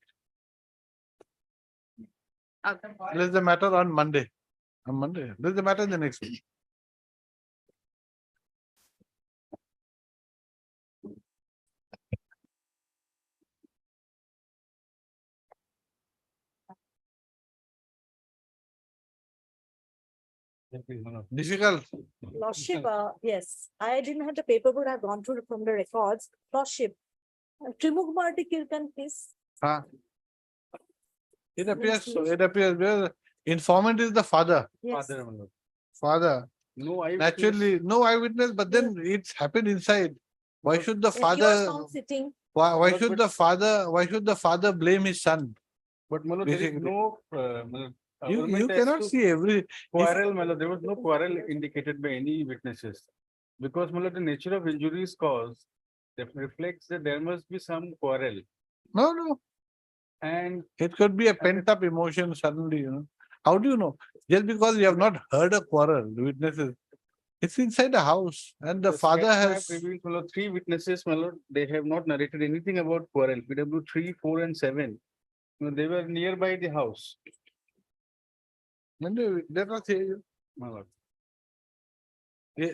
Okay. List the matter on Monday. On Monday. List the matter in the next week. Difficult. Lordship, yes, I didn't have the paperwork. I've gone through from the records. Lordship, Trimugh Marty Kirtan, please. Huh? It appears so. It appears where informant is the father. Yes. Father. No, I. Naturally, no eyewitness, but then it's happened inside. Why should the Yes, he was father? found sitting. Why But- should but- the father? Why should the father blame his son? But Malad, there is Basically. no. You government has cannot to see every. Quarrel, Malad, there was no quarrel indicated by any witnesses. Because Malad, the nature of injuries caused, that reflects that there must be some quarrel. No. And It could be a pent up emotion suddenly. How do you know? Just because you have not heard a quarrel, witnesses. It's inside the house and the father sketch map has. reveals, Malad, 3 witnesses, Malad, they have not narrated anything about quarrel. PW 3, 4 and 7. They were nearby the house. Let us hear you. Malad.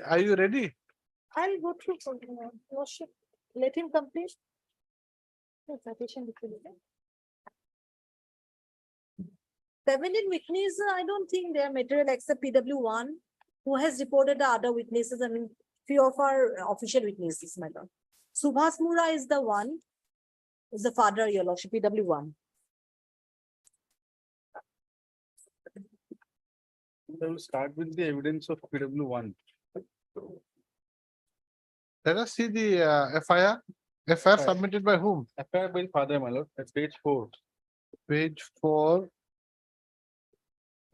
Are you ready? I'll go through something. Lordship, let him complete. Yes, citation between them. Feminine witness, I don't think they are material except PW1, who has reported the other witnesses, I mean, few of our official witnesses, my lord. Subhas Mura is the one, is the father, your lordship, PW1. I will start with the evidence of PW1. Let us see the FIR. FIR Right. submitted by whom? FIR by father, my lord, at page 4. Page 4.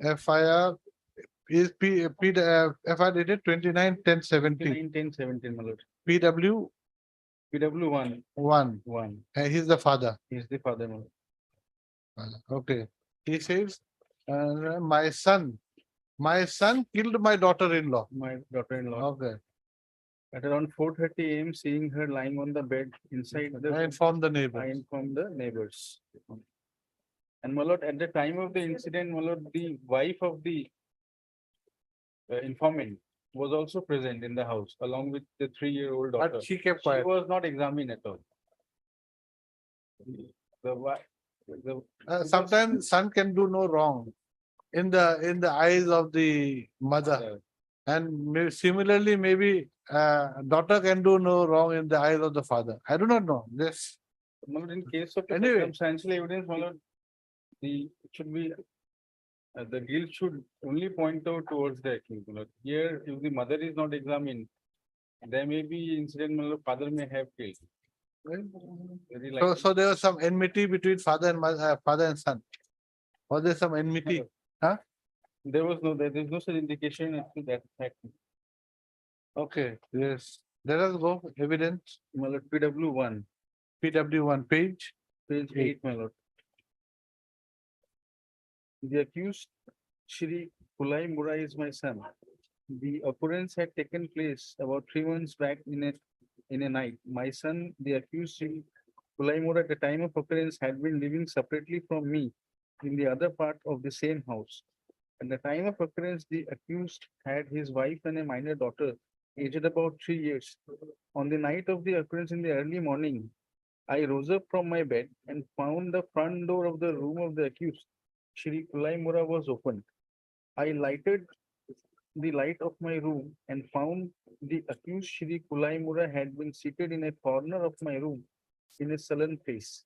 FIR is FIR dated 29/10/17. 9, 10, 17, my lord. PW PW1, 1. 1. He's the father. He is the father, my lord. Okay. He says, my son killed my daughter-in-law. My daughter-in-law. Okay. At around 4:30 AM, seeing her lying on the bed inside the. I informed the I neighbors. informed the neighbors. And my lord, at the time of the incident, my lord, the wife of the informant was also present in the house along with the 3-year-old daughter. But she kept She quiet. was not examined at all. The Sometimes son can do no wrong in the eyes of the mother. And similarly, maybe daughter can do no wrong in the eyes of the father. I do not know this. my lord, in case of the Anyway. circumstantial evidence, my lord, it should be the guilt should only point out towards the accused. My lord. Here, if the mother is not examined, there may be incident, my lord, father may have killed. Very So, likely. so there was some enmity between father and mother, father and son. Was there some enmity? There is no such indication as to that fact. Okay, yes. Let us go. Evidence, My lord, PW1, PW1 page. page 8, my lord. The accused Shri Pulai Mura is my son. The occurrence had taken place about 3 months back in a night. My son, the accused Shri Pulai Mura, at the time of occurrence had been living separately from me in the other part of the same house. At the time of occurrence, the accused had his wife and a minor daughter, aged about 3 years. On the night of the occurrence in the early morning, I rose up from my bed and found the front door of the room of the accused, Shri Pulai Mura, was open. I lighted the light of my room and found the accused Shri Pulai Mura had been seated in a corner of my room in a sullen face.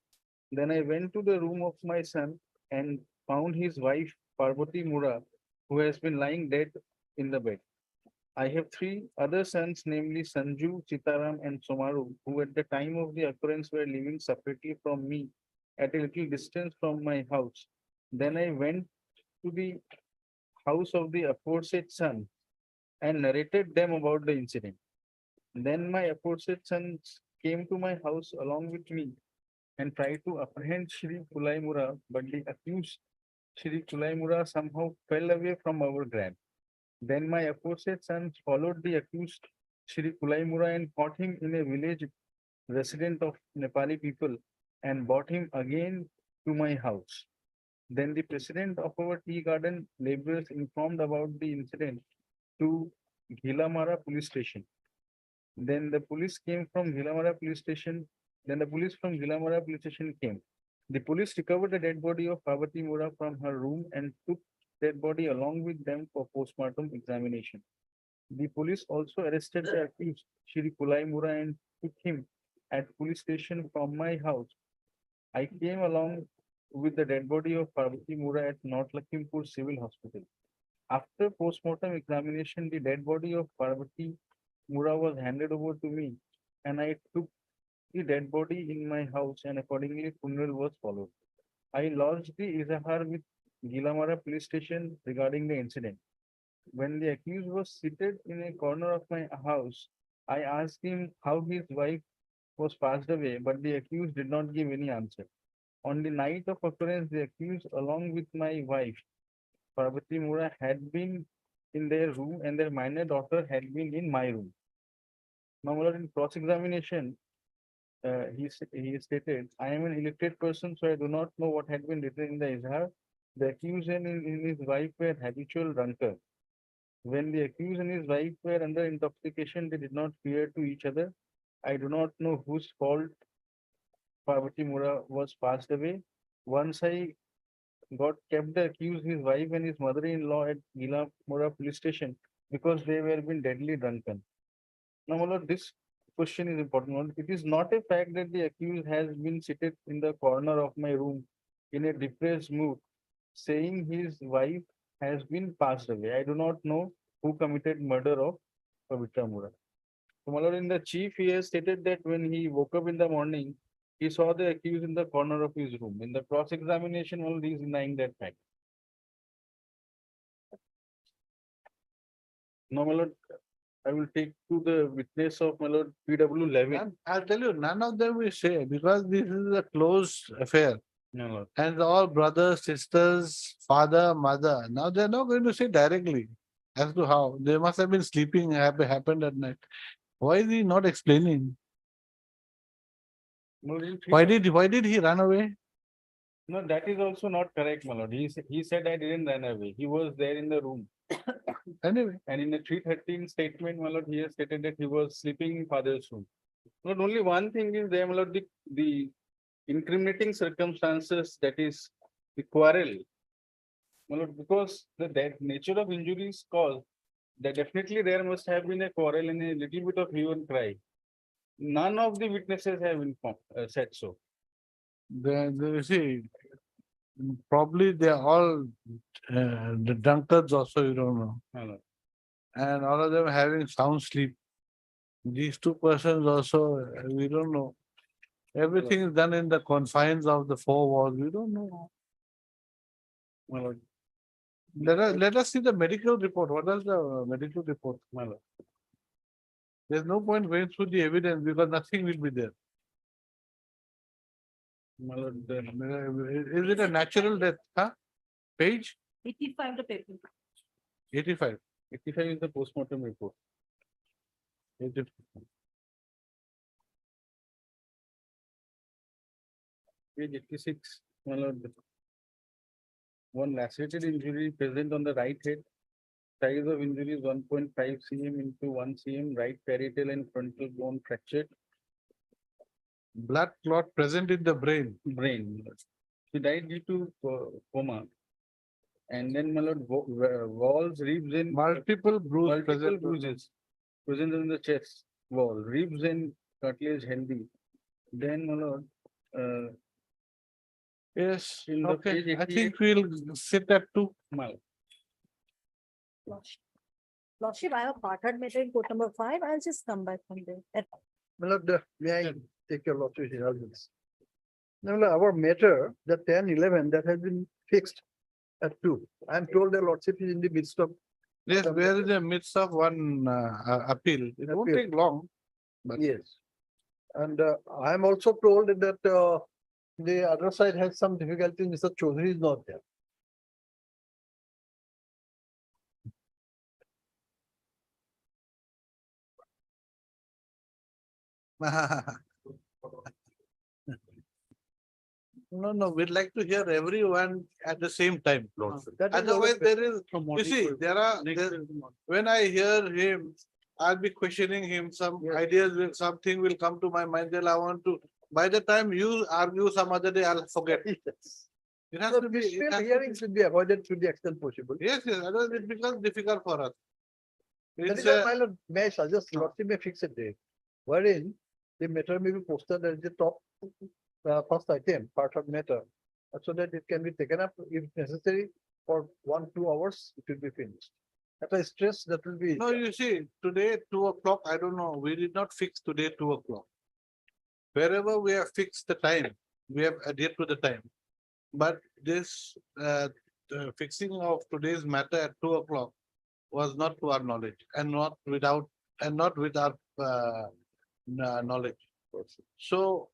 Then I went to the room of my son and found his wife Parvati Mura, who has been lying dead in the bed. I have 3 other sons, namely Sanju, Chitaram, and Somaru, who at the time of the occurrence were living separately from me at a little distance from my house. Then I went to the house of the aforesaid son and narrated them about the incident. Then my aforesaid sons came to my house along with me and tried to apprehend Shri Pulaimura, but the accused Shri Pulaimura somehow fell away from our grab. Then my aforesaid sons followed the accused Shri Pulaimura and caught him in a village resident of Nepali people and brought him again to my house. Then the president of our tea garden laborers informed about the incident to Ghilamara police station. Then the police came from Ghilamara police station. Then the police from Ghilamara police station came. The police recovered the dead body of Parvati Mura from her room and took dead body along with them for postmortem examination. The police also arrested the accused Shri Pulai Mura and took him at police station from my house. I came along with the dead body of Parvati Mura at North Lakhimpur Civil Hospital. After postmortem examination, the dead body of Parvati Mura was handed over to me and I took the dead body in my house and accordingly funeral was followed. I lodged the Izahar with Gilamara police station regarding the incident. When the accused was seated in a corner of my house, I asked him how his wife was passed away, but the accused did not give any answer. On the night of occurrence, the accused, along with my wife, Parvati Mura, had been in their room and their minor daughter had been in my room. Now, my lord, in cross-examination, he stated, I am an illiterate person, so I do not know what had been written in the Izhar. The accused and his wife were habitual drunkards. When the accused and his wife were under intoxication, they did not fear to each other. I do not know whose fault Parvati Mura was passed away. Once I got kept the accused, his wife and his mother-in-law at Gilamora police station because they were been deadly drunken. Now, my lord, this question is important. My lord. It is not a fact that the accused has been seated in the corner of my room in a depressed mood, saying his wife has been passed away. I do not know who committed murder of Pavitra Mura. So, my lord, in the chief, he has stated that when he woke up in the morning, he saw the accused in the corner of his room. In the cross-examination, my lord, he is denying that fact. Now, my lord, I will take to the witness of my lord PW Levin. I'll tell you, none of them will say, because this is a closed affair. No, lord. And all brothers, sisters, father, mother. Now they're not going to say directly as to how. They must have been sleeping, happened at night. Why is he not explaining? No, Why did he run away? no, that is also not correct, my lord. He said I didn't run away. He was there in the room. Anyway, And in the 313 statement, my lord, he has stated that he was sleeping in father's room. Not only one thing is there, my lord, the incriminating circumstances, that is the quarrel. My lord, because the nature of injuries caused, that definitely there must have been a quarrel and a little bit of hue and cry. None of the witnesses have said so. you see, probably they're all the drunkards also, you don't know. My lord. And all of them having sound sleep. These two persons also, we don't know. Everything is done in the confines of the four walls. We don't know. My lord. Let us see the medical report. What is the medical report? My lord. There's no point going through the evidence because nothing will be there. My lord, Is it a natural death? Huh? Page 85 the paper. 85. 85 is the postmortem report. 85. Page 86, my lord. One lacerated injury present on the right head. Size of injury is 1.5 cm into 1 cm, right parietal and frontal bone fractured. Blood clot present in the brain. Brain. My lord. He died due to coma. And then, my lord, walls, ribs and Multiple bruises multiple present. bruises present on the chest wall, ribs and cartilage healthy. Then, my lord, Yes, In the okay. page I 88. think we'll sit at 2. my lord. Lordship, I have parted matter in court number 5. I'll just come back from there. My lord, may I take your lordship's indulgence? Now, our matter, the 10-11, that has been fixed at 2. I am told the lordship is in the midst of. Yes, we are in the midst of one appeal. It won't Appeal. take long. But Yes. And I am also told that the other side has some difficulty. Mr. Chaudhary is not there. No, we'd like to hear everyone at the same time. That is Otherwise, our- there is, you see, when I hear him, I'll be questioning him, some Yes. ideas, something will come to my mind, then I want to, by the time you argue some other day, I'll forget. Yes. It has So to be. it peaceful has to hearing be- should be avoided to the extent possible. Yes, otherwise it becomes difficult for us. That It's is why, a- my lord, may I suggest lordship may fix a date, wherein the matter may be posted as the top first item, part of matter, so that it can be taken up if necessary for 1-2 hours, it will be finished. At a stress, that will be. No, you see, today, 2 o'clock, I don't know, we did not fix today 2 o'clock. Wherever we have fixed the time, we have adhered to the time. But this, the fixing of today's matter at 2 o'clock was not to our knowledge and not with our knowledge. So,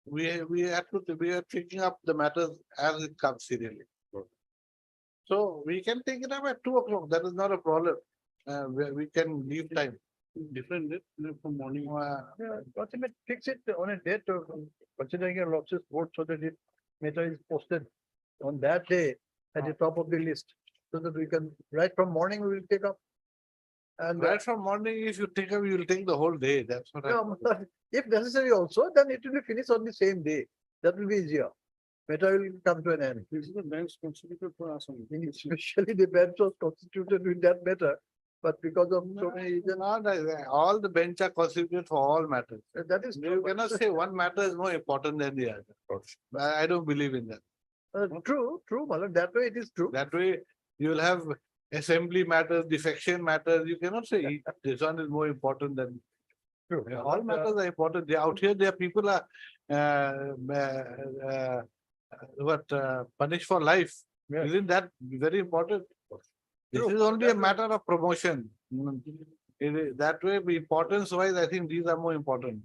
we are taking up the matters as it comes serially. So we can take it up at 2 o'clock. That is not a problem. We can leave time. Different date, from morning. Yeah, lordship may fix it on a date, considering your lordship's vote, so that it matter is posted on that day at the top of the list, so that we can, right from morning, we will take up. And Right from morning, if you take up, you will take the whole day. That's what I. if necessary also, then it will be finished on the same day. That will be easier. matter will come to an end. This is the bench constituted for us only. Especially the bench was constituted with that matter, but because of so many reasons, Not like that. All the bench are constituted for all matters. that is. You cannot say one matter is more important than the other. I don't believe in that. True, Malad, that way it is true. That way, you will have assembly matters, defection matters. You cannot say this one is more important than. True. All matters are important. They out here, there people are punished for life. Yes. Isn't that very important? This True. is only a matter of promotion. That way, importance wise, I think these are more important.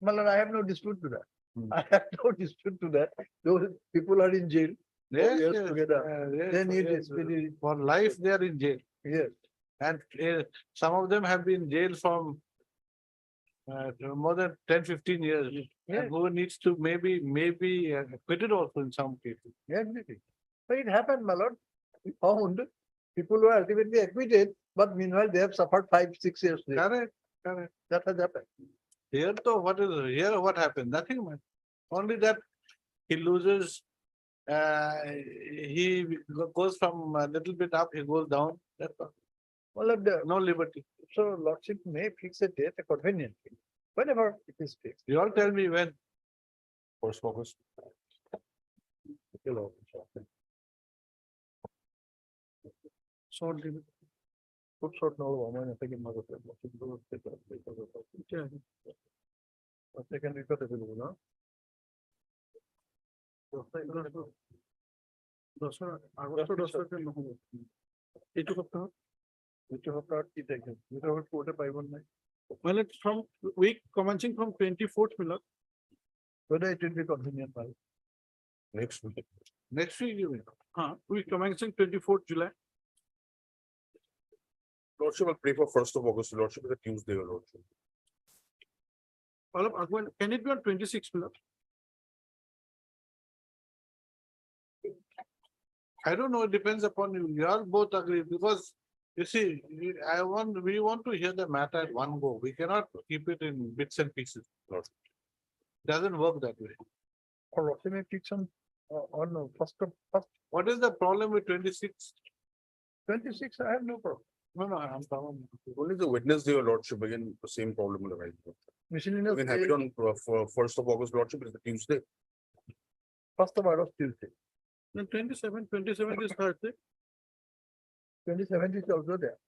Malad, I have no dispute to that. Hmm. I have no dispute to that. Those people are in jail. Yes, years yes, together. yes, They need yes, this. For life, they are in jail. Yes. And some of them have been jailed from more than 10-15 years. Yes. And who needs to maybe acquitted also in some cases. Everything. But it happened, my lord. We found people who are ultimately acquitted, but meanwhile they have suffered 5-6 years. there. Correct, correct. That has happened. Here though, what happened? Nothing much. Only that he loses, he goes from a little bit up, he goes down. That's all. Well, No liberty. so lordship may fix a date conveniently, whenever it is fixed. You all tell me when. First August. Short limit. Put short no, I think in my. Second week of the no? Dussehra August Dussehra নহব এইটো সপ্তাহত Which of that it taken, which of quarter by one night, well it's from week commencing from 24th Milad. whether it will be convenient by. Next week. Next week you mean? Week commencing 24th July. Lordship will pray for 1st of August, Lordship is a Tuesday, your Lordship. Well, can it be on 26th Milad? I don't know, it depends upon you. You all both agree because you see, we want to hear the matter at one go. We cannot keep it in bits and pieces. Doesn't work that way. Or lordship may fix on first, What is the problem with 26? 26, I have no problem. No, I'm talking. Only the Wednesday, your Lordship, again, the same problem will arise. Miscellaneous. We can have it on for 1st of August, Lordship, is the Tuesday. First of August Tuesday, Then 27th is Thursday. 27th is also there.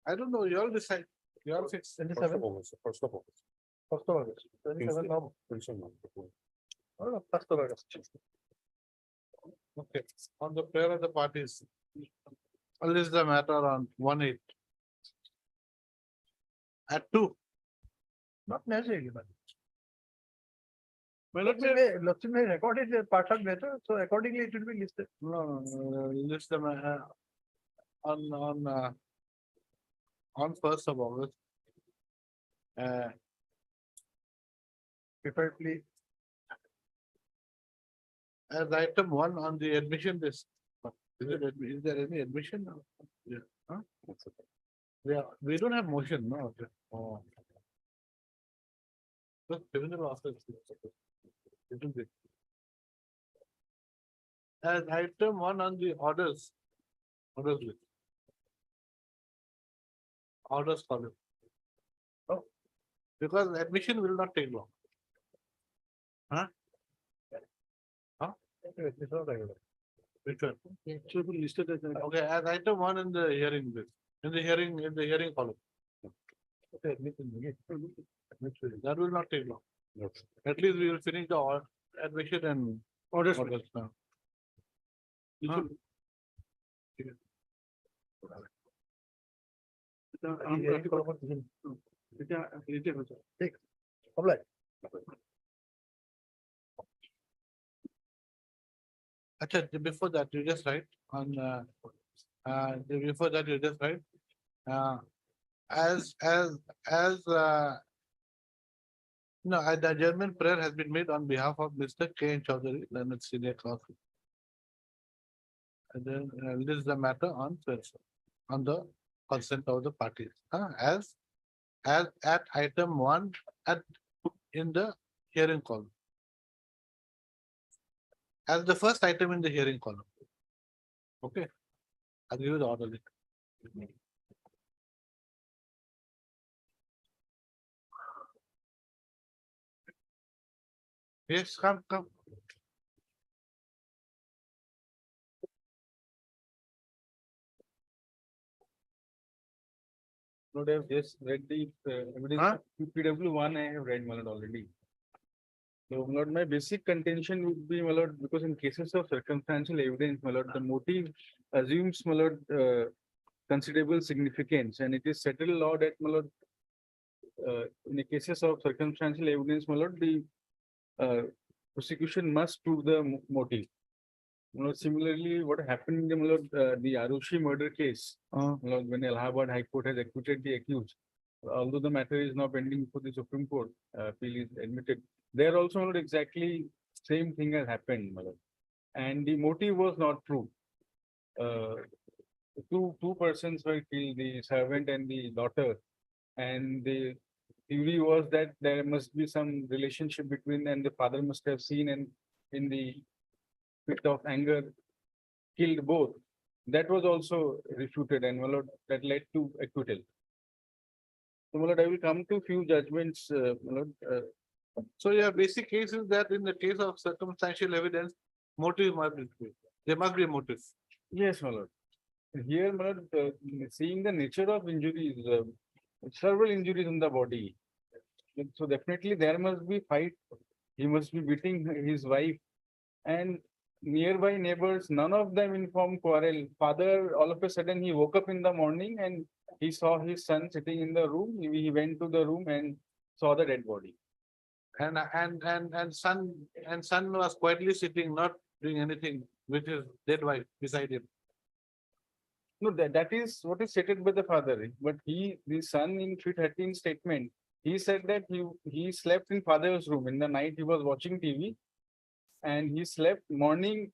I don't know, you all decide. You all fix. 27th, First of August. first of August, 27th of, first of August. Okay, on the prayer of the parties. I'll list the matter on 1/8. At 2. Not necessarily, but. Well, Lordship may record it as part of matter, so accordingly it will be listed. No, list them on 1st of August. Preferably, As item 1 on the admission list. Is there any admission? Yeah. Huh? Yeah, we don't have motion, no. Okay. Oh. Look, criminal office. Little bit. As item 1 on the orders. Orders list. Orders column. Oh, because admission will not take long. it's not regular. Which one? should be listed as. Okay, as item 1 in the hearing list, in the hearing column. Okay, admission, yes. That will not take long. At least we will finish the admission and Orders. orders now. Huh? Apply. Acha, before that, you just write on, before that, you just write. No, the adjournment prayer has been made on behalf of Mr. K. N. Chaudhary, Learned Senior Counsel. And then this is the matter on Thursday, on the consent of the parties, as as at item 1 at in the hearing column. As the first item in the hearing column. Okay, I'll give you the order later. Yes, come. Lord, I have just read the evidence, Huh? PW one I have read, my lord, already. So, my lord, my basic contention would be, my lord, because in cases of circumstantial evidence, my lord, the motive assumes, my lord, considerable significance, and it is settled law that, my lord, in the cases of circumstantial evidence, my lord, the prosecution must prove the motive. You know, similarly, what happened in the, my lord, the Arushi murder case, my lord, when Allahabad High Court has acquitted the accused, although the matter is now pending for the Supreme Court, appeal is admitted. There also, my lord, exactly same thing has happened, my lord. And the motive was not proved. Two persons were killed, the servant and the daughter. And the theory was that there must be some relationship between them, and the father must have seen and in the fit of anger killed both. That was also refuted, and my lord, that led to acquittal. So, my lord, I will come to few judgments, my lord. So your basic case is that in the case of circumstantial evidence, motive must be proved. There must be a motive. Yes, my lord. Here, my lord, seeing the nature of injuries, several injuries on the body. So definitely there must be fight. He must be beating his wife, and nearby neighbors, none of them informed quarrel. Father, all of a sudden, he woke up in the morning and he saw his son sitting in the room. He went to the room and saw the dead body. And son was quietly sitting, not doing anything with his dead wife beside him. No, that is what is stated by the father, but the son in 313 statement, he said that he slept in father's room. In the night, he was watching TV and he slept. Morning,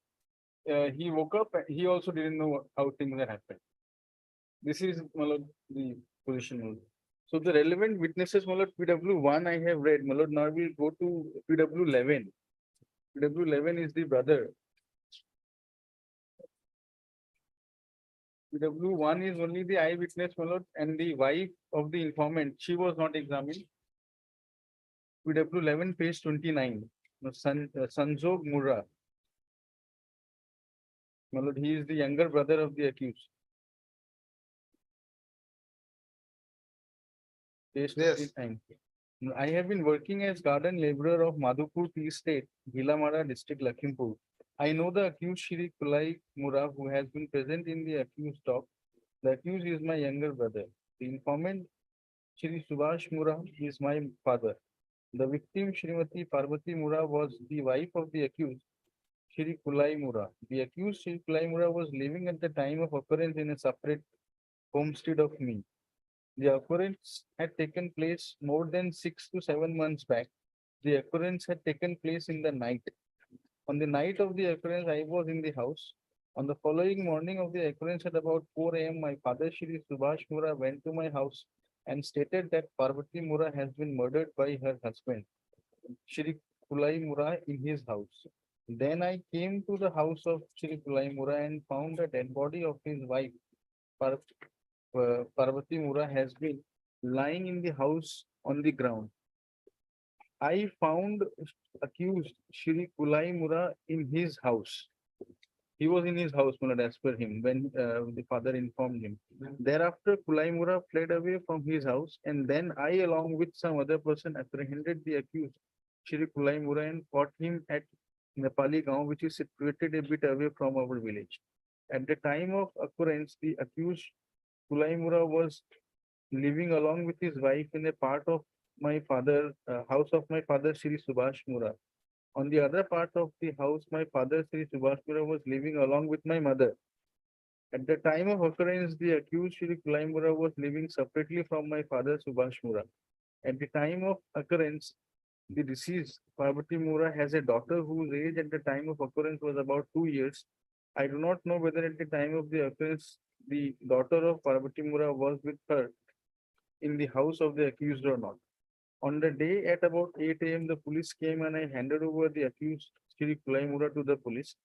he woke up, he also didn't know how things had happened. This is, my lord, the position. my lord. So the relevant witnesses, my lord, PW1 I have read, my lord. Now we'll go to PW11. PW11 is the brother. PW1 is only the eyewitness, my lord, and the wife of the informant, she was not examined. PW11, page 29, Sanjog Murra. My lord, he is the younger brother of the accused. Page Yes. 29. I have been working as garden laborer of Madhupur Tea Estate, Bhilamara district, Lakhimpur. I know the accused Shri Kulai Mura, who has been present in the accused talk. The accused is my younger brother. The informant Shri Subhash Mura is my father. The victim Srimati Parvati Mura was the wife of the accused Shri Kulai Mura. The accused Shri Kulai Mura was living at the time of occurrence in a separate homestead of me. The occurrence had taken place more than 6 to 7 months back. The occurrence had taken place in the night. On the night of the occurrence, I was in the house. On the following morning of the occurrence at about 4 a.m., my father Shri Subhash Mura went to my house and stated that Parvati Mura has been murdered by her husband, Shri Kulai Mura, in his house. Then I came to the house of Shri Kulai Mura and found the dead body of his wife, Parvati Mura, has been lying in the house on the ground. I found accused Shri Kulai Mura in his house. He was in his house, my lord, as per him, when the father informed him. Thereafter, Kulai Mura fled away from his house, and then I, along with some other person, apprehended the accused Shri Kulai Mura and caught him at Nepali Gaon, which is situated a bit away from our village. At the time of occurrence, the accused Kulai Mura was living along with his wife in a part of my father, house of my father Shri Subhash Mura. On the other part of the house, my father Shri Subhash Mura was living along with my mother. At the time of occurrence, the accused Shri Kulai Mura was living separately from my father Subhash Mura. At the time of occurrence, the deceased Parvati Mura has a daughter whose age at the time of occurrence was about 2 years. I do not know whether at the time of the occurrence, the daughter of Parvati Mura was with her in the house of the accused or not. On the day at about 8 AM, the police came and I handed over the accused Shri Kulai Mura to the police.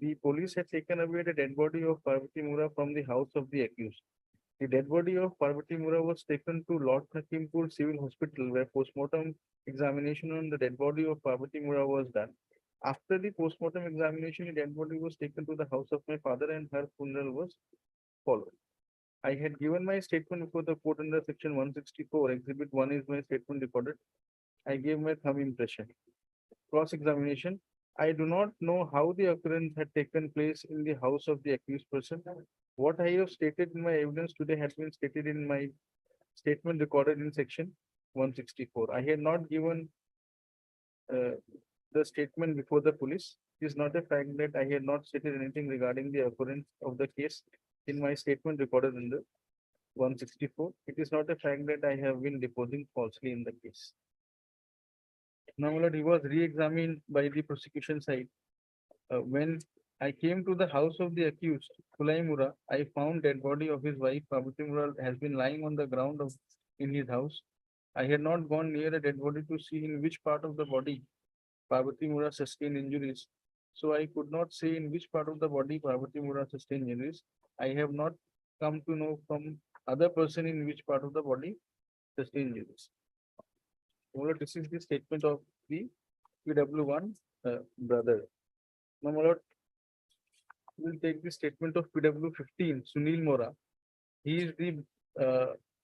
The police had taken away the dead body of Parvati Mura from the house of the accused. The dead body of Parvati Mura was taken to Lord Hakimpur Civil Hospital where postmortem examination on the dead body of Parvati Mura was done. After the postmortem examination, the dead body was taken to the house of my father and her funeral was followed. I had given my statement before the court under section 164. Exhibit 1 is my statement recorded. I gave my thumb impression. Cross-examination. I do not know how the occurrence had taken place in the house of the accused person. What I have stated in my evidence today has been stated in my statement recorded in section 164. I had not given the statement before the police. It is not a fact that I had not stated anything regarding the occurrence of the case in my statement recorded in the 164. It is not a fact that I have been deposing falsely in the case. Now, my lord, he was re-examined by the prosecution side. When I came to the house of the accused, Kulai Mura, I found dead body of his wife, Parvati Mura, has been lying on the ground in his house. I had not gone near the dead body to see in which part of the body Parvati Mura sustained injuries. So I could not say in which part of the body Parvati Mura sustained injuries. I have not come to know from other person in which part of the body sustained injuries. Well, this is the statement of the PW1 brother. Now, my lord, we'll take the statement of PW15, Sunil Mora. He is the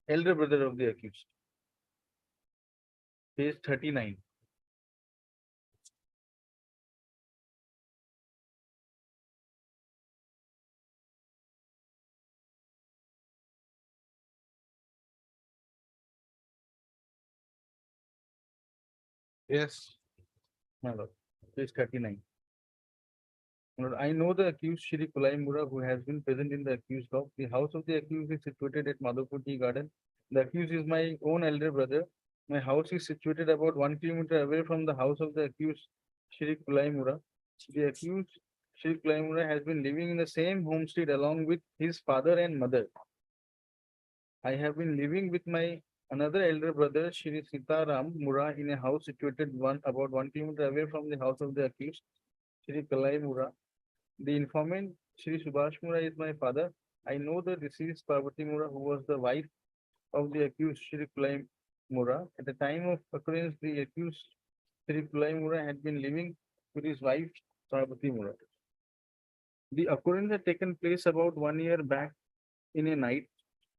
elder brother of the accused. Page 39. Yes. My lord, page 39. My lord, I know the accused Shri Kulai Mura who has been present in the accused house. The house of the accused is situated at Madhupur Tea Garden. The accused is my own elder brother. My house is situated about 1 kilometer away from the house of the accused Shri Kulai Mura. The accused Shri Kulai Mura has been living in the same homestead along with his father and mother. I have been living with my another elder brother, Shri Sitaram Mura, in a house situated about 1 kilometer away from the house of the accused, Shri Kalai Mura. The informant, Shri Subhash Mura, is my father. I know the deceased Parvati Mura, who was the wife of the accused Shri Kalai Mura. At the time of occurrence, the accused Shri Kalai Mura had been living with his wife, Parvati Mura. The occurrence had taken place about 1 year back in a night.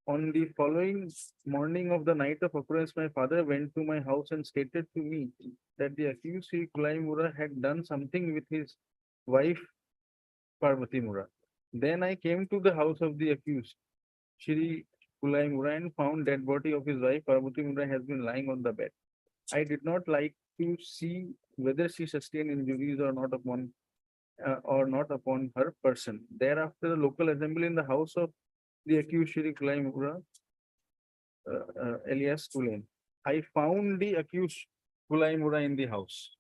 On the following morning of the night of occurrence, my father went to my house and stated to me that the accused Sri Kulai Mura had done something with his wife Parvati Mura. Then I came to the house of the accused Shri Kulai Mura and found dead body of his wife Parvati Mura has been lying on the bed. I did not like to see whether she sustained injuries or not upon her person. Thereafter, the local assembly in the house of the accused Shri Kulai Mura, alias Kulen. I found the accused Kulai Mura in the house.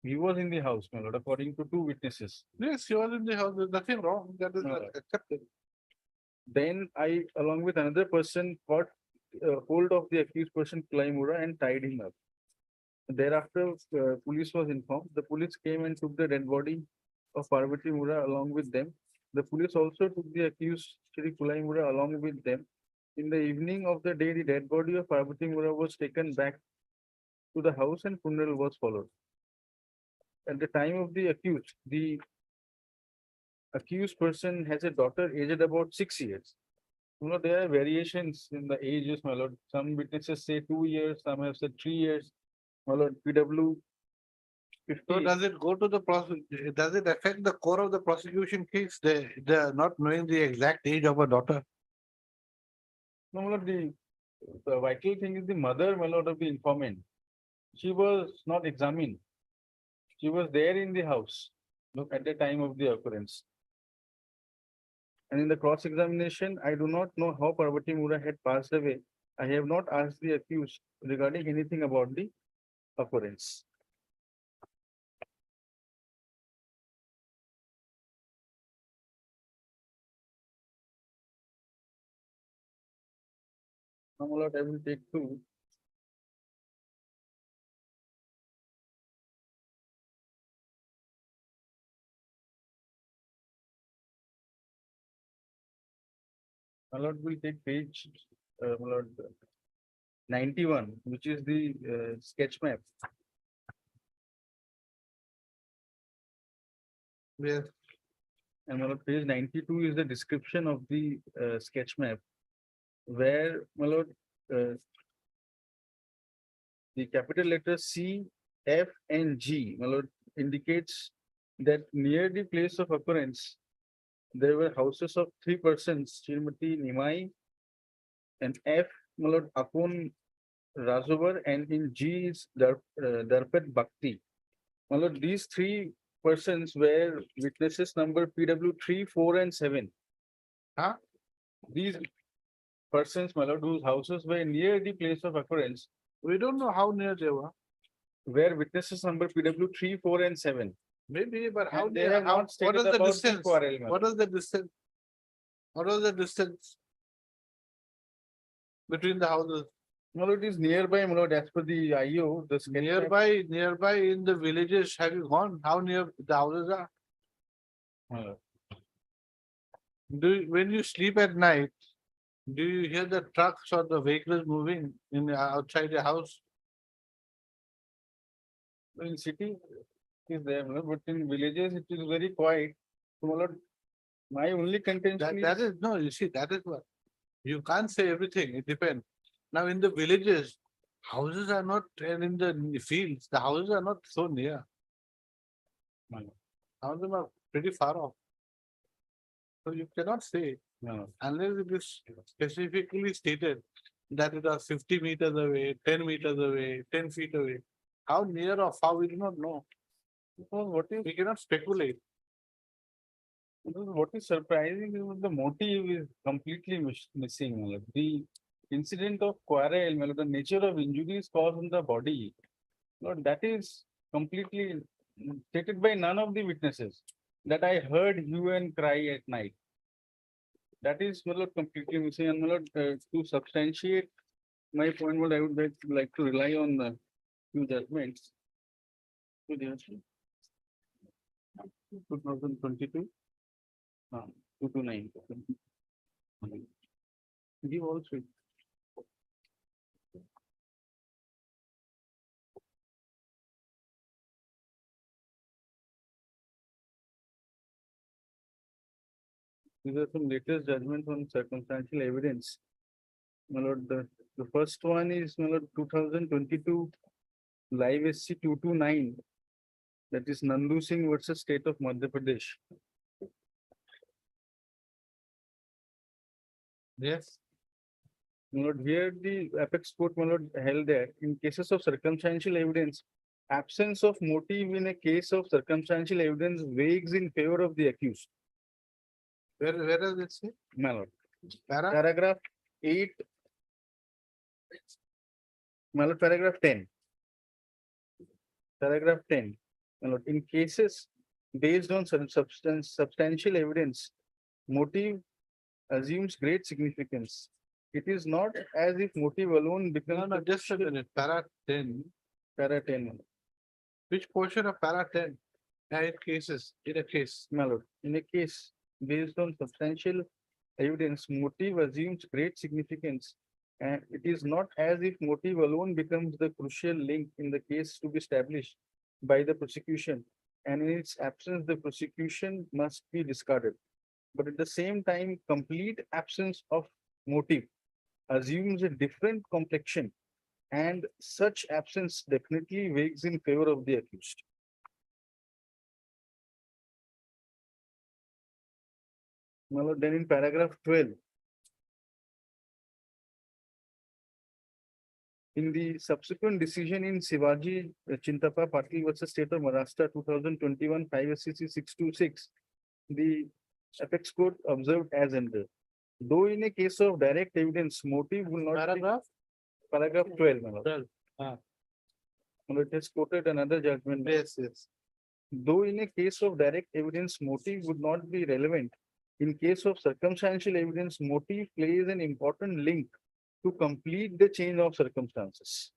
He was in the house, my lord, according to 2 witnesses. Yes, he was in the house. There's nothing wrong. That is No. accepted. Then I, along with another person, got hold of the accused person, Kulai Mura, and tied him up. Thereafter, police was informed. The police came and took the dead body of Parvati Mura along with them. The police also took the accused Shri Kulai Mura along with them. In the evening of the day, the dead body of Parvati Mura was taken back to the house and funeral was followed. At the time of the accused person has a daughter aged about 6 years. You know, there are variations in the ages, my lord. Some witnesses say 2 years, some have said 3 years. My lord, PW So 50. does it go to the does it affect the core of the prosecution case? They're not knowing the exact age of a daughter. No, my lord, the vital thing is the mother, my lord, of the informant. She was not examined. She was there in the house, look, at the time of the occurrence. And in the cross-examination, I do not know how Parvati Mura had passed away. I have not asked the accused regarding anything about the occurrence. Now, my lord, I will take two. My lord will take page, my lord, 91, which is the sketch map. Yes. And my lord, page 92 is the description of the sketch map. Where, my lord, the capital letters C, F, and G, my lord, indicates that near the place of occurrence, there were houses of three persons, Srimati Nimai, and F, my lord, Akun Razovar, and in G is Darpat Bhakti. My lord, these three persons were witnesses number PW 3, 4, and 7. Huh? These persons, my lord, whose houses were near the place of occurrence, We don't know how near they were. were witnesses number PW 3, 4, and 7. Maybe, but how And they near, have how, not what stated is the about the distance? quarrel, my What is the distance? What was the distance between the houses? My lord, it is nearby, my lord, as per the IO, the sketch map. Nearby in the villages, have you gone? How near the houses are? My lord. When you sleep at night, do you hear the trucks or the vehicles moving outside the house? In city, it is there, my lord, but in villages, it is very quiet. So, my lord, my only contention That is, is, no, you see, that is what, you can't say everything, it depends. Now, in the villages, houses are not, and in the fields, the houses are not so near. my lord, Some of them are pretty far off. So you cannot say, my lord. unless it is specifically stated that it was 50 meters away, 10 meters away, 10 feet away. How near or far, we do not know. Because We cannot speculate. what is surprising is the motive is completely missing, my lord. The incident of quarrel, my lord, the nature of injuries caused on the body, Lord, that is completely stated by none of the witnesses, that I heard hue and cry at night. That is, my lord, completely missing, and my lord, to substantiate my point, what I would like to rely on the few judgments. 2022. 229. Give all three. These are some latest judgments on circumstantial evidence. My lord, the first one is, my lord, 2022 Live SC 229. That is Nandu Singh versus State of Madhya Pradesh. Yes. My lord, here the apex court, my lord, held that in cases of circumstantial evidence, absence of motive in a case of circumstantial evidence weighs in favor of the accused. Where does it say? My lord, Para? paragraph 8. My lord, paragraph 10. Paragraph 10. My lord, in cases based on substantial evidence, motive assumes great significance. It is not as if motive alone No, becomes no, the just a minute. Para 10. para 10. Which portion of para 10? In cases, in a case. My lord, in a case based on substantial evidence, motive assumes great significance. And it is not as if motive alone becomes the crucial link in the case to be established by the prosecution. And in its absence, the prosecution must be discarded. But at the same time, complete absence of motive assumes a different complexion. And such absence definitely weighs in favor of the accused. My lord, then in paragraph 12. In the subsequent decision in Shivaji Chintapa Patil versus State of Maharashtra 2021 5 SCC 626, the apex court observed as under. Though in a case of direct evidence, motive will not be. Paragraph 12, my lord. 12. Ah. My lord, it has quoted another judgment. Yes, yes. Though in a case of direct evidence, motive would not be relevant. In case of circumstantial evidence, motive plays an important link to complete the chain of circumstances.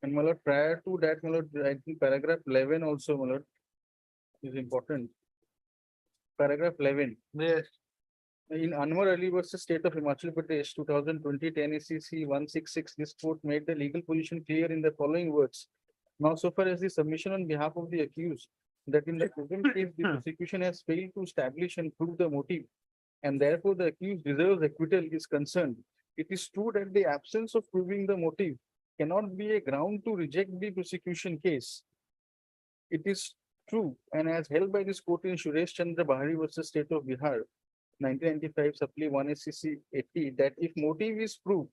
And my lord, prior to that, my lord, I think paragraph 11 also, my lord, is important. Paragraph 11. Yes, In Anwar Ali versus State of Himachal Pradesh, 2020, 10 SCC 166, this court made the legal position clear in the following words. Now, so far as the submission on behalf of the accused, that in the present case, the prosecution has failed to establish and prove the motive, and therefore the accused deserves acquittal is concerned. It is true that the absence of proving the motive cannot be a ground to reject the prosecution case. It is true, and as held by this court in Suresh Chandra Bahari versus State of Bihar, 1995 supply 1 SCC 80, that if motive is proved,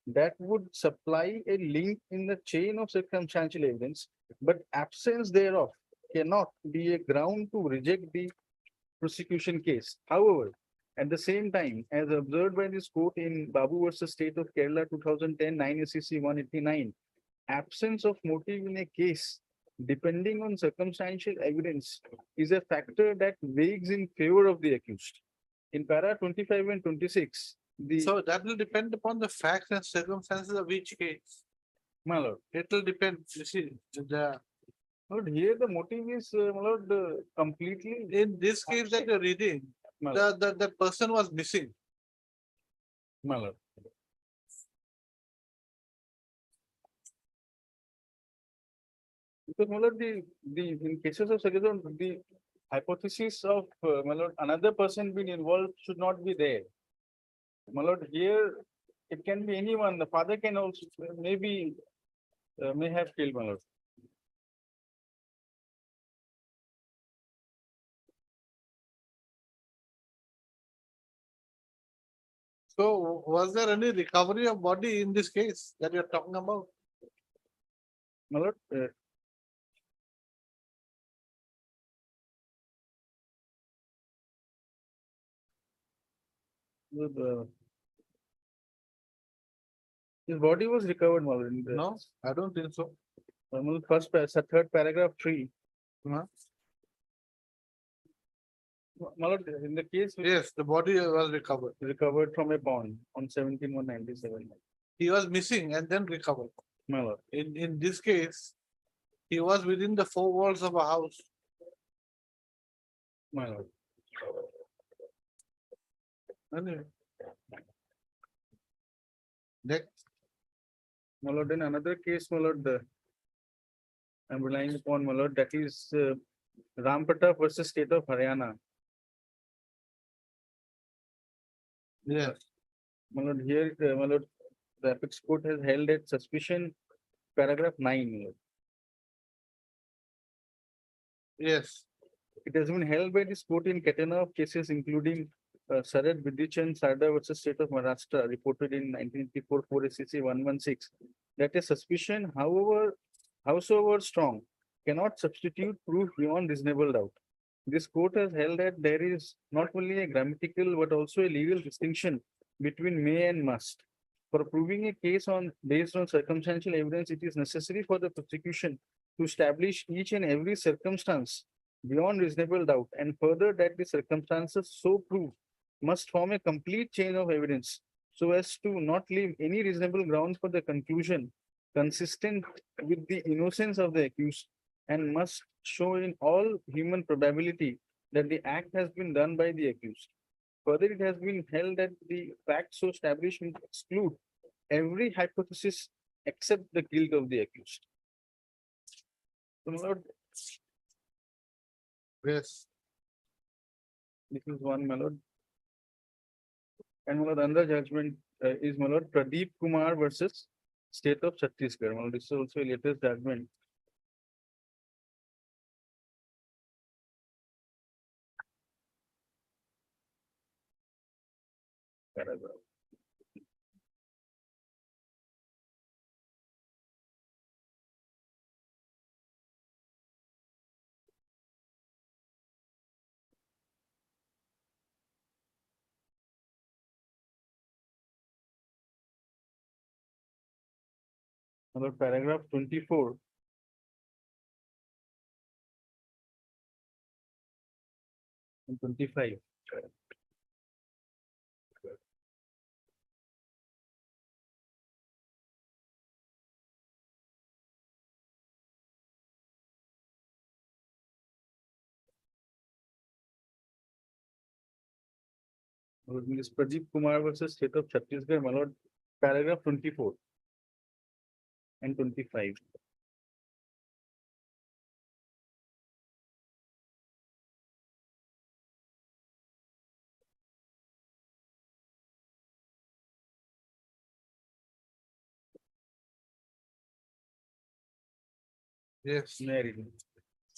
that would supply a link in the chain of circumstantial evidence, but absence thereof cannot be a ground to reject the prosecution case. However, at the same time, as observed by this court in Babu versus State of Kerala 2010 9 SCC 189, absence of motive in a case depending on circumstantial evidence is a factor that weighs in favor of the accused. In para 25 and 26, the so that will depend upon the facts and circumstances of each case. my lord, It will depend, you see, Lord, here the motive is, my lord, completely, in this case that you're reading, my lord, the person was missing. my lord. Because, my lord, in cases of second, the hypothesis of, my lord, another person being involved should not be there. My lord, here, it can be anyone, the father can also, maybe, may have killed, my lord. So was there any recovery of body in this case that you're talking about? My lord, the- his body was recovered, my lord, in the No, I don't think so. first, third paragraph 3. Huh? My lord, in the case which Yes, the body was recovered. recovered from a pond on 17/1/97, He was missing and then recovered. my lord. In this case, he was within the four walls of a house. My lord. Anyway. Next, My lord, in another case, my lord, I'm relying upon, my lord, that is Ram Pratap versus State of Haryana. yes, My lord, here, my lord, the apex court has held that suspicion, paragraph 9, my lord. yes, It has been held by this court in catena of cases including Sarad Vidichan Sarda versus State of Maharashtra, reported in 1984 4 SCC 116, that a suspicion, however, howsoever strong, cannot substitute proof beyond reasonable doubt. This court has held that there is not only a grammatical but also a legal distinction between may and must. For proving a case based on circumstantial evidence, it is necessary for the prosecution to establish each and every circumstance beyond reasonable doubt, and further that the circumstances so proved must form a complete chain of evidence so as to not leave any reasonable ground for the conclusion consistent with the innocence of the accused, and must show in all human probability that the act has been done by the accused. Further, it has been held that the facts so established will exclude every hypothesis except the guilt of the accused. So, my lord, yes. this is one, my lord. And my lord, another judgment is, my lord, Pradeep Kumar versus State of Chhattisgarh. My lord, this is also a latest judgment. Paragraph. My lord, paragraph 24. And 25. This Pradeep Kumar versus State of Chhattisgarh, my lord, paragraph 24 and 25. Yes. Very good.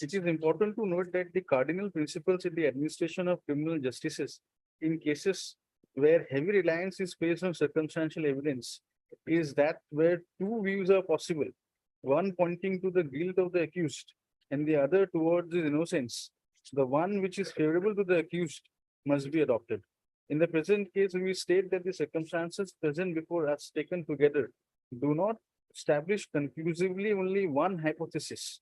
It is important to note that the cardinal principles in the administration of criminal justices in cases where heavy reliance is placed on circumstantial evidence is that where two views are possible, one pointing to the guilt of the accused and the other towards his innocence, the one which is favorable to the accused must be adopted. In the present case, we state that the circumstances present before us taken together do not establish conclusively only one hypothesis,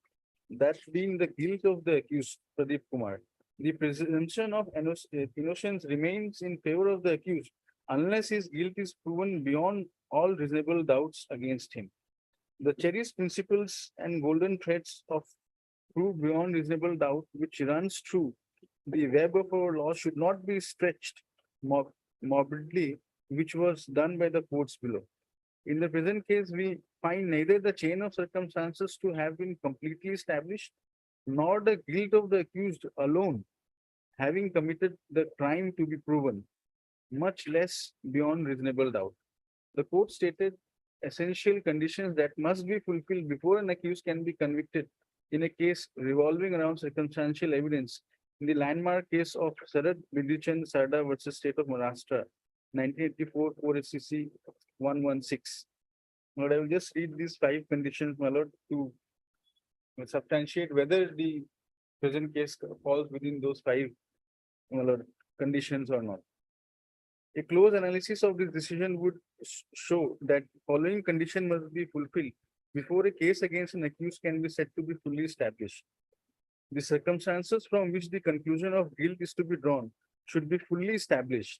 that being the guilt of the accused, Pradeep Kumar. The presumption of innocence remains in favor of the accused unless his guilt is proven beyond all reasonable doubts against him. The cherished principles and golden threads of proof beyond reasonable doubt, which runs through the web of our law, should not be stretched morbidly, which was done by the courts below. In the present case, we find neither the chain of circumstances to have been completely established, nor the guilt of the accused alone having committed the crime to be proven, much less beyond reasonable doubt. The court stated essential conditions that must be fulfilled before an accused can be convicted in a case revolving around circumstantial evidence in the landmark case of Sarad Bidhichand Sarda versus State of Maharashtra, 1984, 4 SCC 116. Lord, I will just read these 5 conditions, my lord, to substantiate whether the present case falls within those 5, my lord, conditions or not. A close analysis of this decision would show that following condition must be fulfilled before a case against an accused can be said to be fully established. The circumstances from which the conclusion of guilt is to be drawn should be fully established.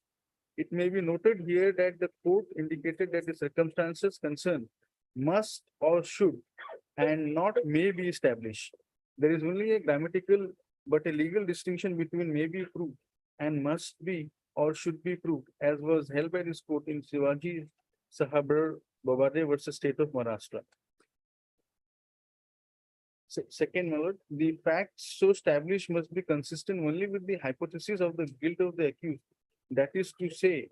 It may be noted here that the court indicated that the circumstances concerned must or should and not may be established. There is only a grammatical but a legal distinction between may be proved and must be or should be proved, as was held by this court in Shivaji Sahabar Babade versus State of Maharashtra. Second, my lord, the facts so established must be consistent only with the hypothesis of the guilt of the accused. That is to say,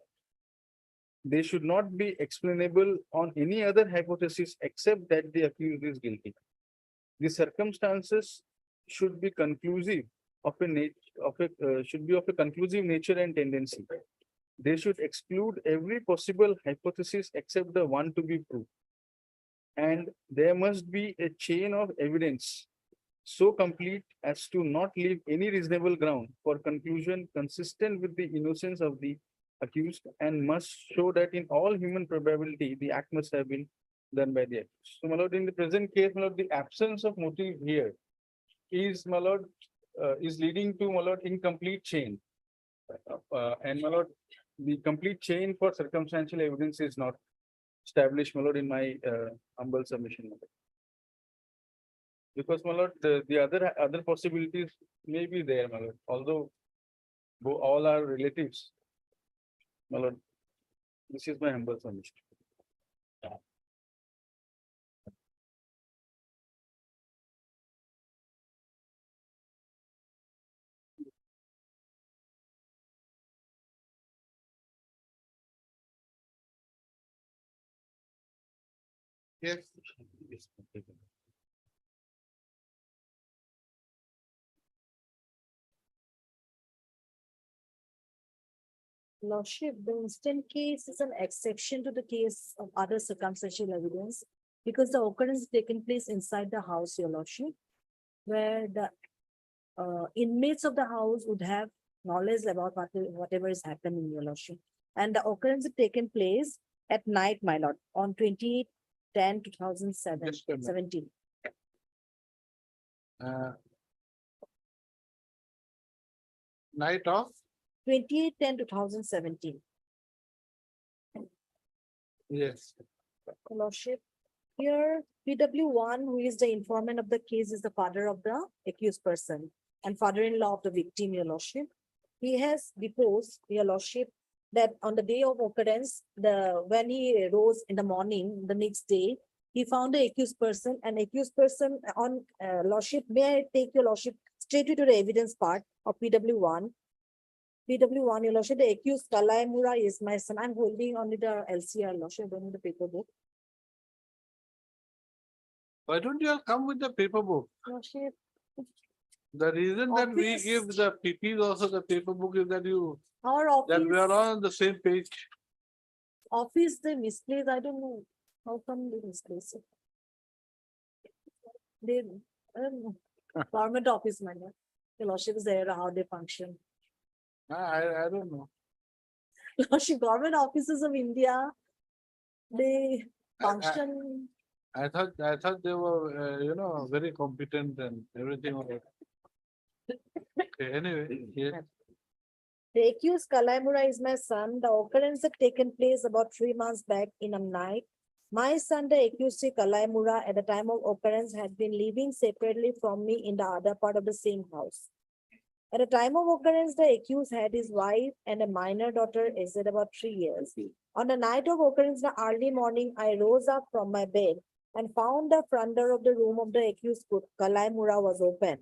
they should not be explainable on any other hypothesis except that the accused is guilty. The circumstances should be conclusive of a should be of a conclusive nature and tendency. They should exclude every possible hypothesis except the one to be proved. And there must be a chain of evidence so complete as to not leave any reasonable ground for conclusion consistent with the innocence of the accused, and must show that in all human probability, the act must have been done by the accused. So, my lord, in the present case, my lord, the absence of motive here is, my lord, is leading to, my lord, incomplete chain. And, my lord, the complete chain for circumstantial evidence is not established, my lord, in my humble submission, my lord. Because, my lord, the other possibilities may be there, my lord, although all are relatives. My lord, this is my humble submission. Yes. Lordship, the instant case is an exception to the case of other circumstantial evidence because the occurrence is taken place inside the house, your lordship, where the inmates of the house would have knowledge about whatever is happening, your lordship. And the occurrence is taken place at night, my lord, on 28/10/2007, Just a minute. 17. Night of, 28/10/2017. yes. Your lordship, here PW1, who is the informant of the case, is the father of the accused person and father-in-law of the victim, your lordship. He has deposed, your lordship, that on the day of occurrence, when he rose in the morning, the next day, he found the accused person, and accused person on lordship, may I take your lordship straight to the evidence part of PW1? PW1, your lordship, the accused Kalaimura is my son. I'm holding only the LCR, lordship, don't need the paper book. Why don't you all come with the paper book? Lordship, The reason that we Office. give the PPs also the paper book is that our that we are office, all on the same page. they misplaced, I don't know. How come they misplaced it? They, I don't know. Government office, my lord. Your lordship is there, how they function. I don't know. Lordship, government offices of India, they I- function. I thought they were, very competent and everything. Okay, anyway, yeah. The accused Kalaimura is my son. The occurrence had taken place about 3 months back in a night. My son, the accused Kalaimura, at the time of occurrence had been living separately from me in the other part of the same house. At the time of occurrence, the accused had his wife and a minor daughter, aged about 3 years. On the night of occurrence, in the early morning, I rose up from my bed and found the front door of the room of the accused Kalaimura was open.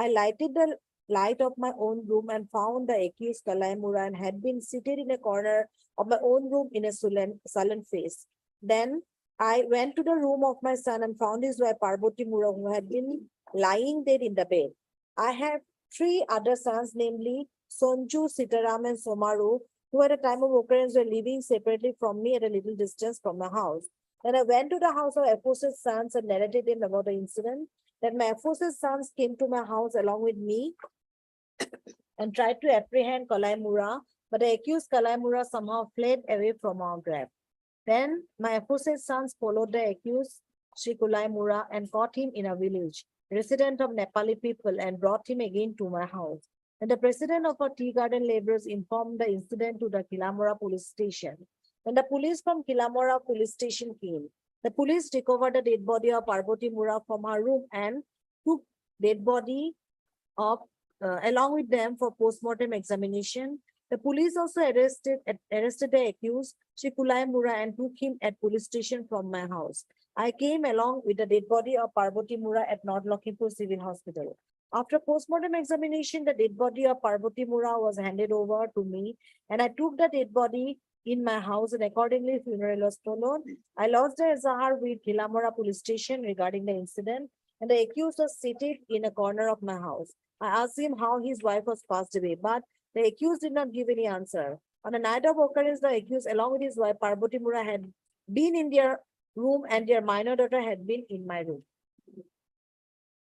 I lighted the light of my own room and found the accused Kalaimura and had been seated in a corner of my own room in a sullen face. Then I went to the room of my son and found his wife Parvati Mura, who had been lying dead in the bed. I have 3 other sons, namely Sonju, Sitaram, and Somaru, who at the time of occurrence were living separately from me at a little distance from my house. Then I went to the house of aforesaid sons and narrated them about the incident. That my aforesaid sons came to my house along with me and tried to apprehend Kalaimura, but the accused Kalaimura somehow fled away from our grave. Then my aforesaid sons followed the accused Sri Kalaimura and caught him in a village, resident of Nepali people, and brought him again to my house. And the president of our tea garden laborers informed the incident to the Kilamora police station. When the police from Kilamora police station came, the police recovered the dead body of Parvati Mura from her room and took dead body of along with them for post-mortem examination. The police also arrested the accused, Sri Kalaimura, and took him at police station from my house. I came along with the dead body of Parvati Mura at North Lakhimpur Civil Hospital. After post-mortem examination, the dead body of Parvati Mura was handed over to me, and I took the dead body in my house, and accordingly funeral was followed. I lodged a Zahar with Kilamora police station regarding the incident, and the accused was seated in a corner of my house. I asked him how his wife was passed away, but the accused did not give any answer. On the night of occurrence, the accused, along with his wife Parvati Mura, had been in their room, and their minor daughter had been in my room.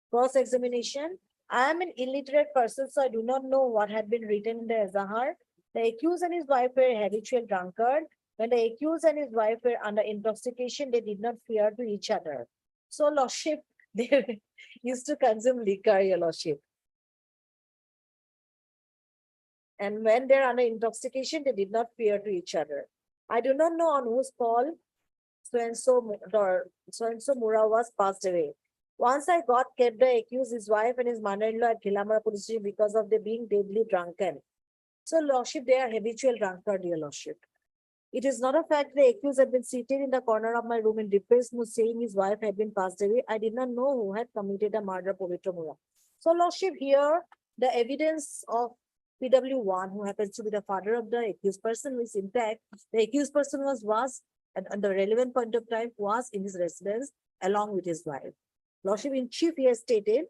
Cross-examination. I am an illiterate person, so I do not know what had been written in the Azahar. The accused and his wife were habitual drunkard. When the accused and his wife were under intoxication, they did not fear to each other. So, lordship, they used to consume liquor, your lordship. And when they're under intoxication, they did not fear to each other. I do not know on whose call so-and-so Mura was passed away. Once I kept the accused, his wife and his mother-in-law at Kilamara police station because of their being deadly drunken. So, lordship, they are habitual drunkard, dear lordship. It is not a fact the accused had been seated in the corner of my room in depressed mood, saying his wife had been passed away. I did not know who had committed the murder of Pavitra Mura. So, lordship, here the evidence of PW1, who happens to be the father of the accused person, is intact. The accused person was at the relevant point of time was in his residence along with his wife. Lordship, in chief, he has stated,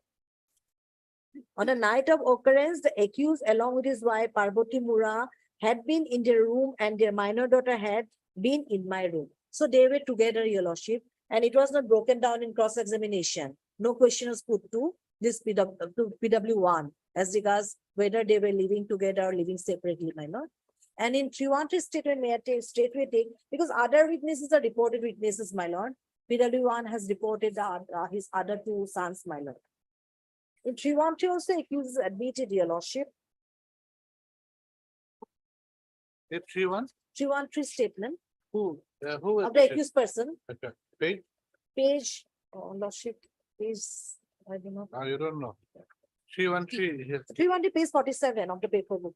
on the night of occurrence, the accused along with his wife Parvati Mura had been in their room, and their minor daughter had been in my room. So they were together, your lordship, and it was not broken down in cross-examination. No question was put to this PW1 as regards whether they were living together or living separately, my lord. And in 313 statement, may I straightway take, because other witnesses are reported witnesses, my lord. PW1 has reported his other 2 sons, my lord. In 313 also, accused is admitted, your lordship. If she wants, 313 statement who of the accused person, Okay, page, page, lordship, page, I don't know. you don't know. 313, yes. 313 page 47 of the paper book.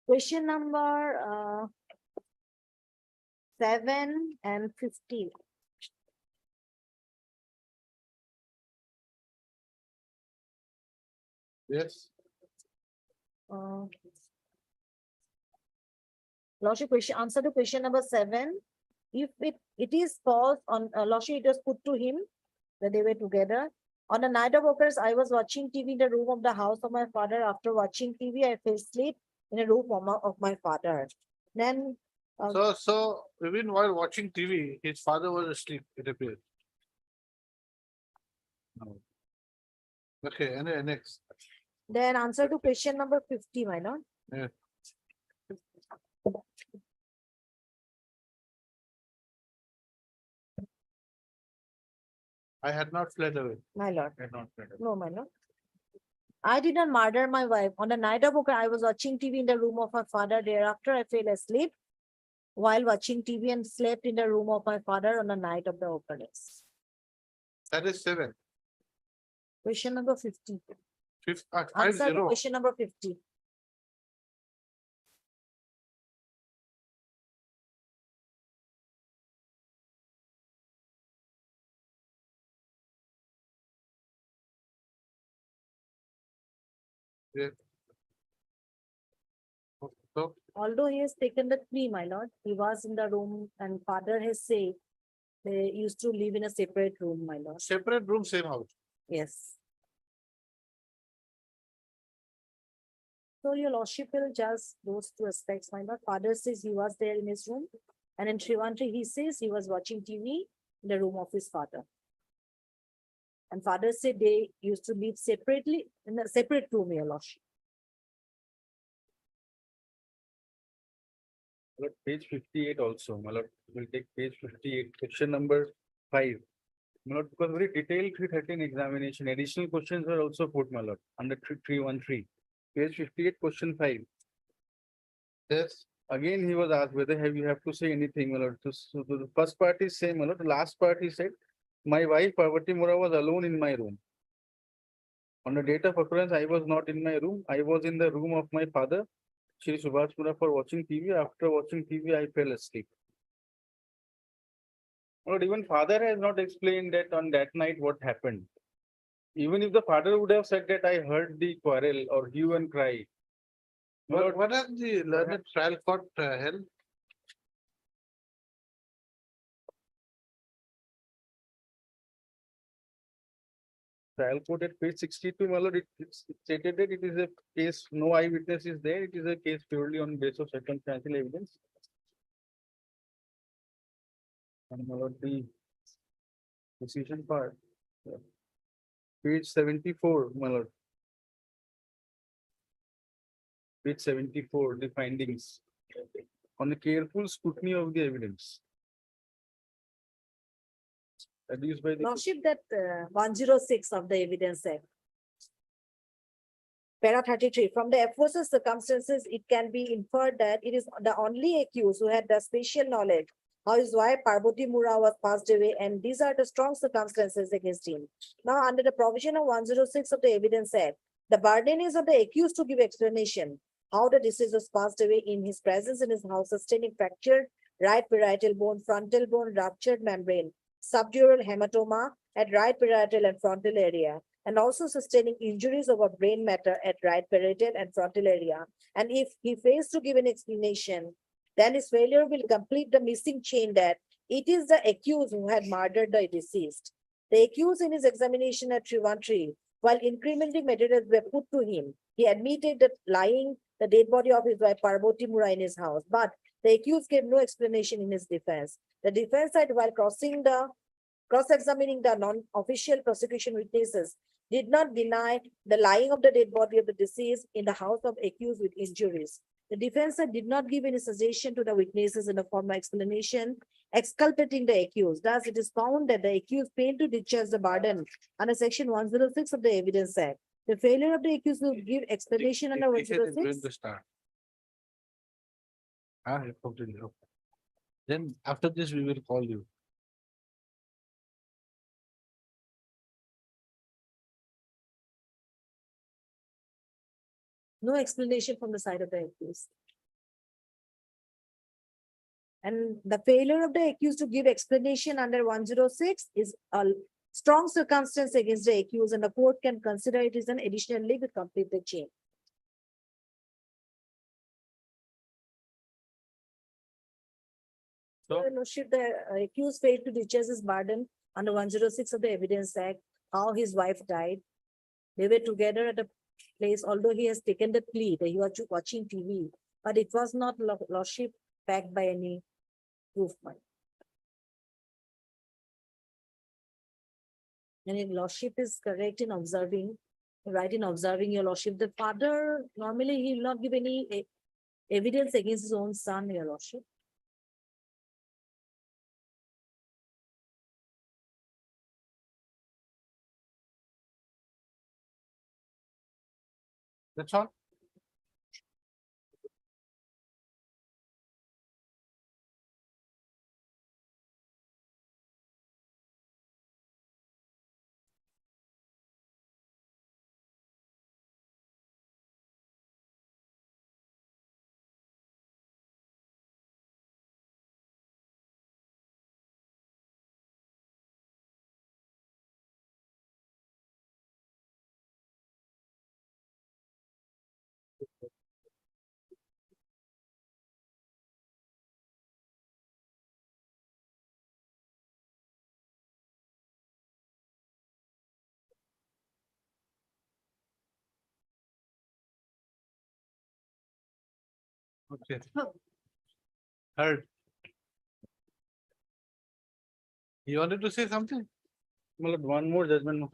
Question number 7 and 15. Yes, Uh, Lordship, question, answer to question number 7. If it is false on, Lordship, it was put to him that they were together. On the night of occurrence, I was watching TV in the room of the house of my father. After watching TV, I fell asleep in a room of my father. Then, so even while watching TV, his father was asleep, it appears. No. Okay, and next. then answer to question number 50, my lord. Yeah. I had not fled away. My lord. I had not fled away. No, my lord. I did not murder my wife. On the night of occurrence, I was watching TV in the room of my father. Thereafter, I fell asleep while watching TV and slept in the room of my father on the night of the occurrence. That is 7. Question number 50. 5 Answer to 0. question number 50. Yeah. So Although he has taken the plea, my lord, he was in the room and father has said they used to live in a separate room, my lord. separate room, same house. Yes. So your lordship will just those two aspects, my lord. Father says he was there in his room. And in Trivandrum, he says he was watching TV in the room of his father. And father said they used to live separately in a separate room, your lordship. My lord, page 58 also, my lord, we'll take page 58, question number 5. My lord, because very detailed 313 examination, additional questions were also put, my lord, under 313. Page 58, question 5. Yes. Again, he was asked whether you have to say anything, my lord. So the first part is same, my lord. The last part he said, my wife Parvati Mura was alone in my room. On the date of occurrence, I was not in my room. I was in the room of my father, Shri Subhash Mura, for watching TV. After watching TV, I fell asleep. But even father has not explained that on that night what happened. Even if the father would have said that I heard the quarrel or hue and cry. My lord, What has the learned trial court held? trial court at page 62, my lord, it's stated that it is a case, no eyewitness is there. It is a case purely on basis of circumstantial evidence. And my lord, the decision part. yeah. Page 74, my lord. Page 74, the findings on the careful scrutiny of the evidence. Adduced by the. Lordship, that 106 of the Evidence Act. Para 33, from the aforesaid circumstances, it can be inferred that it is the only accused who had the special knowledge how his wife Parvati Mura was passed away, and these are the strong circumstances against him. Now, under the provision of 106 of the Evidence Act, the burden is on the accused to give explanation how the deceased was passed away in his presence in his house, sustaining fractured right parietal bone, frontal bone, ruptured membrane, subdural hematoma at right parietal and frontal area, and also sustaining injuries of a brain matter at right parietal and frontal area. And if he fails to give an explanation, then his failure will complete the missing chain that it is the accused who had murdered the deceased. The accused in his examination at Trivandrum, while incriminating materials were put to him, he admitted that lying the dead body of his wife Parvati Mura in his house, but the accused gave no explanation in his defense. The defense side, while cross-examining the non-official prosecution witnesses, did not deny the lying of the dead body of the deceased in the house of accused with injuries. The defense side did not give any suggestion to the witnesses in the form of explanation exculpating the accused. Thus, it is found that the accused failed to discharge the burden under section 106 of the Evidence Act. The failure of the accused to give explanation under He said it's going 106. to start. Okay. Then after this, we will call you. No explanation from the side of the accused. And the failure of the accused to give explanation under 106 is a strong circumstance against the accused, and the court can consider it as an additional link to complete the chain. Your Lordship, the accused failed to discharge his burden under 106 of the Evidence Act, how his wife died. They were together at a place, although he has taken the plea that he was watching TV, but it was not Lordship backed by any proof. And if Lordship is correct in observing, right in observing, Your Lordship, the father, normally he will not give any evidence against his own son, Your Lordship. That's all. Okay. Heard. You wanted to say something? My lord, one more judgment.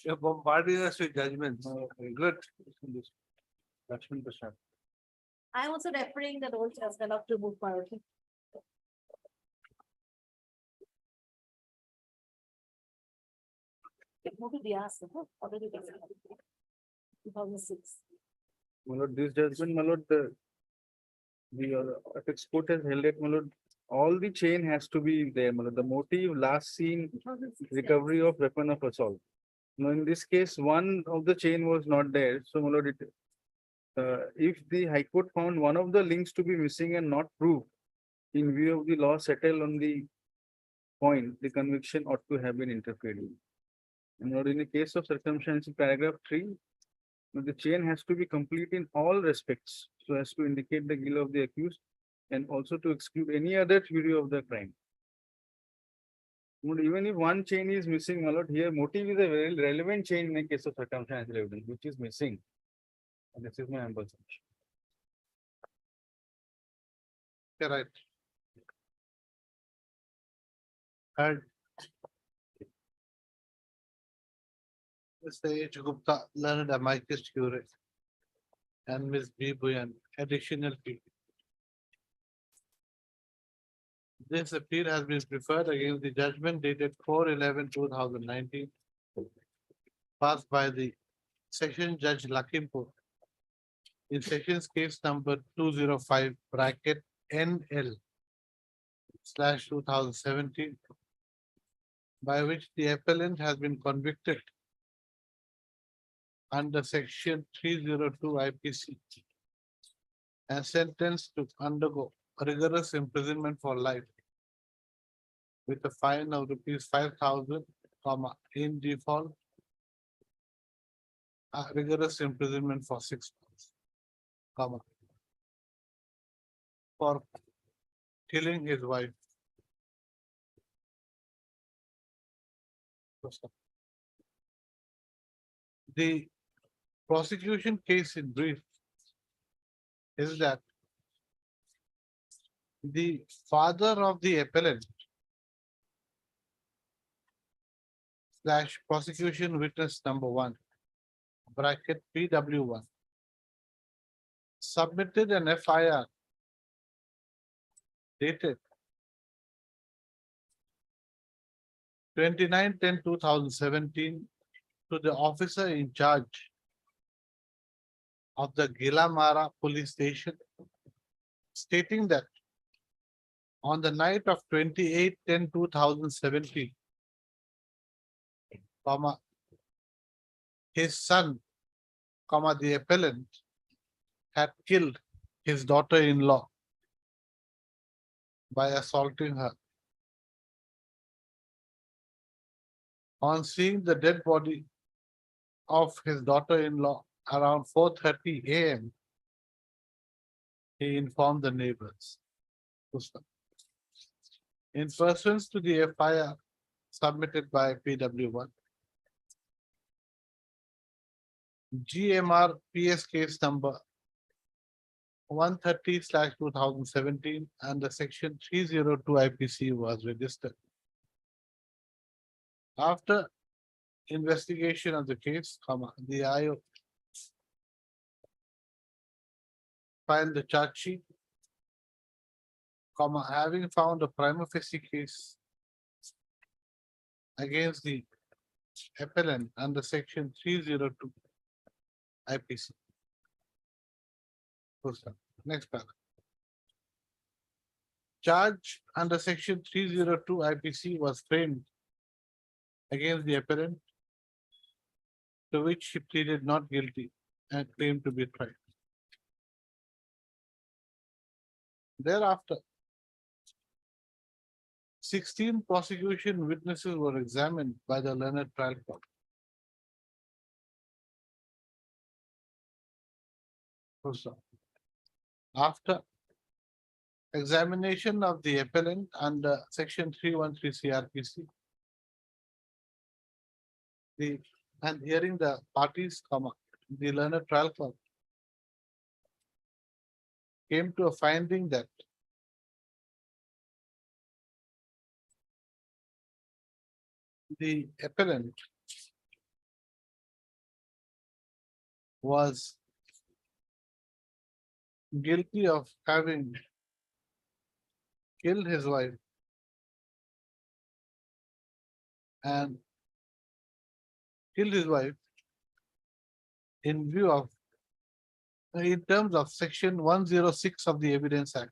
You're bombarding us with judgments. Good. Lakshman Prasad. I am also referring that old judgment of Tribute Priority. Movie Dias, already 2006. My lord, this judgment, my lord, the apex court has held it, my lord, all the chain has to be there, my lord. The motive, last scene, 2006. recovery of weapon of assault. Now, in this case, one of the chain was not there, so my lord, if the High Court found one of the links to be missing and not proved, in view of the law settled on the point, the conviction ought to have been interfered with. And not in the case of circumstance, paragraph 3, the chain has to be complete in all respects, so as to indicate the guilt of the accused and also to exclude any other theory of the crime. But even if one chain is missing, my lord, here motive is a very relevant chain in a case of circumstantial evidence, which is missing. And this is my humble submission. You're right. Heard. Mr. H. Gupta, learned amicus curiae, and Ms. B. Buyan, additional fee. This appeal has been preferred against the judgment dated 4/11/2019, passed by the Session Judge Lakhimpur in Sessions Case number 205 bracket NL/2017, by which the appellant has been convicted under section 302 IPC and sentenced to undergo rigorous imprisonment for life with a fine of ₹5,000, in default, rigorous imprisonment for 6 months, for killing his wife. The prosecution case in brief is that the father of the appellant / prosecution witness number 1 bracket PW1 submitted an FIR dated 29/10/2017 to the officer in charge of the Gilamara police station, stating that on the night of 28/10/2017, his son, the appellant, had killed his daughter-in-law by assaulting her. On seeing the dead body of his daughter-in-law around 4:30 AM, he informed the neighbors. In pursuance to the FIR submitted by PW1, GMR PS case number 130/2017 and the section 302 IPC was registered. After investigation of the case, the IO filed the charge sheet, having found a prima facie case against the appellant under section 302 IPC. Next paragraph. Charge under section 302 IPC was framed against the appellant, to which he pleaded not guilty and claimed to be tried. Thereafter, 16 prosecution witnesses were examined by the learned trial court. After examination of the appellant under section 313 CRPC, and hearing the parties, the learned trial court came to a finding that the appellant was guilty of having killed his wife and in view of, in terms of section 106 of the Evidence Act.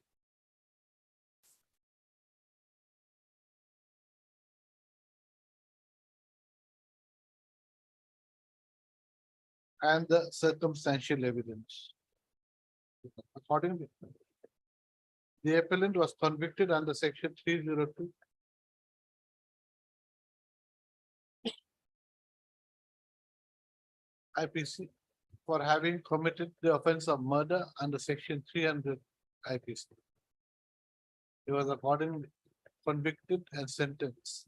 And the circumstantial evidence. Accordingly, the appellant was convicted under section 302 IPC for having committed the offense of murder under section 300 IPC. He was accordingly convicted and sentenced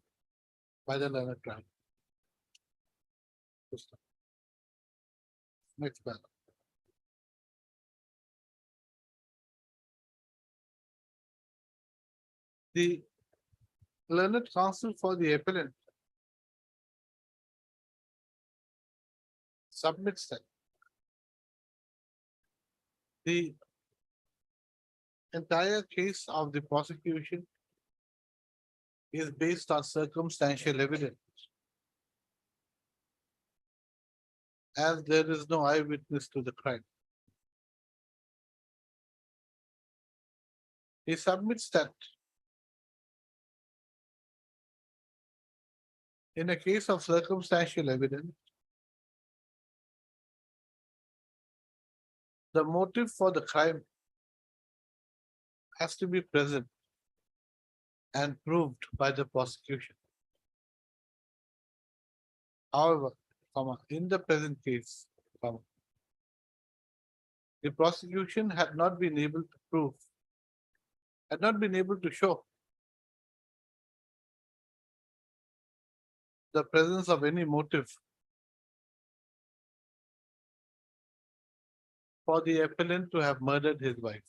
by the learned trial. Next paragraph. The learned counsel for the appellant submits that the entire case of the prosecution is based on circumstantial evidence, as there is no eyewitness to the crime. He submits that in a case of circumstantial evidence, the motive for the crime has to be present and proved by the prosecution. However, in the present case, the prosecution had not been able to show the presence of any motive for the appellant to have murdered his wife.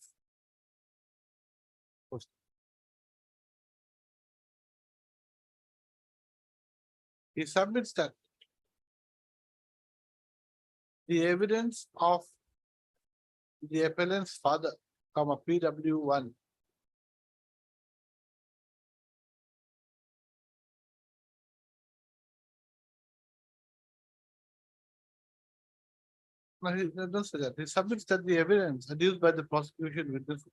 He submits that the evidence of the appellant's father, PW1, no, he doesn't say that. He submits that the evidence adduced by the prosecution witnesses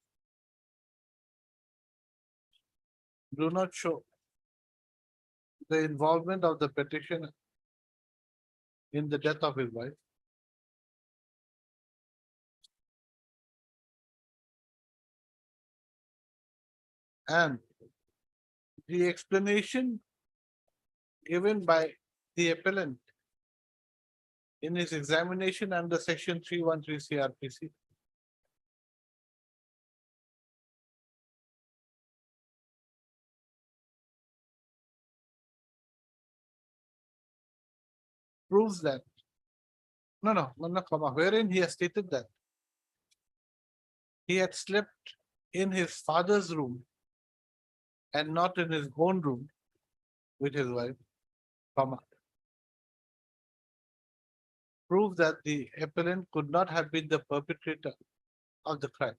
do not show the involvement of the petitioner in the death of his wife. And the explanation given by the appellant in his examination under section 313 CRPC proves that, comma, wherein he has stated that he had slept in his father's room and not in his own room with his wife, comma, prove that the appellant could not have been the perpetrator of the crime.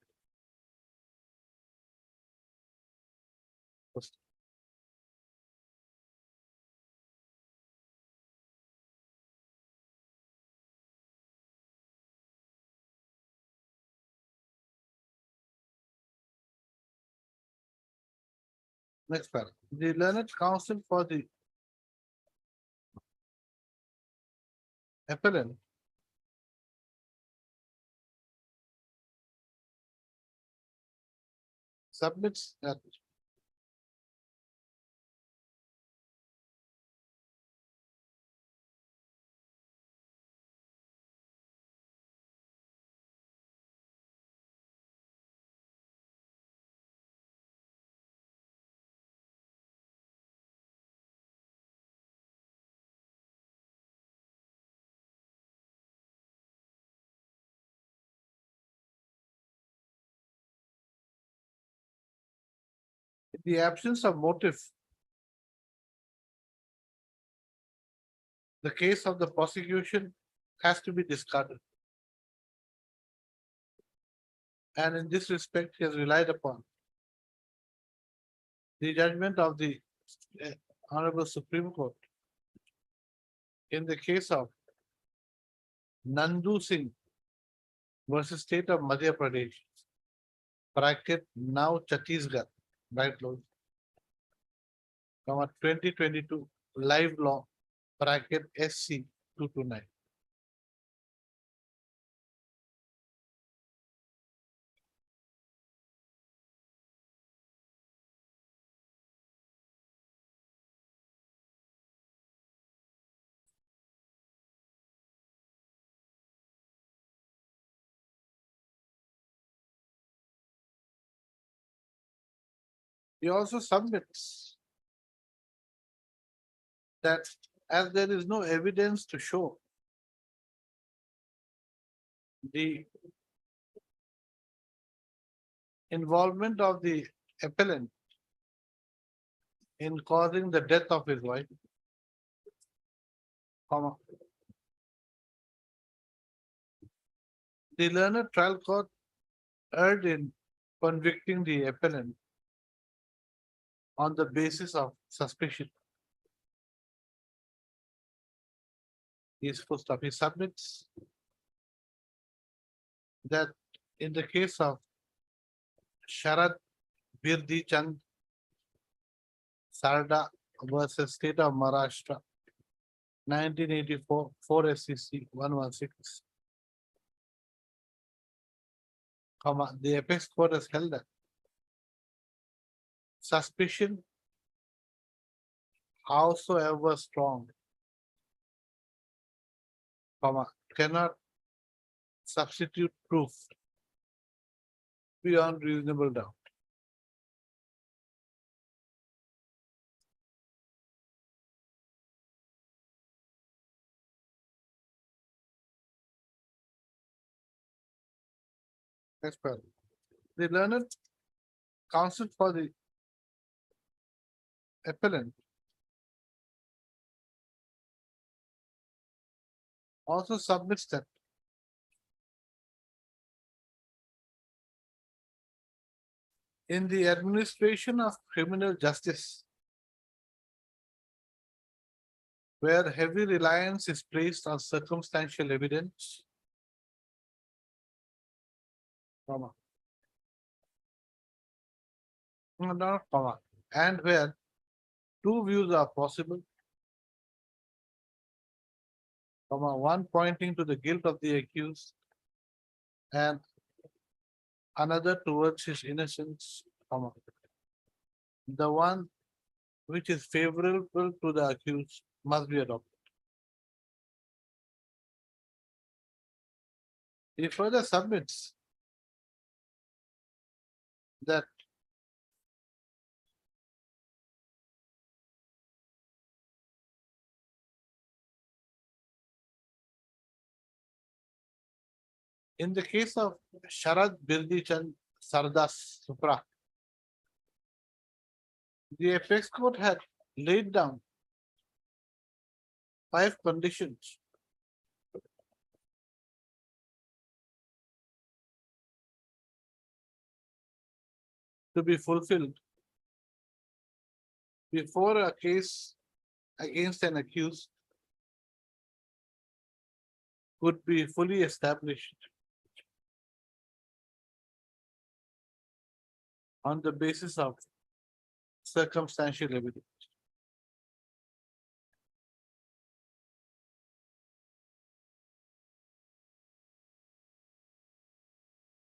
Next paragraph. The learned counsel for the appellant submits that in the absence of motive, the case of the prosecution has to be discarded. And in this respect, he has relied upon the judgment of the Honorable Supreme Court in the case of Nandu Singh versus State of Madhya Pradesh, bracket now Chhattisgarh, right, Lord? 2022 live law, bracket SC 229. He also submits that as there is no evidence to show the involvement of the appellant in causing the death of his wife, comma, the learned trial court erred in convicting the appellant on the basis of suspicion. He is full stop. He submits that in the case of Sharad Birdi Chand Sarda versus State of Maharashtra, 1984, 4 SCC 116, comma, the apex court has held that suspicion, howsoever strong, comma, cannot substitute proof beyond reasonable doubt. Next paragraph. The learned counsel for the appellant also submits that in the administration of criminal justice, where heavy reliance is placed on circumstantial evidence, comma, no, comma, and where two views are possible, comma, one pointing to the guilt of the accused and another towards his innocence, comma. the one which is favorable to the accused must be adopted. He further submits that in the case of Sharad Birdi Chand Sardas Supra, the apex court had laid down 5 conditions to be fulfilled before a case against an accused could be fully established on the basis of circumstantial evidence.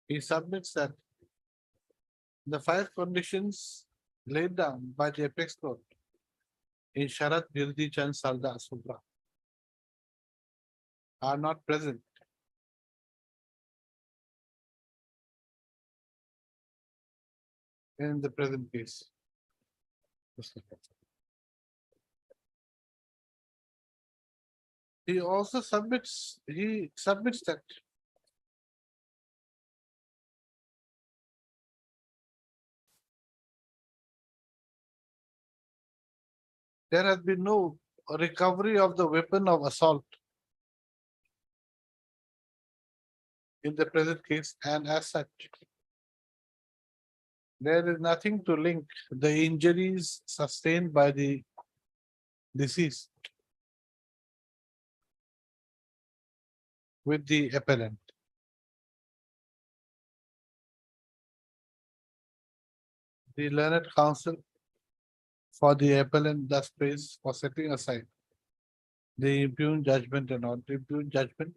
He submits that the 5 conditions laid down by the apex court in Sharat Birdi Chand Sarda Supra are not present in the present case. He also submits that there has been no recovery of the weapon of assault in the present case, and as such, there is nothing to link the injuries sustained by the deceased with the appellant. The learned counsel for the appellant thus prays for setting aside the impugned judgment and not impugned judgment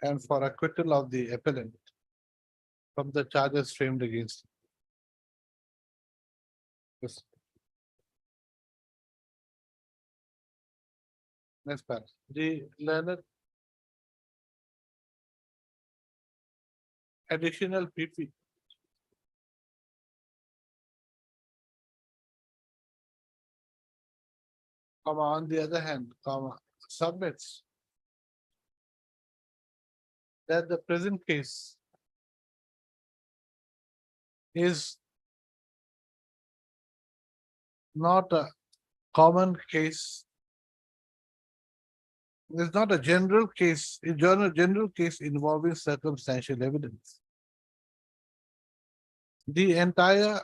and for acquittal of the appellant from the charges framed against him. Yes. Next paragraph. The learned additional PP on the other hand, submits that the present case is not a common case. It's not a general case, a general case involving circumstantial evidence. The entire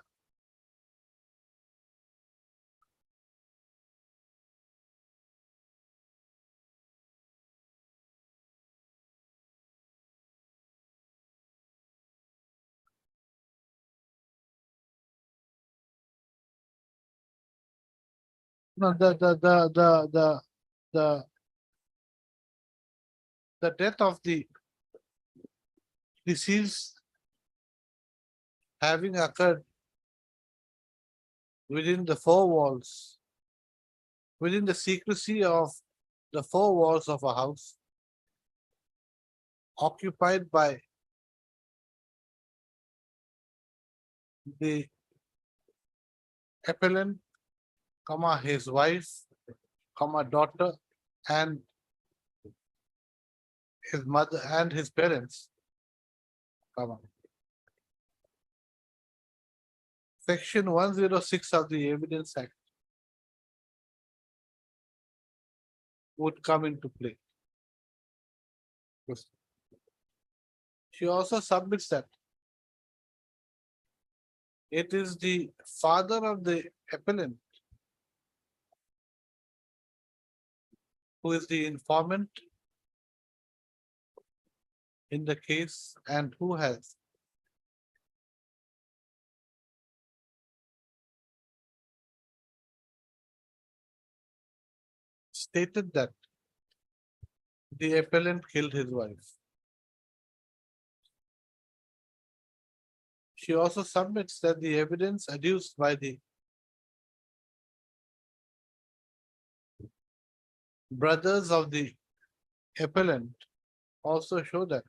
no, the death of the deceased having occurred within the 4 walls, within the secrecy of the 4 walls of a house occupied by the appellant, his wife, daughter, and his mother and his parents, Section 106 of the Evidence Act would come into play. Yes. She also submits that it is the father of the appellant who is the informant in the case and who has stated that the appellant killed his wife. She also submits that the evidence adduced by the brothers of the appellant also show that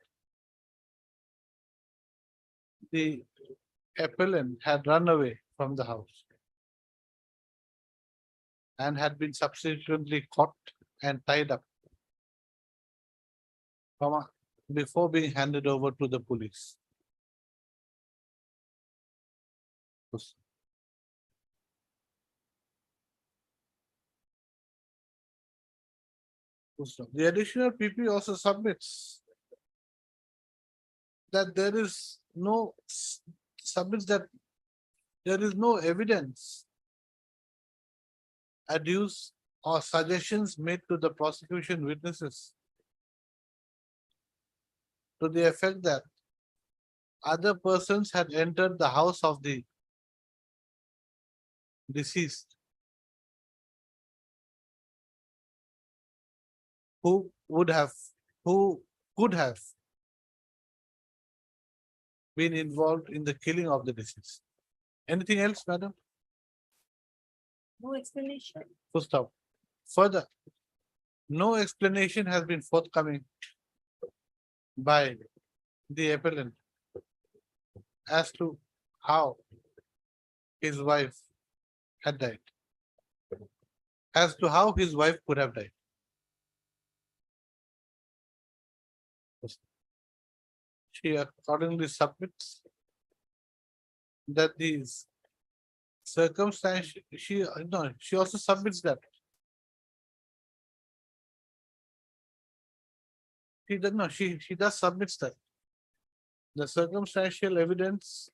the appellant had run away from the house and had been subsequently caught and tied up before being handed over to the police. The additional PP also submits that there is no evidence adduced or suggestions made to the prosecution witnesses to the effect that other persons had entered the house of the deceased who could have been involved in the killing of the deceased. Anything else, madam? No explanation. Full stop. Further, no explanation has been forthcoming by the appellant as to how his wife had died. As to how his wife could have died. She accordingly submits that these circumstances, she also submits that. She does submits that. The circumstantial evidence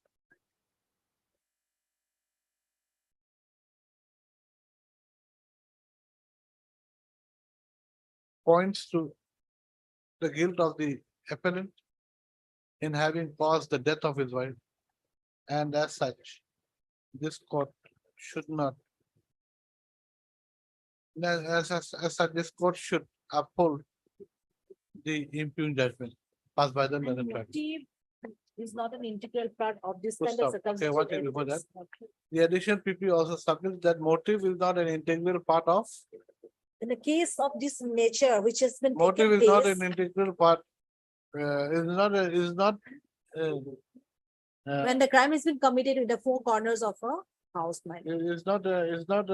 points to the guilt of the appellant in having caused the death of his wife. And as such, this court should not. As such, this court should uphold the impugned judgment passed by the And London Tribunal. motive is not an integral part of this Full kind of stop. Okay, circumstantial one thing before evidence. The additional PP also submits that motive is not an integral part of, In a case of this nature, which has been motive taken is not place, an integral part, is not. when the crime has been committed in the four corners of a house, my lord. Is not, is not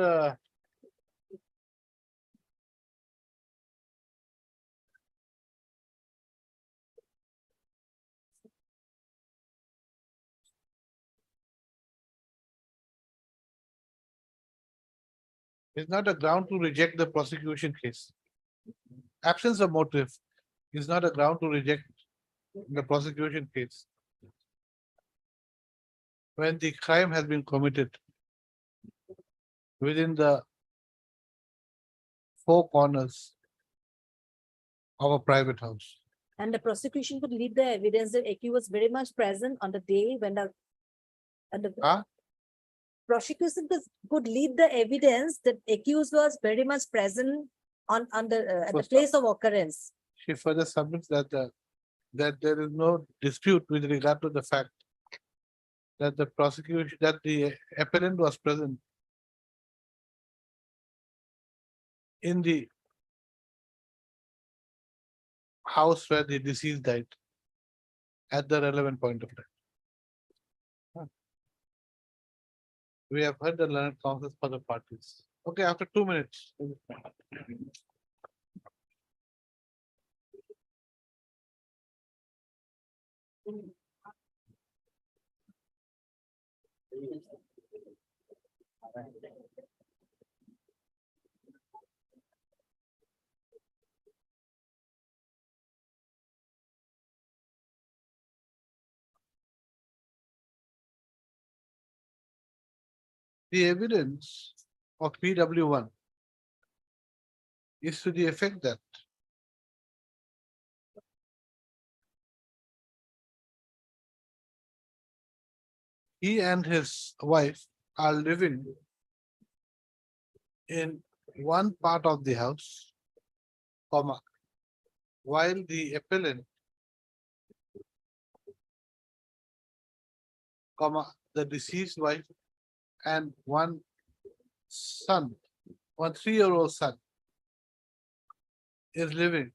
a ground to reject the prosecution case. Absence of motive is not a ground to reject the prosecution case. When the crime has been committed within the four corners of a private house. And the prosecution could leave the evidence that accused was very much present on the day when the Huh? prosecution could leave the evidence that accused was very much present at the First place of occurrence. She further submits that that there is no dispute with regard to the fact that the prosecution, that the appellant was present in the house where the deceased died at the relevant point of time. We have heard the learned counsels for the parties. Okay, after 2 minutes. The evidence of PW1 is to the effect that he and his wife are living in one part of the house, comma, while the appellant, the deceased wife and one son, 3-year-old son, is living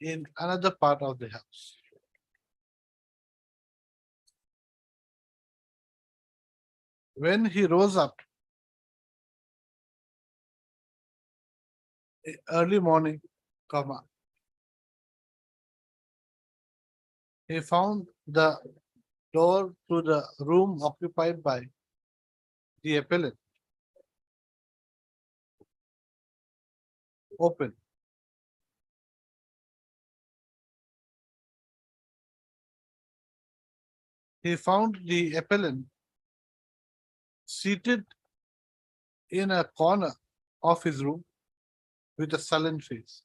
in another part of the house. When he rose up early morning, he found the door to the room occupied by the appellant open. He found the appellant seated in a corner of his room with a sullen face.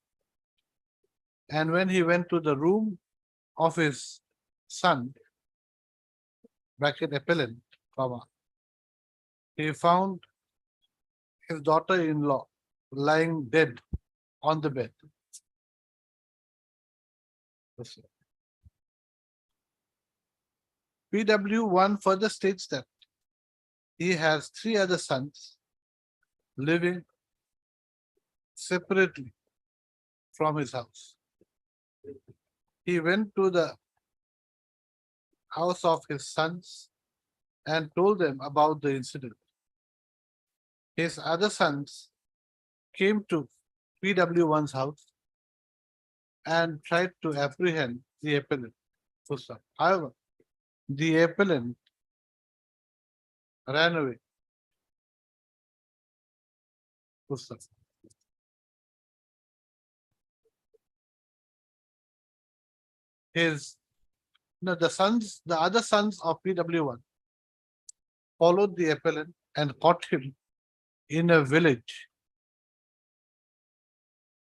And when he went to the room of his son, appellant, he found his daughter-in-law lying dead on the bed. PW1 further states that he has 3 other sons living separately from his house. He went to the house of his sons and told them about the incident. His other sons came to PW1's house and tried to apprehend the appellant. However, the appellant ran away. The other sons of PW1 followed the appellant and caught him in a village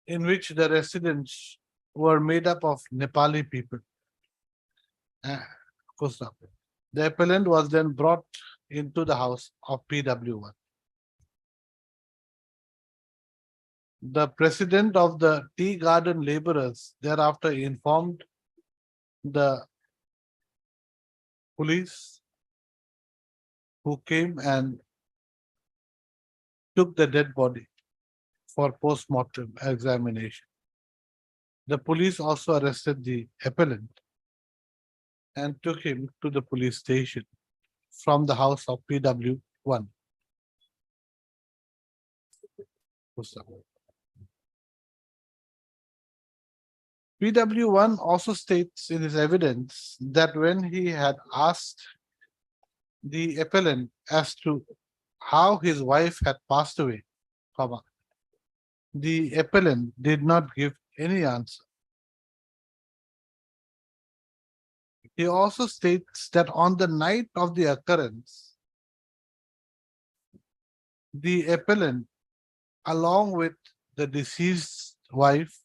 in which the residents were made up of Nepali people. The appellant was then brought into the house of PW1. The president of the tea garden laborers thereafter informed the police, who came and took the dead body for post-mortem examination. The police also arrested the appellant and took him to the police station from the house of PW1. PW1 also states in his evidence that when he had asked the appellant as to how his wife had passed away, the appellant did not give any answer. He also states that on the night of the occurrence, the appellant, along with the deceased wife,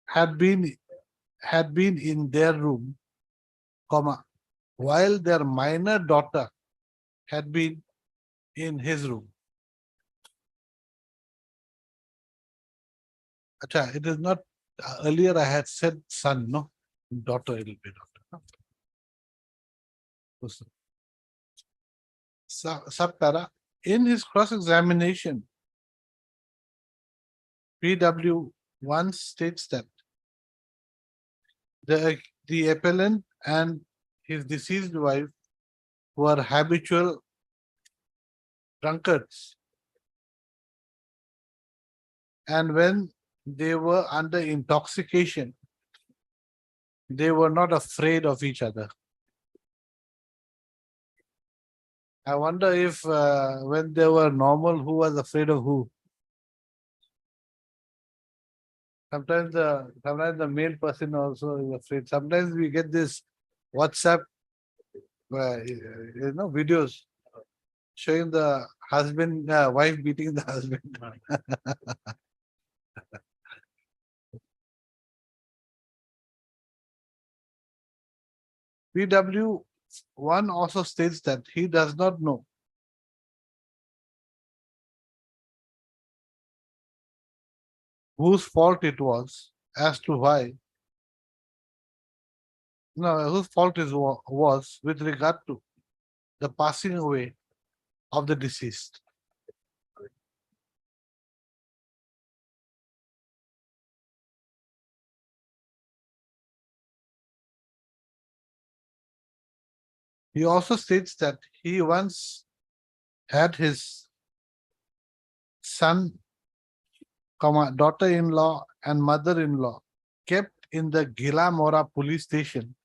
had been in their room, while their minor daughter had been in his room. It is not, earlier I had said son, no? Daughter, it will be daughter. Subpara, in his cross-examination, PW1 states that the appellant and his deceased wife were habitual drunkards. And when they were under intoxication, they were not afraid of each other. I wonder if when they were normal, who was afraid of who? Sometimes the male person also is afraid. Sometimes we get this WhatsApp, videos showing the husband, wife beating the husband. PW1 also states that he does not know whose fault it was as to why. No, whose fault was with regard to the passing away of the deceased. He also states that he once had his son, daughter-in-law and mother-in-law kept in the Gila Mora police station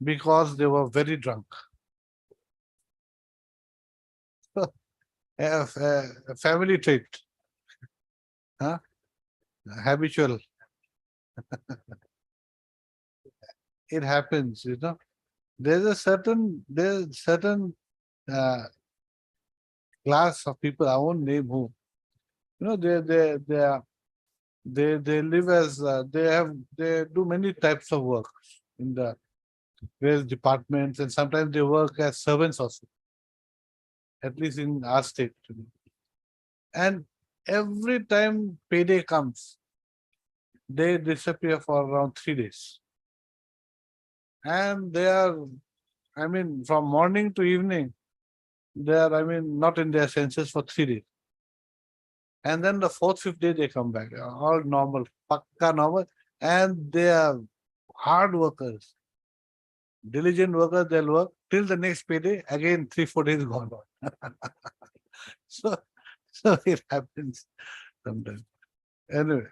because they were very drunk. A family trait, huh? Habitual. It happens, There's certain uh, class of people, I won't name who, they live as they do many types of work in the various departments, and sometimes they work as servants also, at least in our state. And every time payday comes, they disappear for around 3 days. And they are, from morning to evening, they are, not in their senses for 3 days. And then the fourth, fifth day they come back, all normal, pakka normal, and they are hard workers, diligent workers. They'll work till the next payday. Again, 3-4 days gone. so it happens sometimes. Anyway.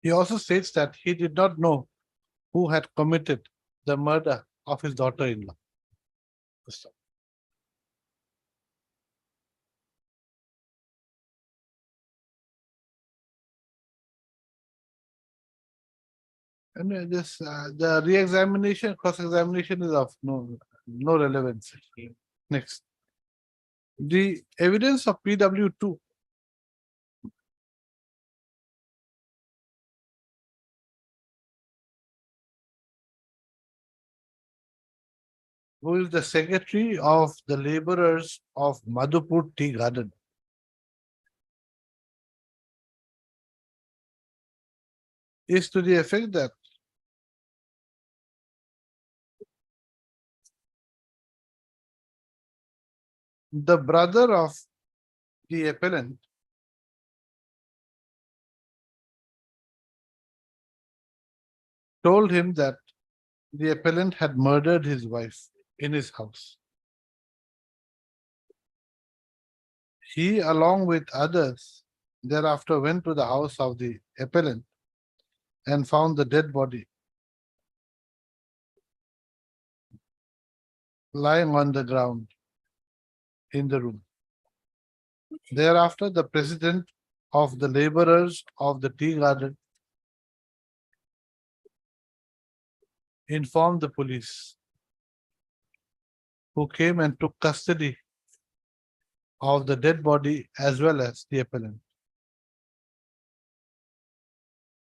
He also states that he did not know who had committed the murder of his daughter-in-law. And the re-examination, cross-examination is of no relevance. Next. The evidence of PW2 who is the secretary of the laborers of Madhupur Tea Garden, is to the effect that the brother of the appellant told him that the appellant had murdered his wife in his house. He, along with others, thereafter went to the house of the appellant and found the dead body lying on the ground in the room. Thereafter, the president of the laborers of the tea garden informed the police, who came and took custody of the dead body as well as the appellant.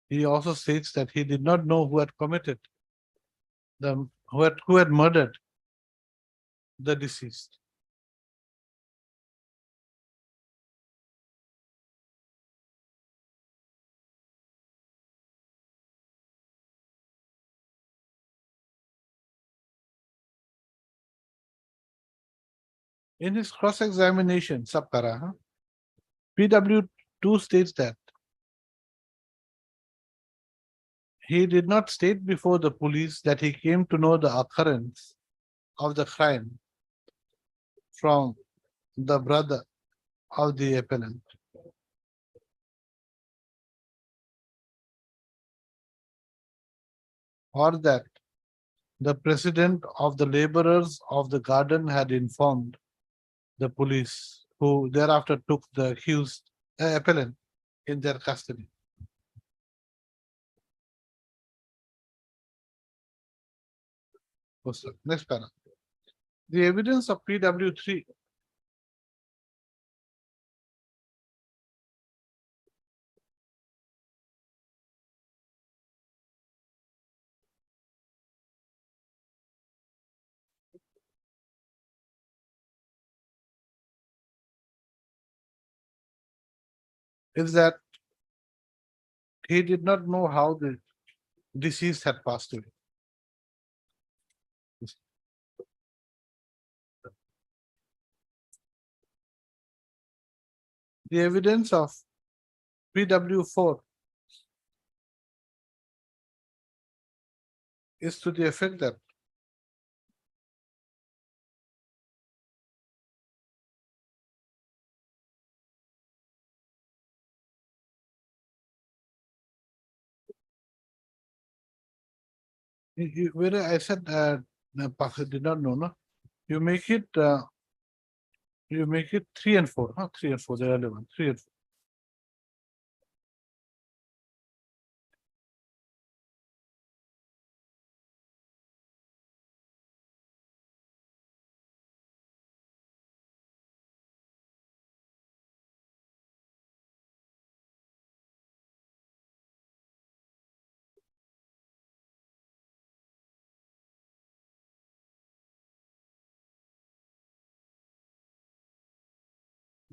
He also states that he did not know who had committed who had murdered the deceased. In his cross-examination, Sapkara, PW2 states that he did not state before the police that he came to know the occurrence of the crime from the brother of the appellant. Or that the president of the laborers of the garden had informed the police, who thereafter took the accused appellant in their custody. Next paragraph. The evidence of PW3 is that he did not know how the deceased had passed away. The evidence of PW4 is to the effect that where I said Pakha did not know, no? You make it 3 and 4, huh? 3 and 4, the early one, 3 and 4.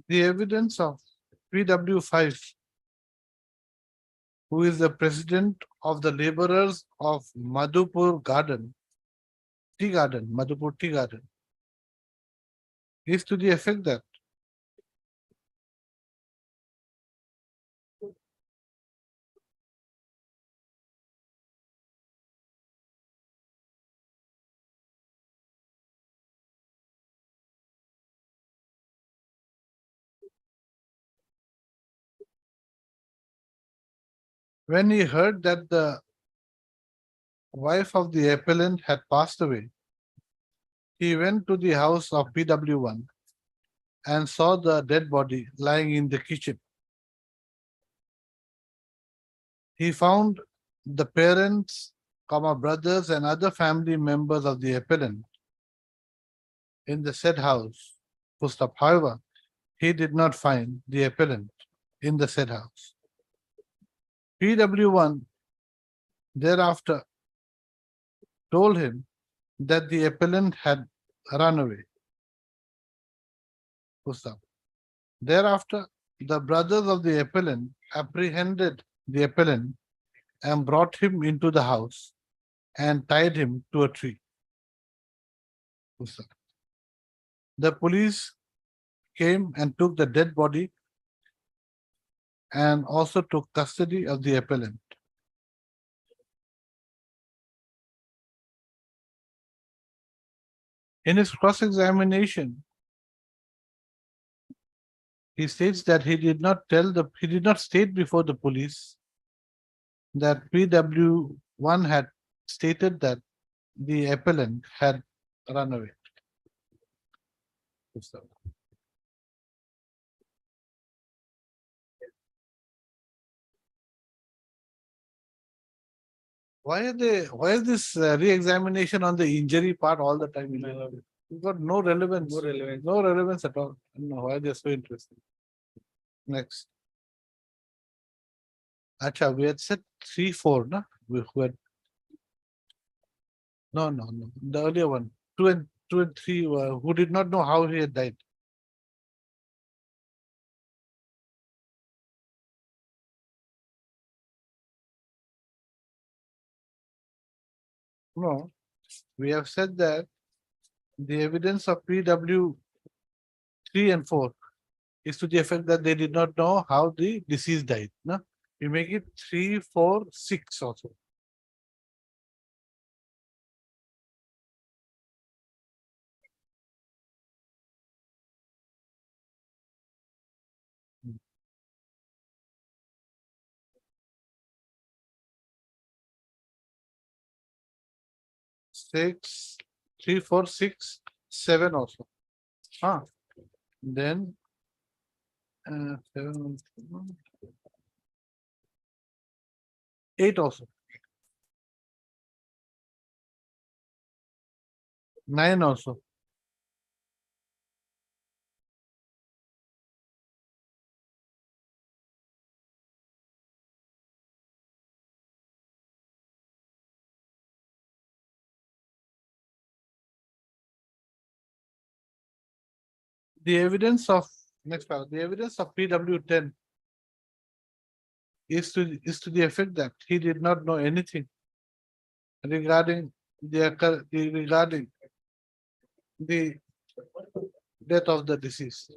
The evidence of PW5, who is the president of the laborers of Madhupur Garden, Tea Garden, Madhupur Tea Garden, is to the effect that when he heard that the wife of the appellant had passed away, he went to the house of PW1 and saw the dead body lying in the kitchen. He found the parents, brothers, and other family members of the appellant in the said house. Full stop. However, he did not find the appellant in the said house. PW1 thereafter told him that the appellant had run away. Full stop. Thereafter, the brothers of the appellant apprehended the appellant and brought him into the house and tied him to a tree. Full stop. The police came and took the dead body and also took custody of the appellant. In his cross-examination, he states that he did not state before the police that PW1 had stated that the appellant had run away. Why is this re-examination on the injury part all the time? You've got no relevance. No relevance at all. I don't know why they're so interested. Next. Acha, we had said 3, 4, no? We had. No. The earlier one, 2 and 3, who did not know how he had died. No, we have said that the evidence of PW 3 and 4 is to the effect that they did not know how the deceased died. No? We make it 3, 4, 6 also. Six, 3, 4, 6, 7 also. Then 7, 8 also. 9 also. The evidence of next paragraph, the evidence of PW10 is to the effect that he did not know anything regarding regarding the death of the deceased.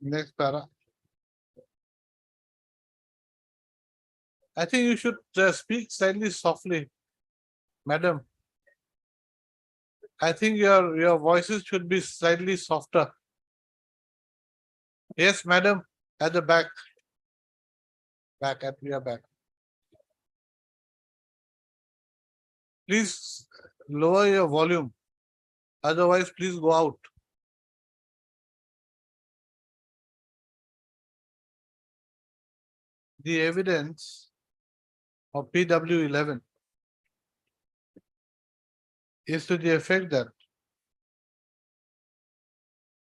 Next para. I think you should speak slightly softly, madam. I think your voices should be slightly softer. Yes, madam, at the back. Back at your back. Please lower your volume. Otherwise, please go out. The evidence of PW11 is to the effect that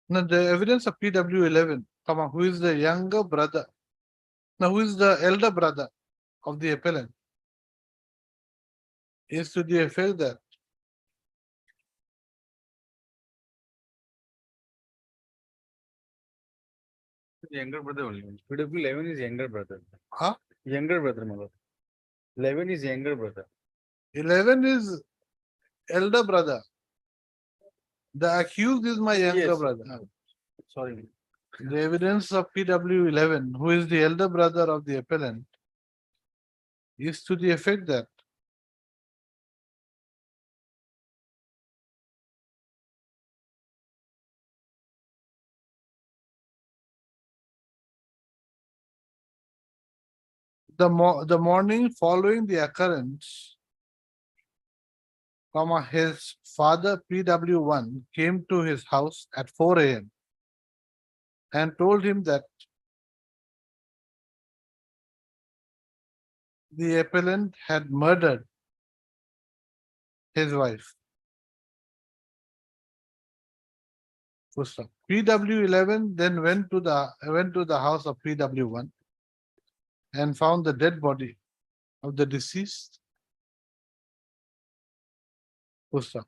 now the evidence of PW11, come on, who is the younger brother? Now, who is the elder brother of the appellant? Is to the effect that Younger brother only. PW 11 is younger brother. Huh? Younger brother, my lord. 11 is younger brother. 11 is elder brother. The accused is my younger Yes. brother. Sorry. The evidence of PW11, who is the elder brother of the appellant, is to the effect that the morning following the occurrence, his father PW1 came to his house at 4 a.m. and told him that the appellant had murdered his wife. Full stop. PW11 then went to the house of PW1 and found the dead body of the deceased. Full stop.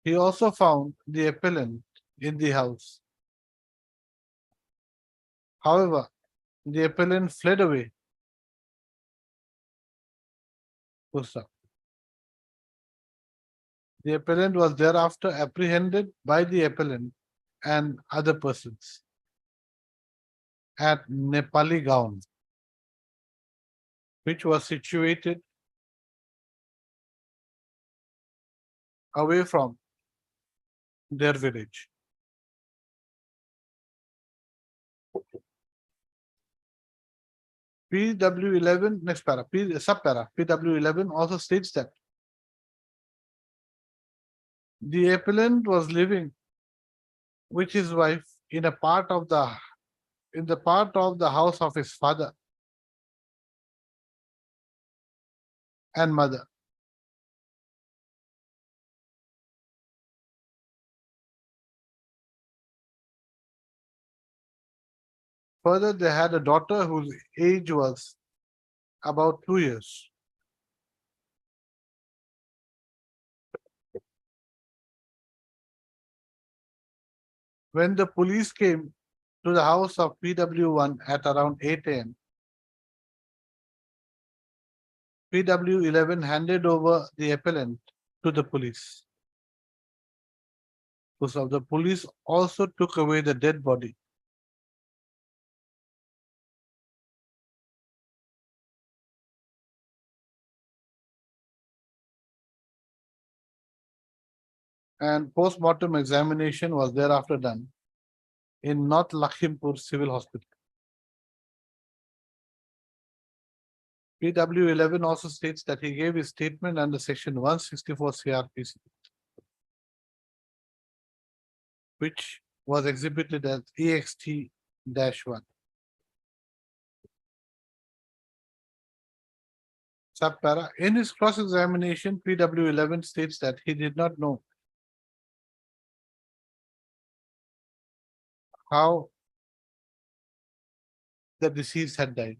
He also found the appellant in the house. However, the appellant fled away. Full stop. The appellant was thereafter apprehended by the appellant and other persons at Nepali Gaon, which was situated away from their village. PW11, next para, subpara, PW11 also states that the appellant was living with his wife in the part of the house of his father and mother. Further, they had a daughter whose age was about 2 years. When the police came to the house of PW1 at around 8 a.m., PW11 handed over the appellant to the police. So the police also took away the dead body. And post-mortem examination was thereafter done in North Lakhimpur Civil Hospital. PW11 also states that he gave his statement under section 164 CRPC, which was exhibited as EXT-1. Subpara, in his cross-examination, PW11 states that he did not know how the deceased had died.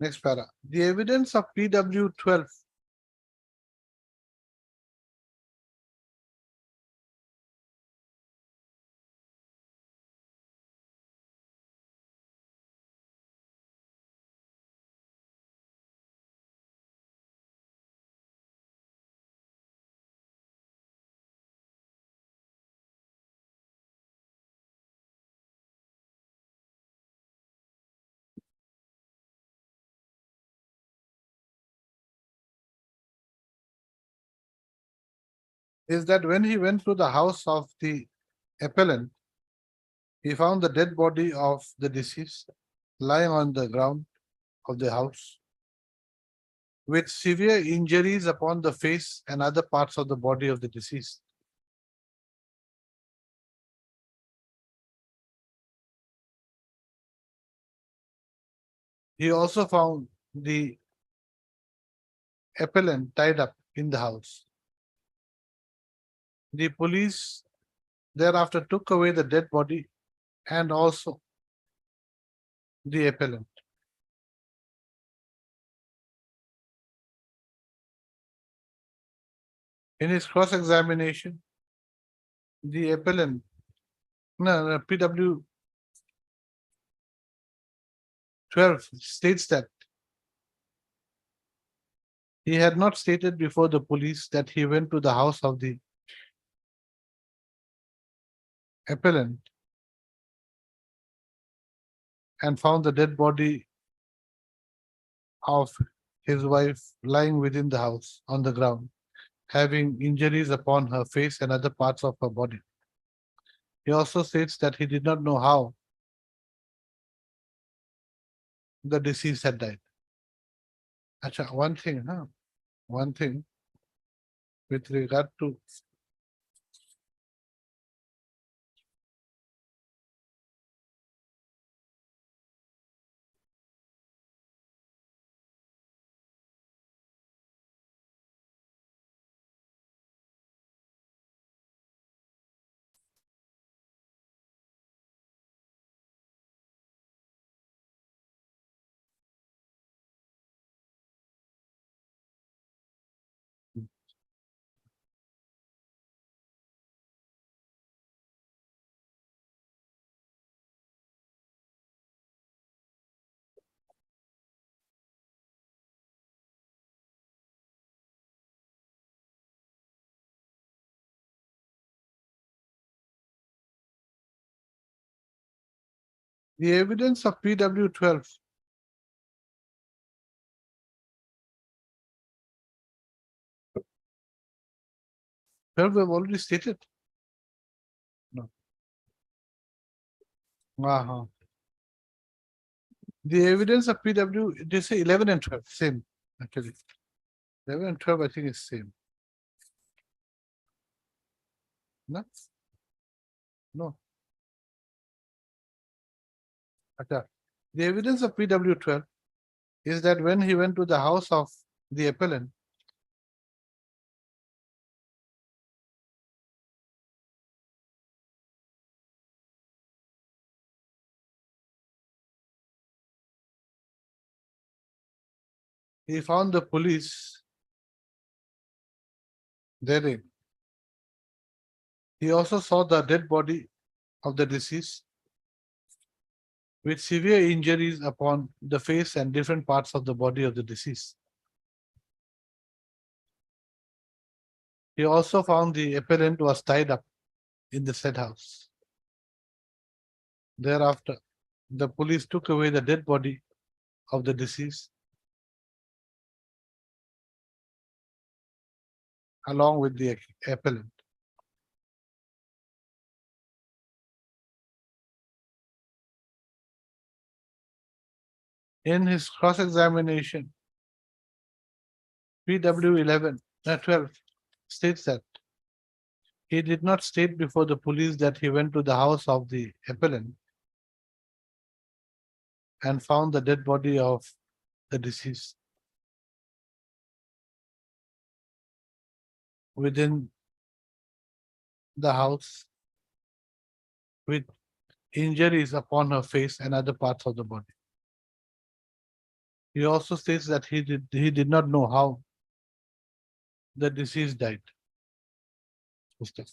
Next para. The evidence of PW 12 is that when he went to the house of the appellant, he found the dead body of the deceased lying on the ground of the house with severe injuries upon the face and other parts of the body of the deceased. He also found the appellant tied up in the house. The police thereafter took away the dead body and also the appellant. In his cross-examination, the appellant, PW 12 states that he had not stated before the police that he went to the house of the appellant and found the dead body of his wife lying within the house on the ground, having injuries upon her face and other parts of her body. He also states that he did not know how the deceased had died. Acha, one thing with regard to the evidence of PW 12 we have already stated. No. The evidence of PW, they say 11 and 12, same actually. 11 and 12, I think is same. No? No. Okay. The evidence of PW 12 is that when he went to the house of the appellant, he found the police therein. He also saw the dead body of the deceased with severe injuries upon the face and different parts of the body of the deceased. He also found the appellant was tied up in the said house. Thereafter, the police took away the dead body of the deceased along with the appellant. In his cross-examination, PW 12 states that he did not state before the police that he went to the house of the appellant and found the dead body of the deceased within the house with injuries upon her face and other parts of the body. He also states that he did not know how the deceased died. Mr.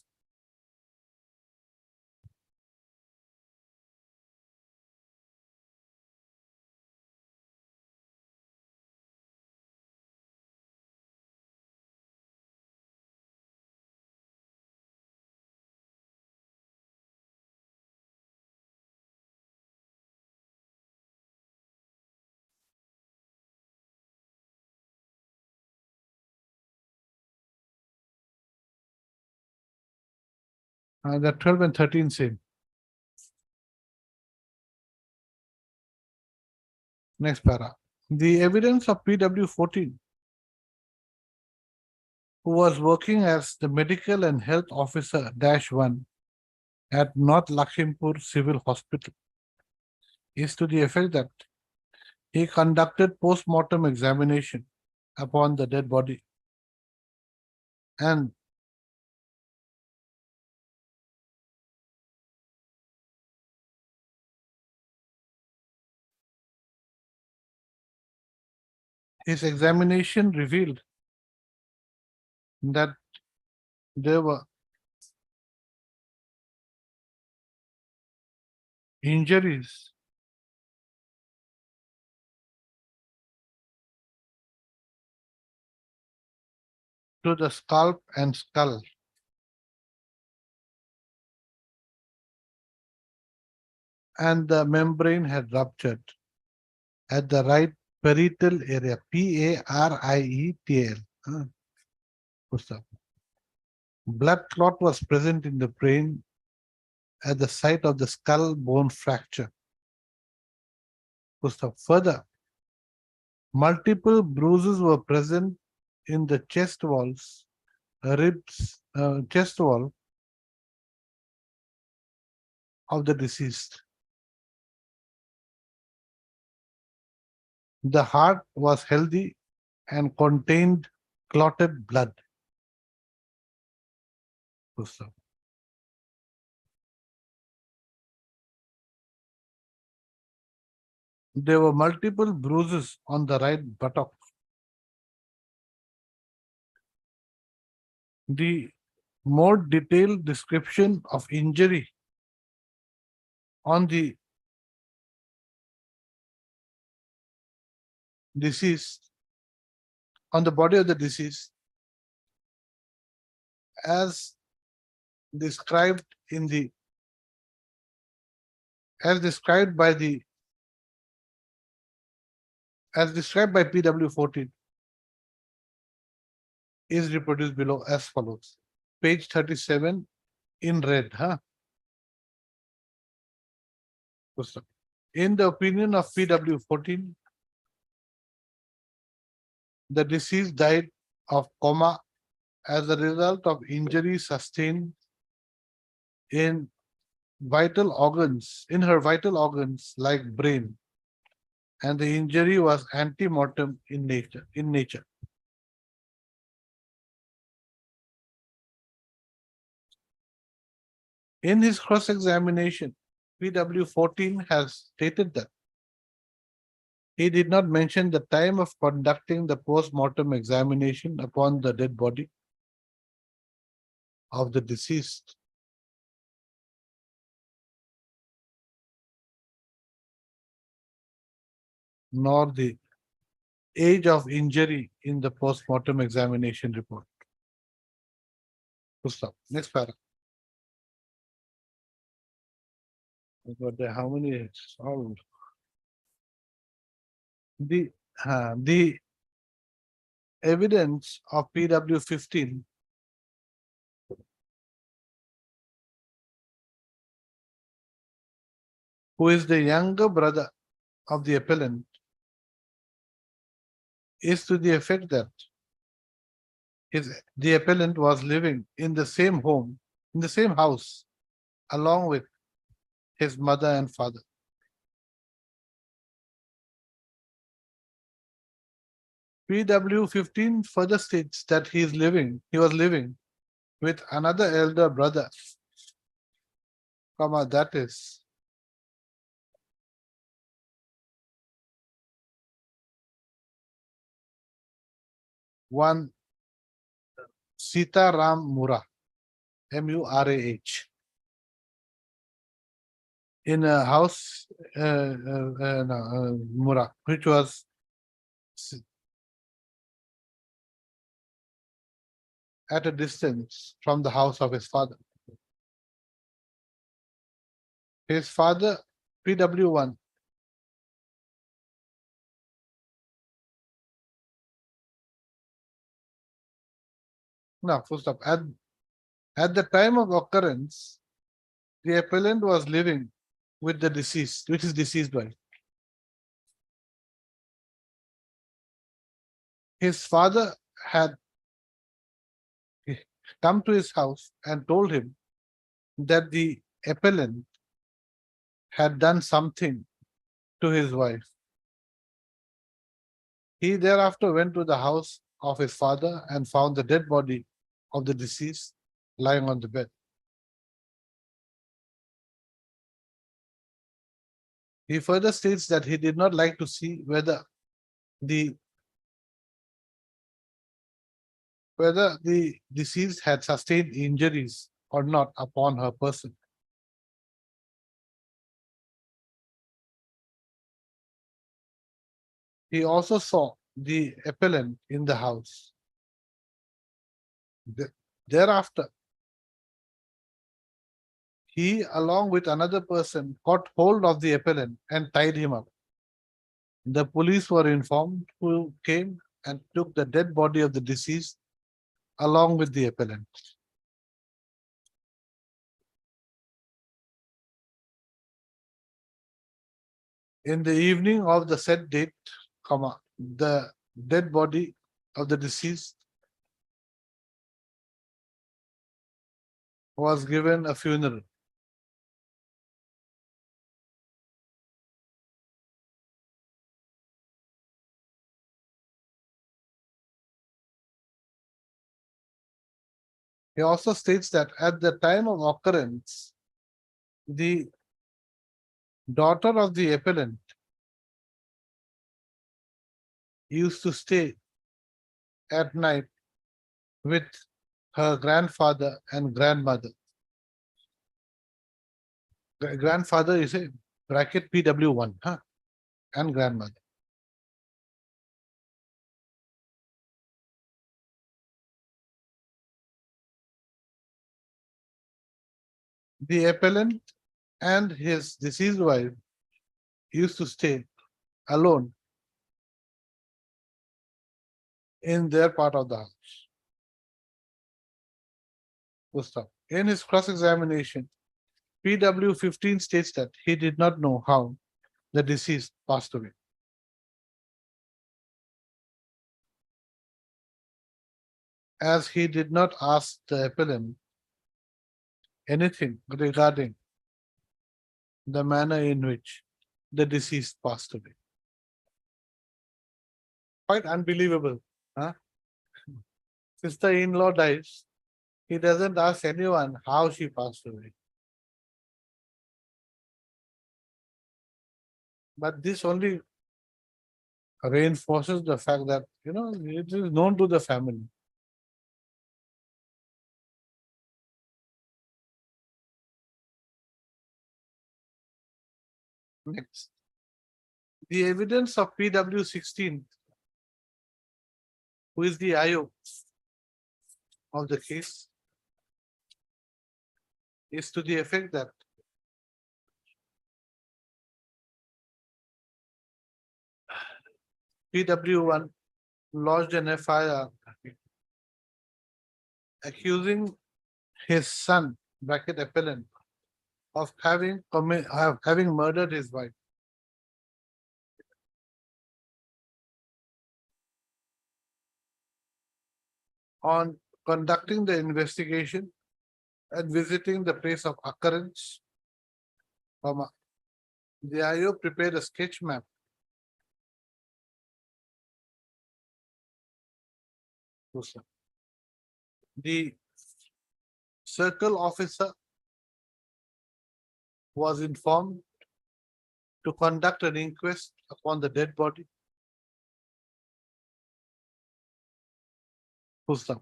The 12 and 13 same. Next para. The evidence of PW 14, who was working as the medical and health officer -1 at North Lakhimpur Civil Hospital, is to the effect that he conducted post-mortem examination upon the dead body and his examination revealed that there were injuries to the scalp and skull, and the membrane had ruptured at the right parietal area, PARIETL. Pusta. Blood clot was present in the brain at the site of the skull bone fracture. Pusta. Further, multiple bruises were present in the chest walls, chest wall of the deceased. The heart was healthy and contained clotted blood. Pusta. There were multiple bruises on the right buttock. The more detailed description of injury on the deceased, on the body of the deceased, as described in the, as described by PW 14, is reproduced below as follows. Page 37 in red. In the opinion of PW 14, the deceased died of coma as a result of injuries sustained in her vital organs like brain, and the injury was ante-mortem in nature. In his cross-examination, PW 14 has stated that he did not mention the time of conducting the post-mortem examination upon the dead body of the deceased. Nor the age of injury in the post-mortem examination report. Next paragraph. How many solved? The evidence of PW 15 who is the younger brother of the appellant, is to the effect that the appellant was living in the same home, in the same house, along with his mother and father. PW 15 further states that he was living with another elder brother, that is one Sita Ram Mura, Murah, in a house, Mura, which was at a distance from the house of his father. His father, PW1, no, full stop. At the time of occurrence, the appellant was living with the deceased, with his deceased wife. His father had come to his house and told him that the appellant had done something to his wife. He thereafter went to the house of his father and found the dead body of the deceased lying on the bed. He further states that he did not like to see whether the deceased had sustained injuries or not upon her person. He also saw the appellant in the house. Thereafter, he, along with another person, caught hold of the appellant and tied him up. The police were informed, who came and took the dead body of the deceased along with the appellant. In the evening of the said date, the dead body of the deceased was given a funeral. He also states that at the time of occurrence, the daughter of the appellant used to stay at night with her grandfather and grandmother. Grandfather is a bracket PW1, and grandmother. The appellant and his deceased wife used to stay alone in their part of the house. Full stop. In his cross-examination, PW15 states that he did not know how the deceased passed away. As he did not ask the appellant anything regarding the manner in which the deceased passed away. Quite unbelievable, huh? Sister-in-law dies. He doesn't ask anyone how she passed away. But this only reinforces the fact that, it is known to the family. Next. The evidence of PW16, who is the IO of the case, is to the effect that PW1 lodged an FIR accusing his son, bracket appellant, of having murdered his wife. On conducting the investigation and visiting the place of occurrence, the IO prepared a sketch map the circle officer was informed to conduct an inquest upon the dead body. Full stop.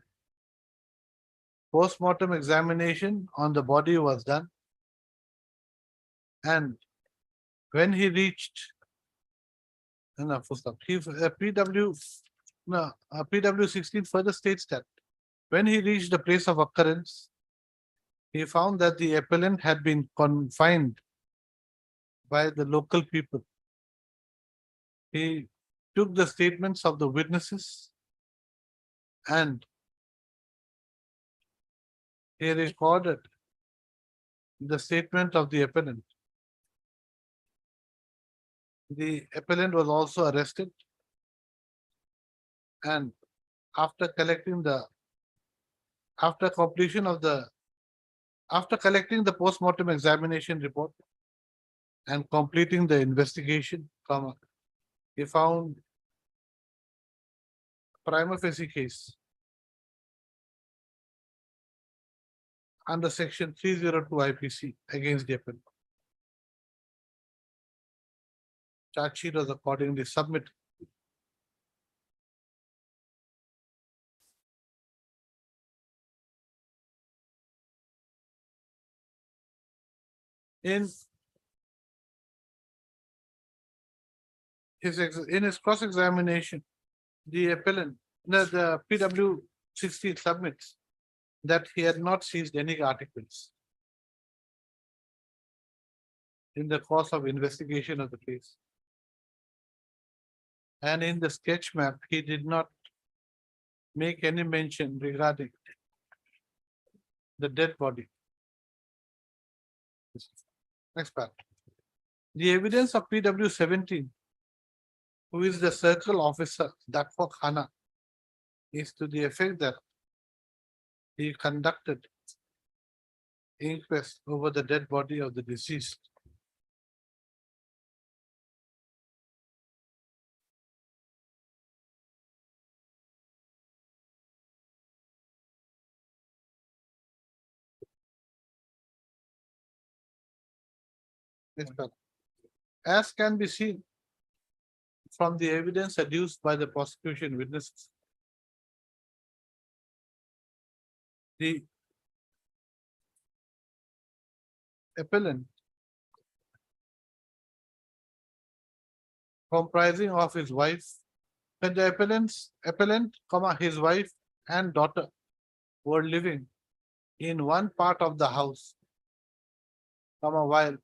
Post-mortem examination on the body was done. And when he reached, no, full stop. PW 16 further states that when he reached the place of occurrence, he found that the appellant had been confined by the local people. He took the statements of the witnesses and he recorded the statement of the appellant. The appellant was also arrested and after collecting the post-mortem examination report and completing the investigation, he found prima facie case under section 302 IPC against the appellant. Charge sheet was accordingly submitted. In his cross-examination, the appellant, the PW 16 submits that he had not seized any articles in the course of investigation of the case. And in the sketch map, he did not make any mention regarding the dead body. Next part. The evidence of PW 17, who is the circle officer, Dakwa Khana, is to the effect that he conducted inquest over the dead body of the deceased. Next part. As can be seen from the evidence adduced by the prosecution witnesses, the appellant, comprising of his wife, when the appellant, his wife and daughter were living in one part of the house, while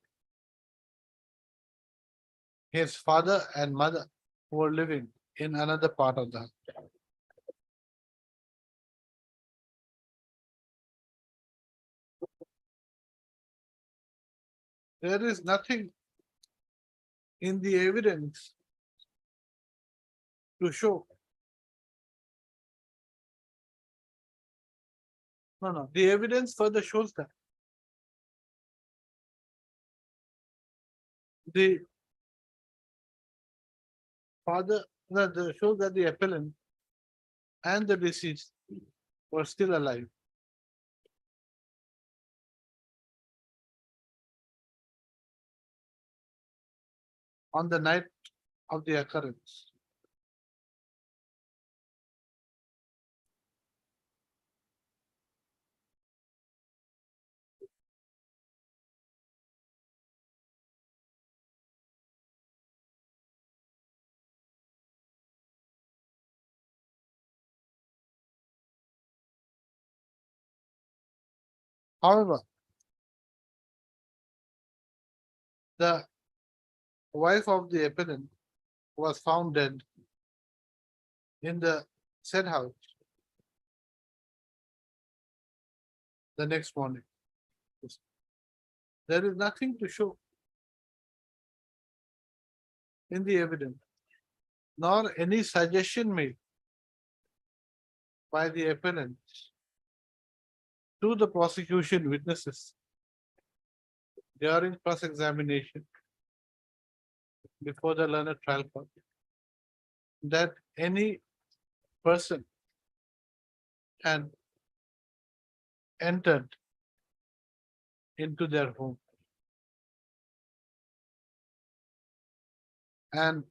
his father and mother were living in another part of the house. There is nothing in the evidence to show. No, the evidence further shows that the father, shows that the appellant and the deceased were still alive. On the night of the occurrence. However, the wife of the appellant was found dead in the said house the next morning. There is nothing to show in the evidence, nor any suggestion made by the appellant to the prosecution witnesses during cross-examination before the learned trial court that any person had entered into their home and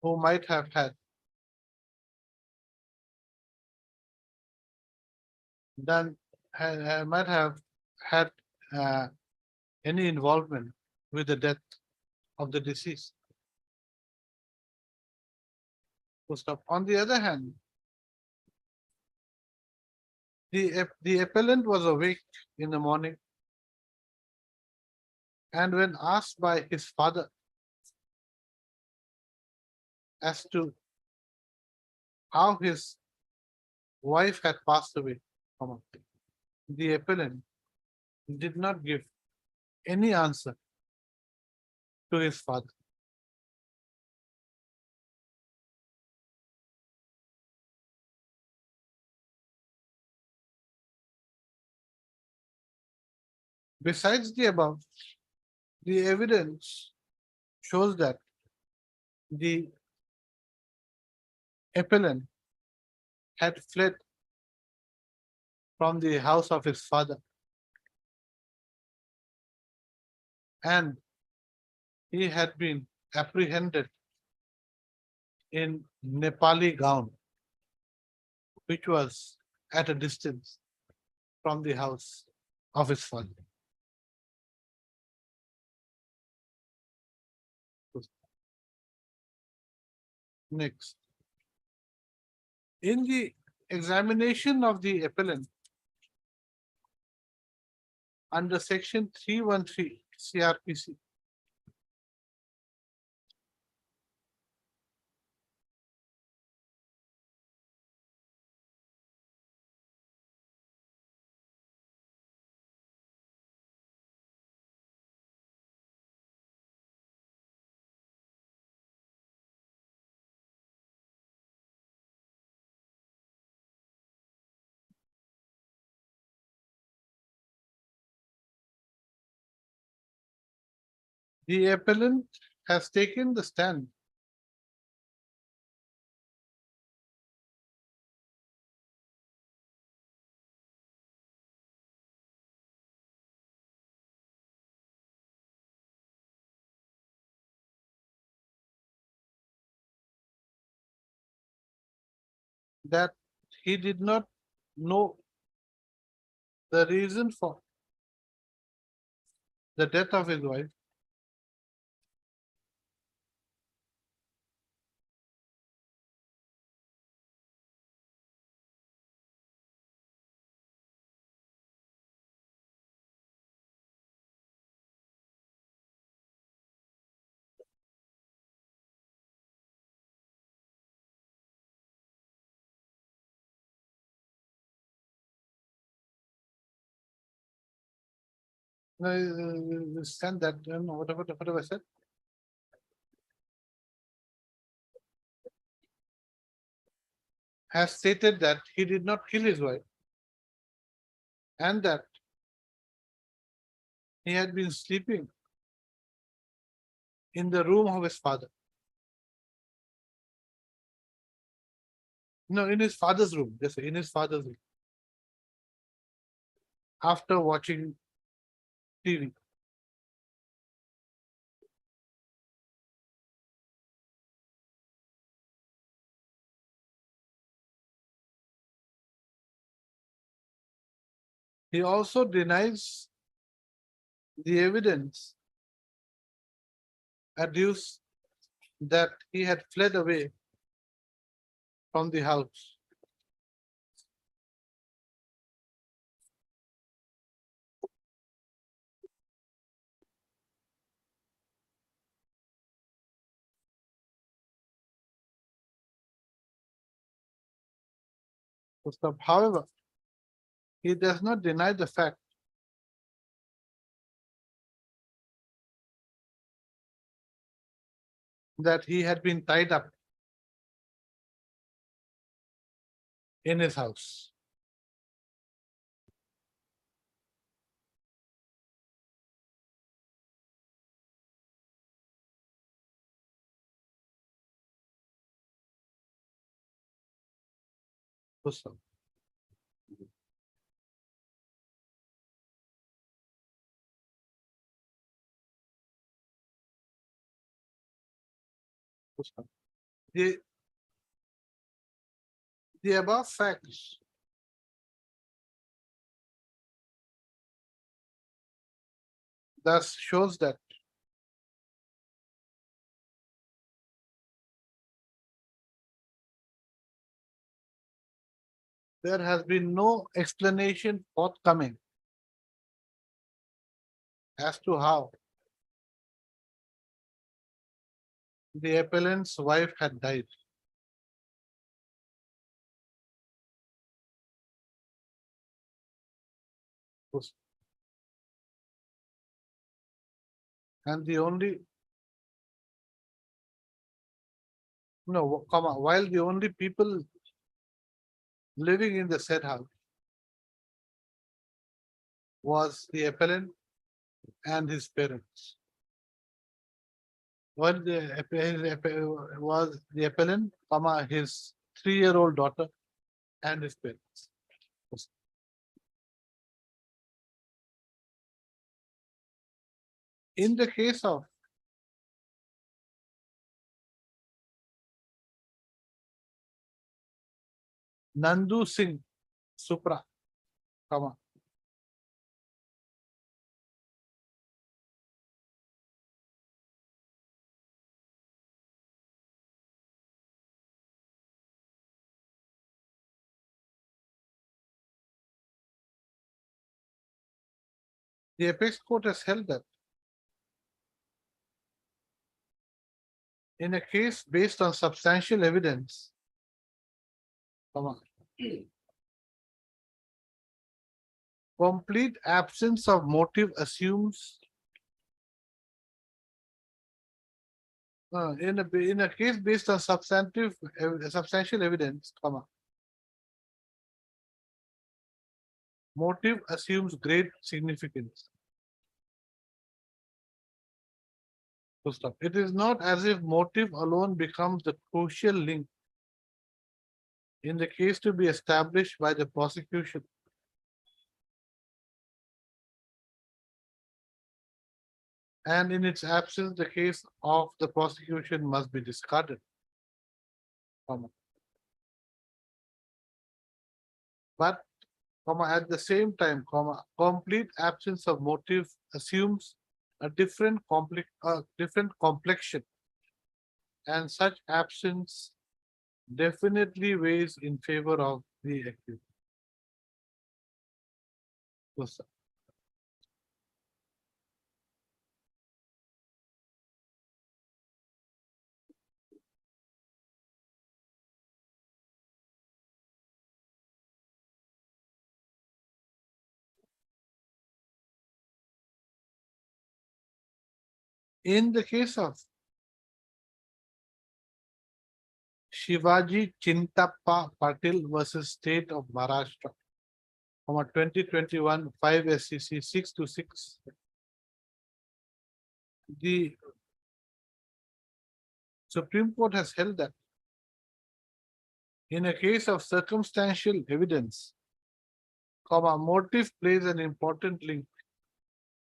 who might have had done, might have had any involvement with the death of the deceased. Full stop. On the other hand, the appellant was awake in the morning, and when asked by his father as to how his wife had passed away, the appellant did not give any answer to his father. Besides the above, the evidence shows that the appellant had fled from the house of his father, and he had been apprehended in Nepali gown, which was at a distance from the house of his father. Next. In the examination of the appellant under section 313 CRPC, the appellant has taken the stand that he did not know the reason for the death of his wife, stand that, whatever I said. Has stated that he did not kill his wife and that he had been sleeping in the room of his father. No, in his father's room, yes, in his father's room. After watching TV. He also denies the evidence adduced that he had fled away from the house. However, he does not deny the fact that he had been tied up in his house. The, the above facts thus shows that there has been no explanation forthcoming as to how the appellant's wife had died. And the only no, comma, while the only people living in the said house was the appellant and his parents. While was the appellant, comma, his 3-year-old daughter and his parents. In the case of Nandu Singh Supra, comma, the apex court has held that in a case based on substantial evidence, comma, complete absence of motive assumes in a case based on substantial evidence, comma, motive assumes great significance. Full stop. It is not as if motive alone becomes the crucial link in the case to be established by the prosecution. And in its absence, the case of the prosecution must be discarded. Comma. But, comma, at the same time, comma, complete absence of motive assumes a different complexion, and such absence definitely weighs in favor of the accused. Yes, sir. In the case of Shivaji Chintappa Patil versus State of Maharashtra, 2021, 5 SCC 626. The Supreme Court has held that in a case of circumstantial evidence, comma, motive plays an important link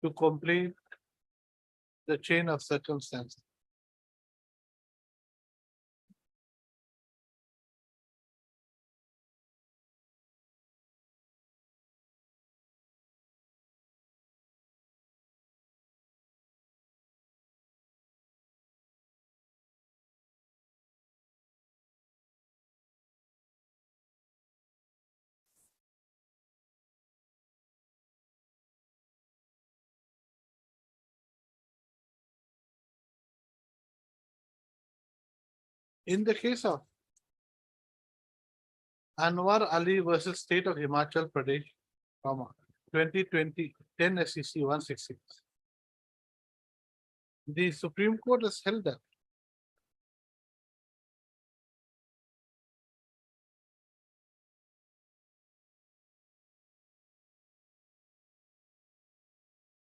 to complete the chain of circumstances. In the case of Anwar Ali versus State of Himachal Pradesh, 2020, 10 SCC 166. The Supreme Court has held that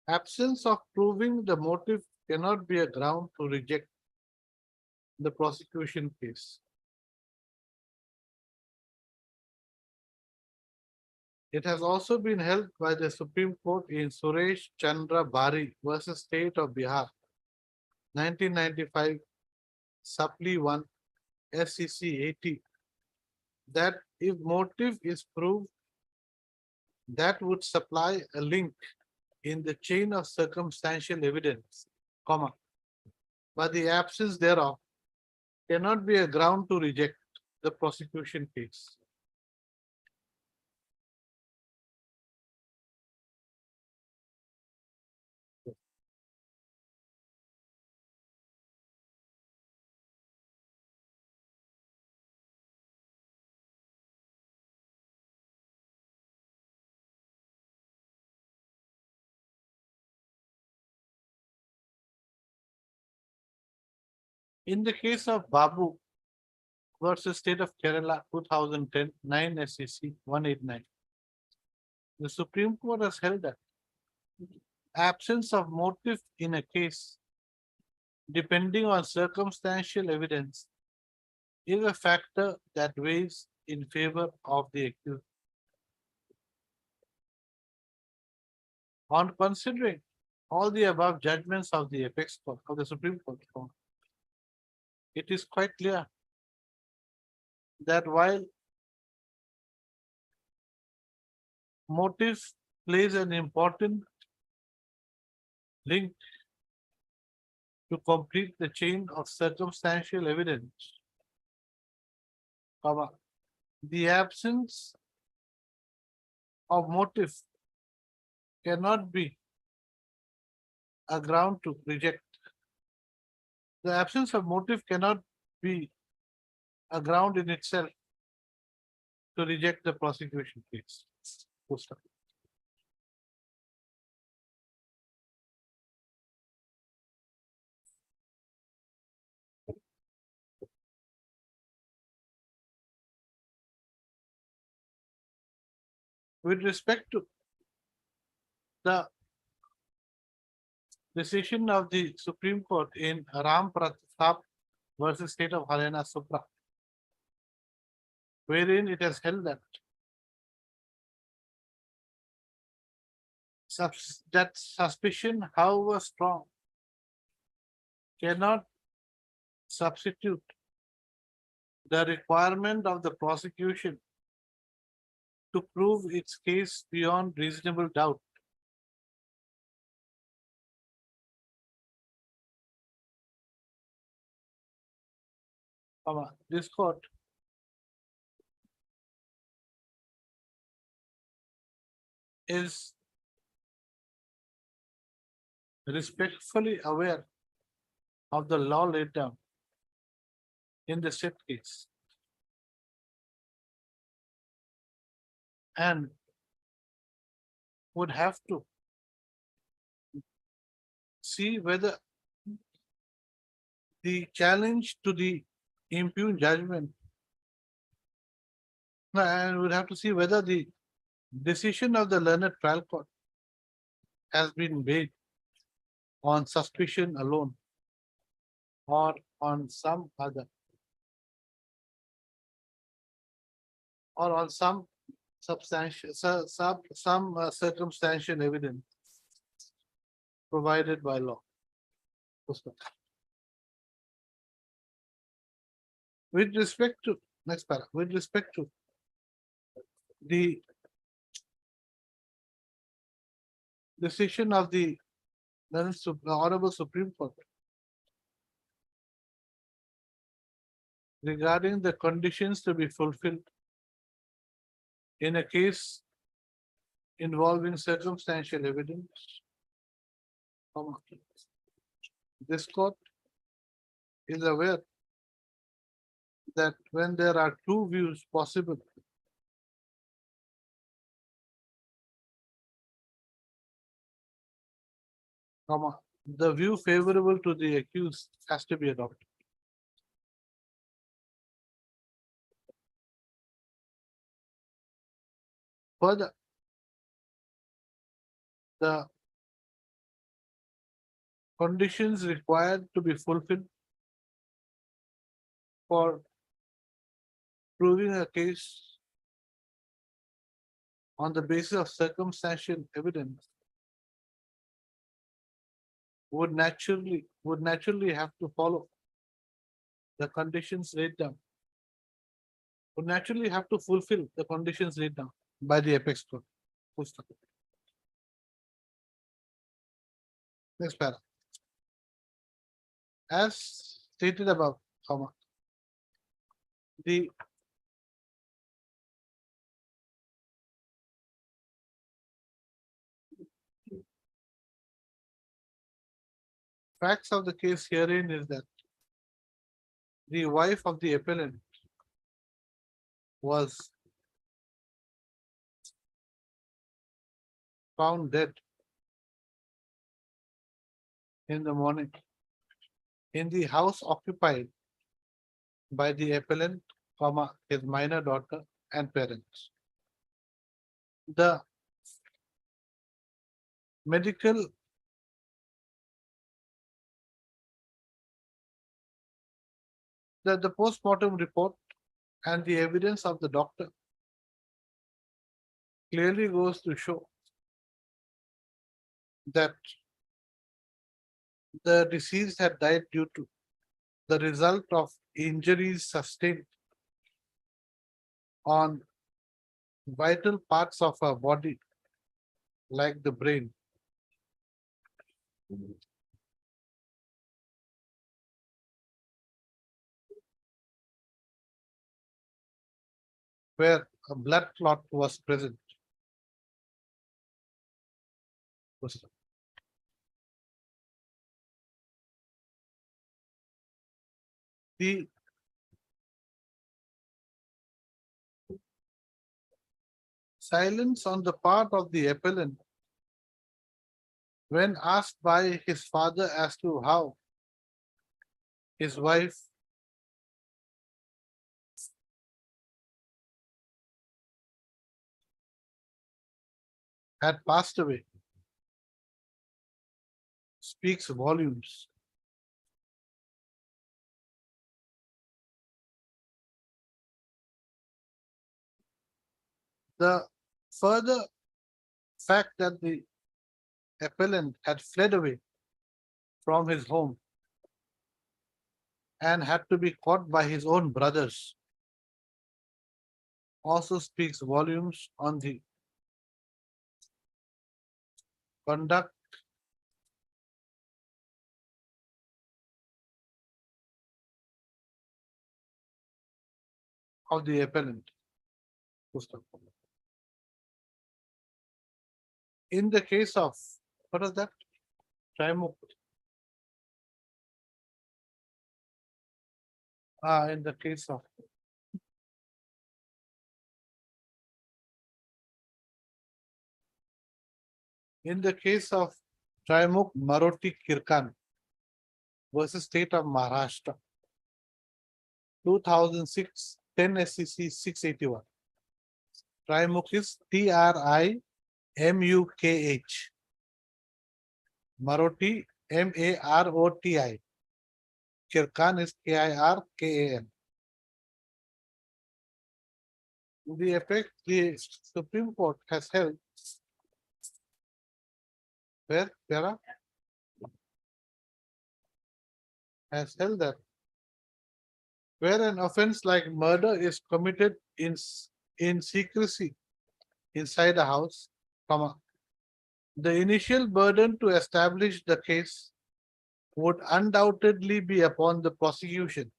absence of proving the motive cannot be a ground to reject the prosecution case. It has also been held by the Supreme Court in Suresh Chandra Bari versus State of Bihar, 1995, Supply 1, SCC 80, that if motive is proved, that would supply a link in the chain of circumstantial evidence, comma, but the absence thereof cannot be a ground to reject the prosecution case. In the case of Babu versus State of Kerala 2010 9 SEC 189, the Supreme Court has held that absence of motive in a case depending on circumstantial evidence is a factor that weighs in favor of the accused. On considering all the above judgments of the apex court of the Supreme Court, it is quite clear that while motive plays an important link to complete the chain of circumstantial evidence, comma, the absence of motive cannot be a ground to reject. The absence of motive cannot be a ground in itself to reject the prosecution case. Full stop. With respect to the decision of the Supreme Court in Ram Pratap versus State of Haryana Supra, wherein it has held that that suspicion, however strong, cannot substitute the requirement of the prosecution to prove its case beyond reasonable doubt. This court is respectfully aware of the law laid down in the said case and would have to see whether the challenge to the impugned judgment and would have to see whether the decision of the learned trial court has been made on suspicion alone or on some other or on some substantial circumstantial evidence provided by law. With respect to next paragraph, with respect to the decision of the Honorable Supreme Court regarding the conditions to be fulfilled in a case involving circumstantial evidence, this court is aware that when there are two views possible, the view favorable to the accused has to be adopted. Further, the conditions required to be fulfilled for proving a case on the basis of circumstantial evidence would naturally have to follow the conditions laid down, would naturally have to fulfill the conditions laid down by the apex court. Next para. As stated above, comma, the facts of the case herein is that the wife of the appellant was found dead in the morning in the house occupied by the appellant, comma, his minor daughter and parents. The medical the post-mortem report and the evidence of the doctor clearly goes to show that the deceased had died due to the result of injuries sustained on vital parts of her body, like the brain. Where a blood clot was present. The silence on the part of the appellant when asked by his father as to how his wife had passed away speaks volumes. The further fact that the appellant had fled away from his home and had to be caught by his own brothers also speaks volumes on the conduct of the appellant. In the case of, what is that? Trimuk. In the case of Trimuk Maruti Kirkan versus State of Maharashtra, 2006, 10 SCC 681. Trimuk is TRIMUKH. Maruti MAROTI. Kirkan is KIRKAN. The effect the Supreme Court has held. Where Para has held that where an offense like murder is committed in secrecy inside a house, comma, the initial burden to establish the case would undoubtedly be upon the prosecution,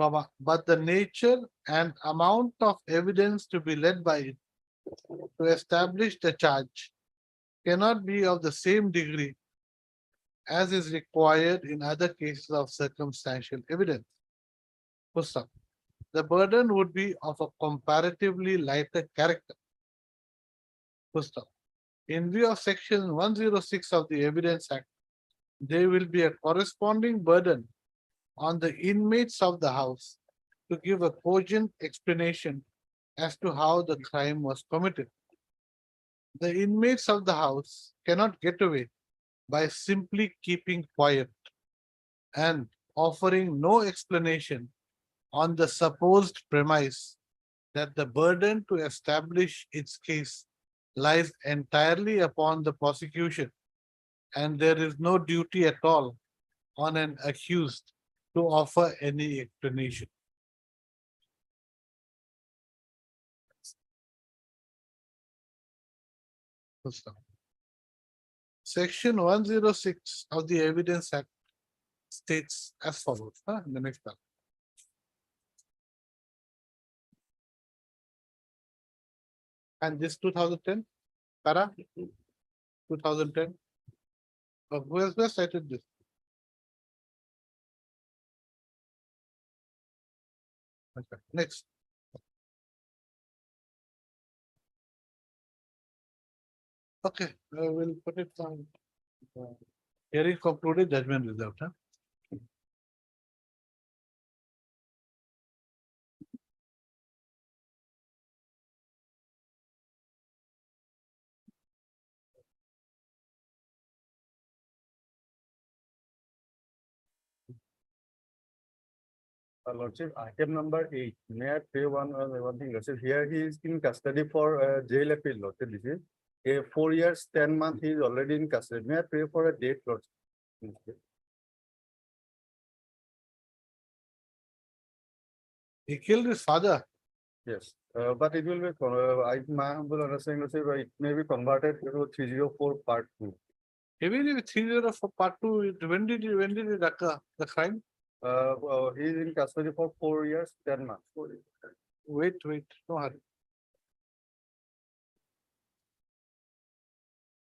comma, but the nature and amount of evidence to be led by it to establish the charge cannot be of the same degree as is required in other cases of circumstantial evidence. Full stop. The burden would be of a comparatively lighter character. Full stop. In view of Section 106 of the Evidence Act, there will be a corresponding burden on the inmates of the house to give a cogent explanation as to how the crime was committed. The inmates of the house cannot get away by simply keeping quiet and offering no explanation on the supposed premise that the burden to establish its case lies entirely upon the prosecution and there is no duty at all on an accused to offer any explanation. Section 106 of the Evidence Act states as follows, in the next paragraph. And this 2010, para 2010. Who has cited this? Okay, next. Okay, I will put it on. Hearing concluded, judgment reserved, huh? Lordship, item number 8, may I pay one thing, Lordship, here he is in custody for jail appeal, Lordship, this is. 4 years, 10 months, he is already in custody, may I pay for a date, Lordship? He killed his father. Yes, but it will be, my humble understanding, Lordship, it may be converted to 304 part 2. Even if 304 part 2, when did it occur, the crime? He is in custody for 4 years, 10 months. Wait, no hurry.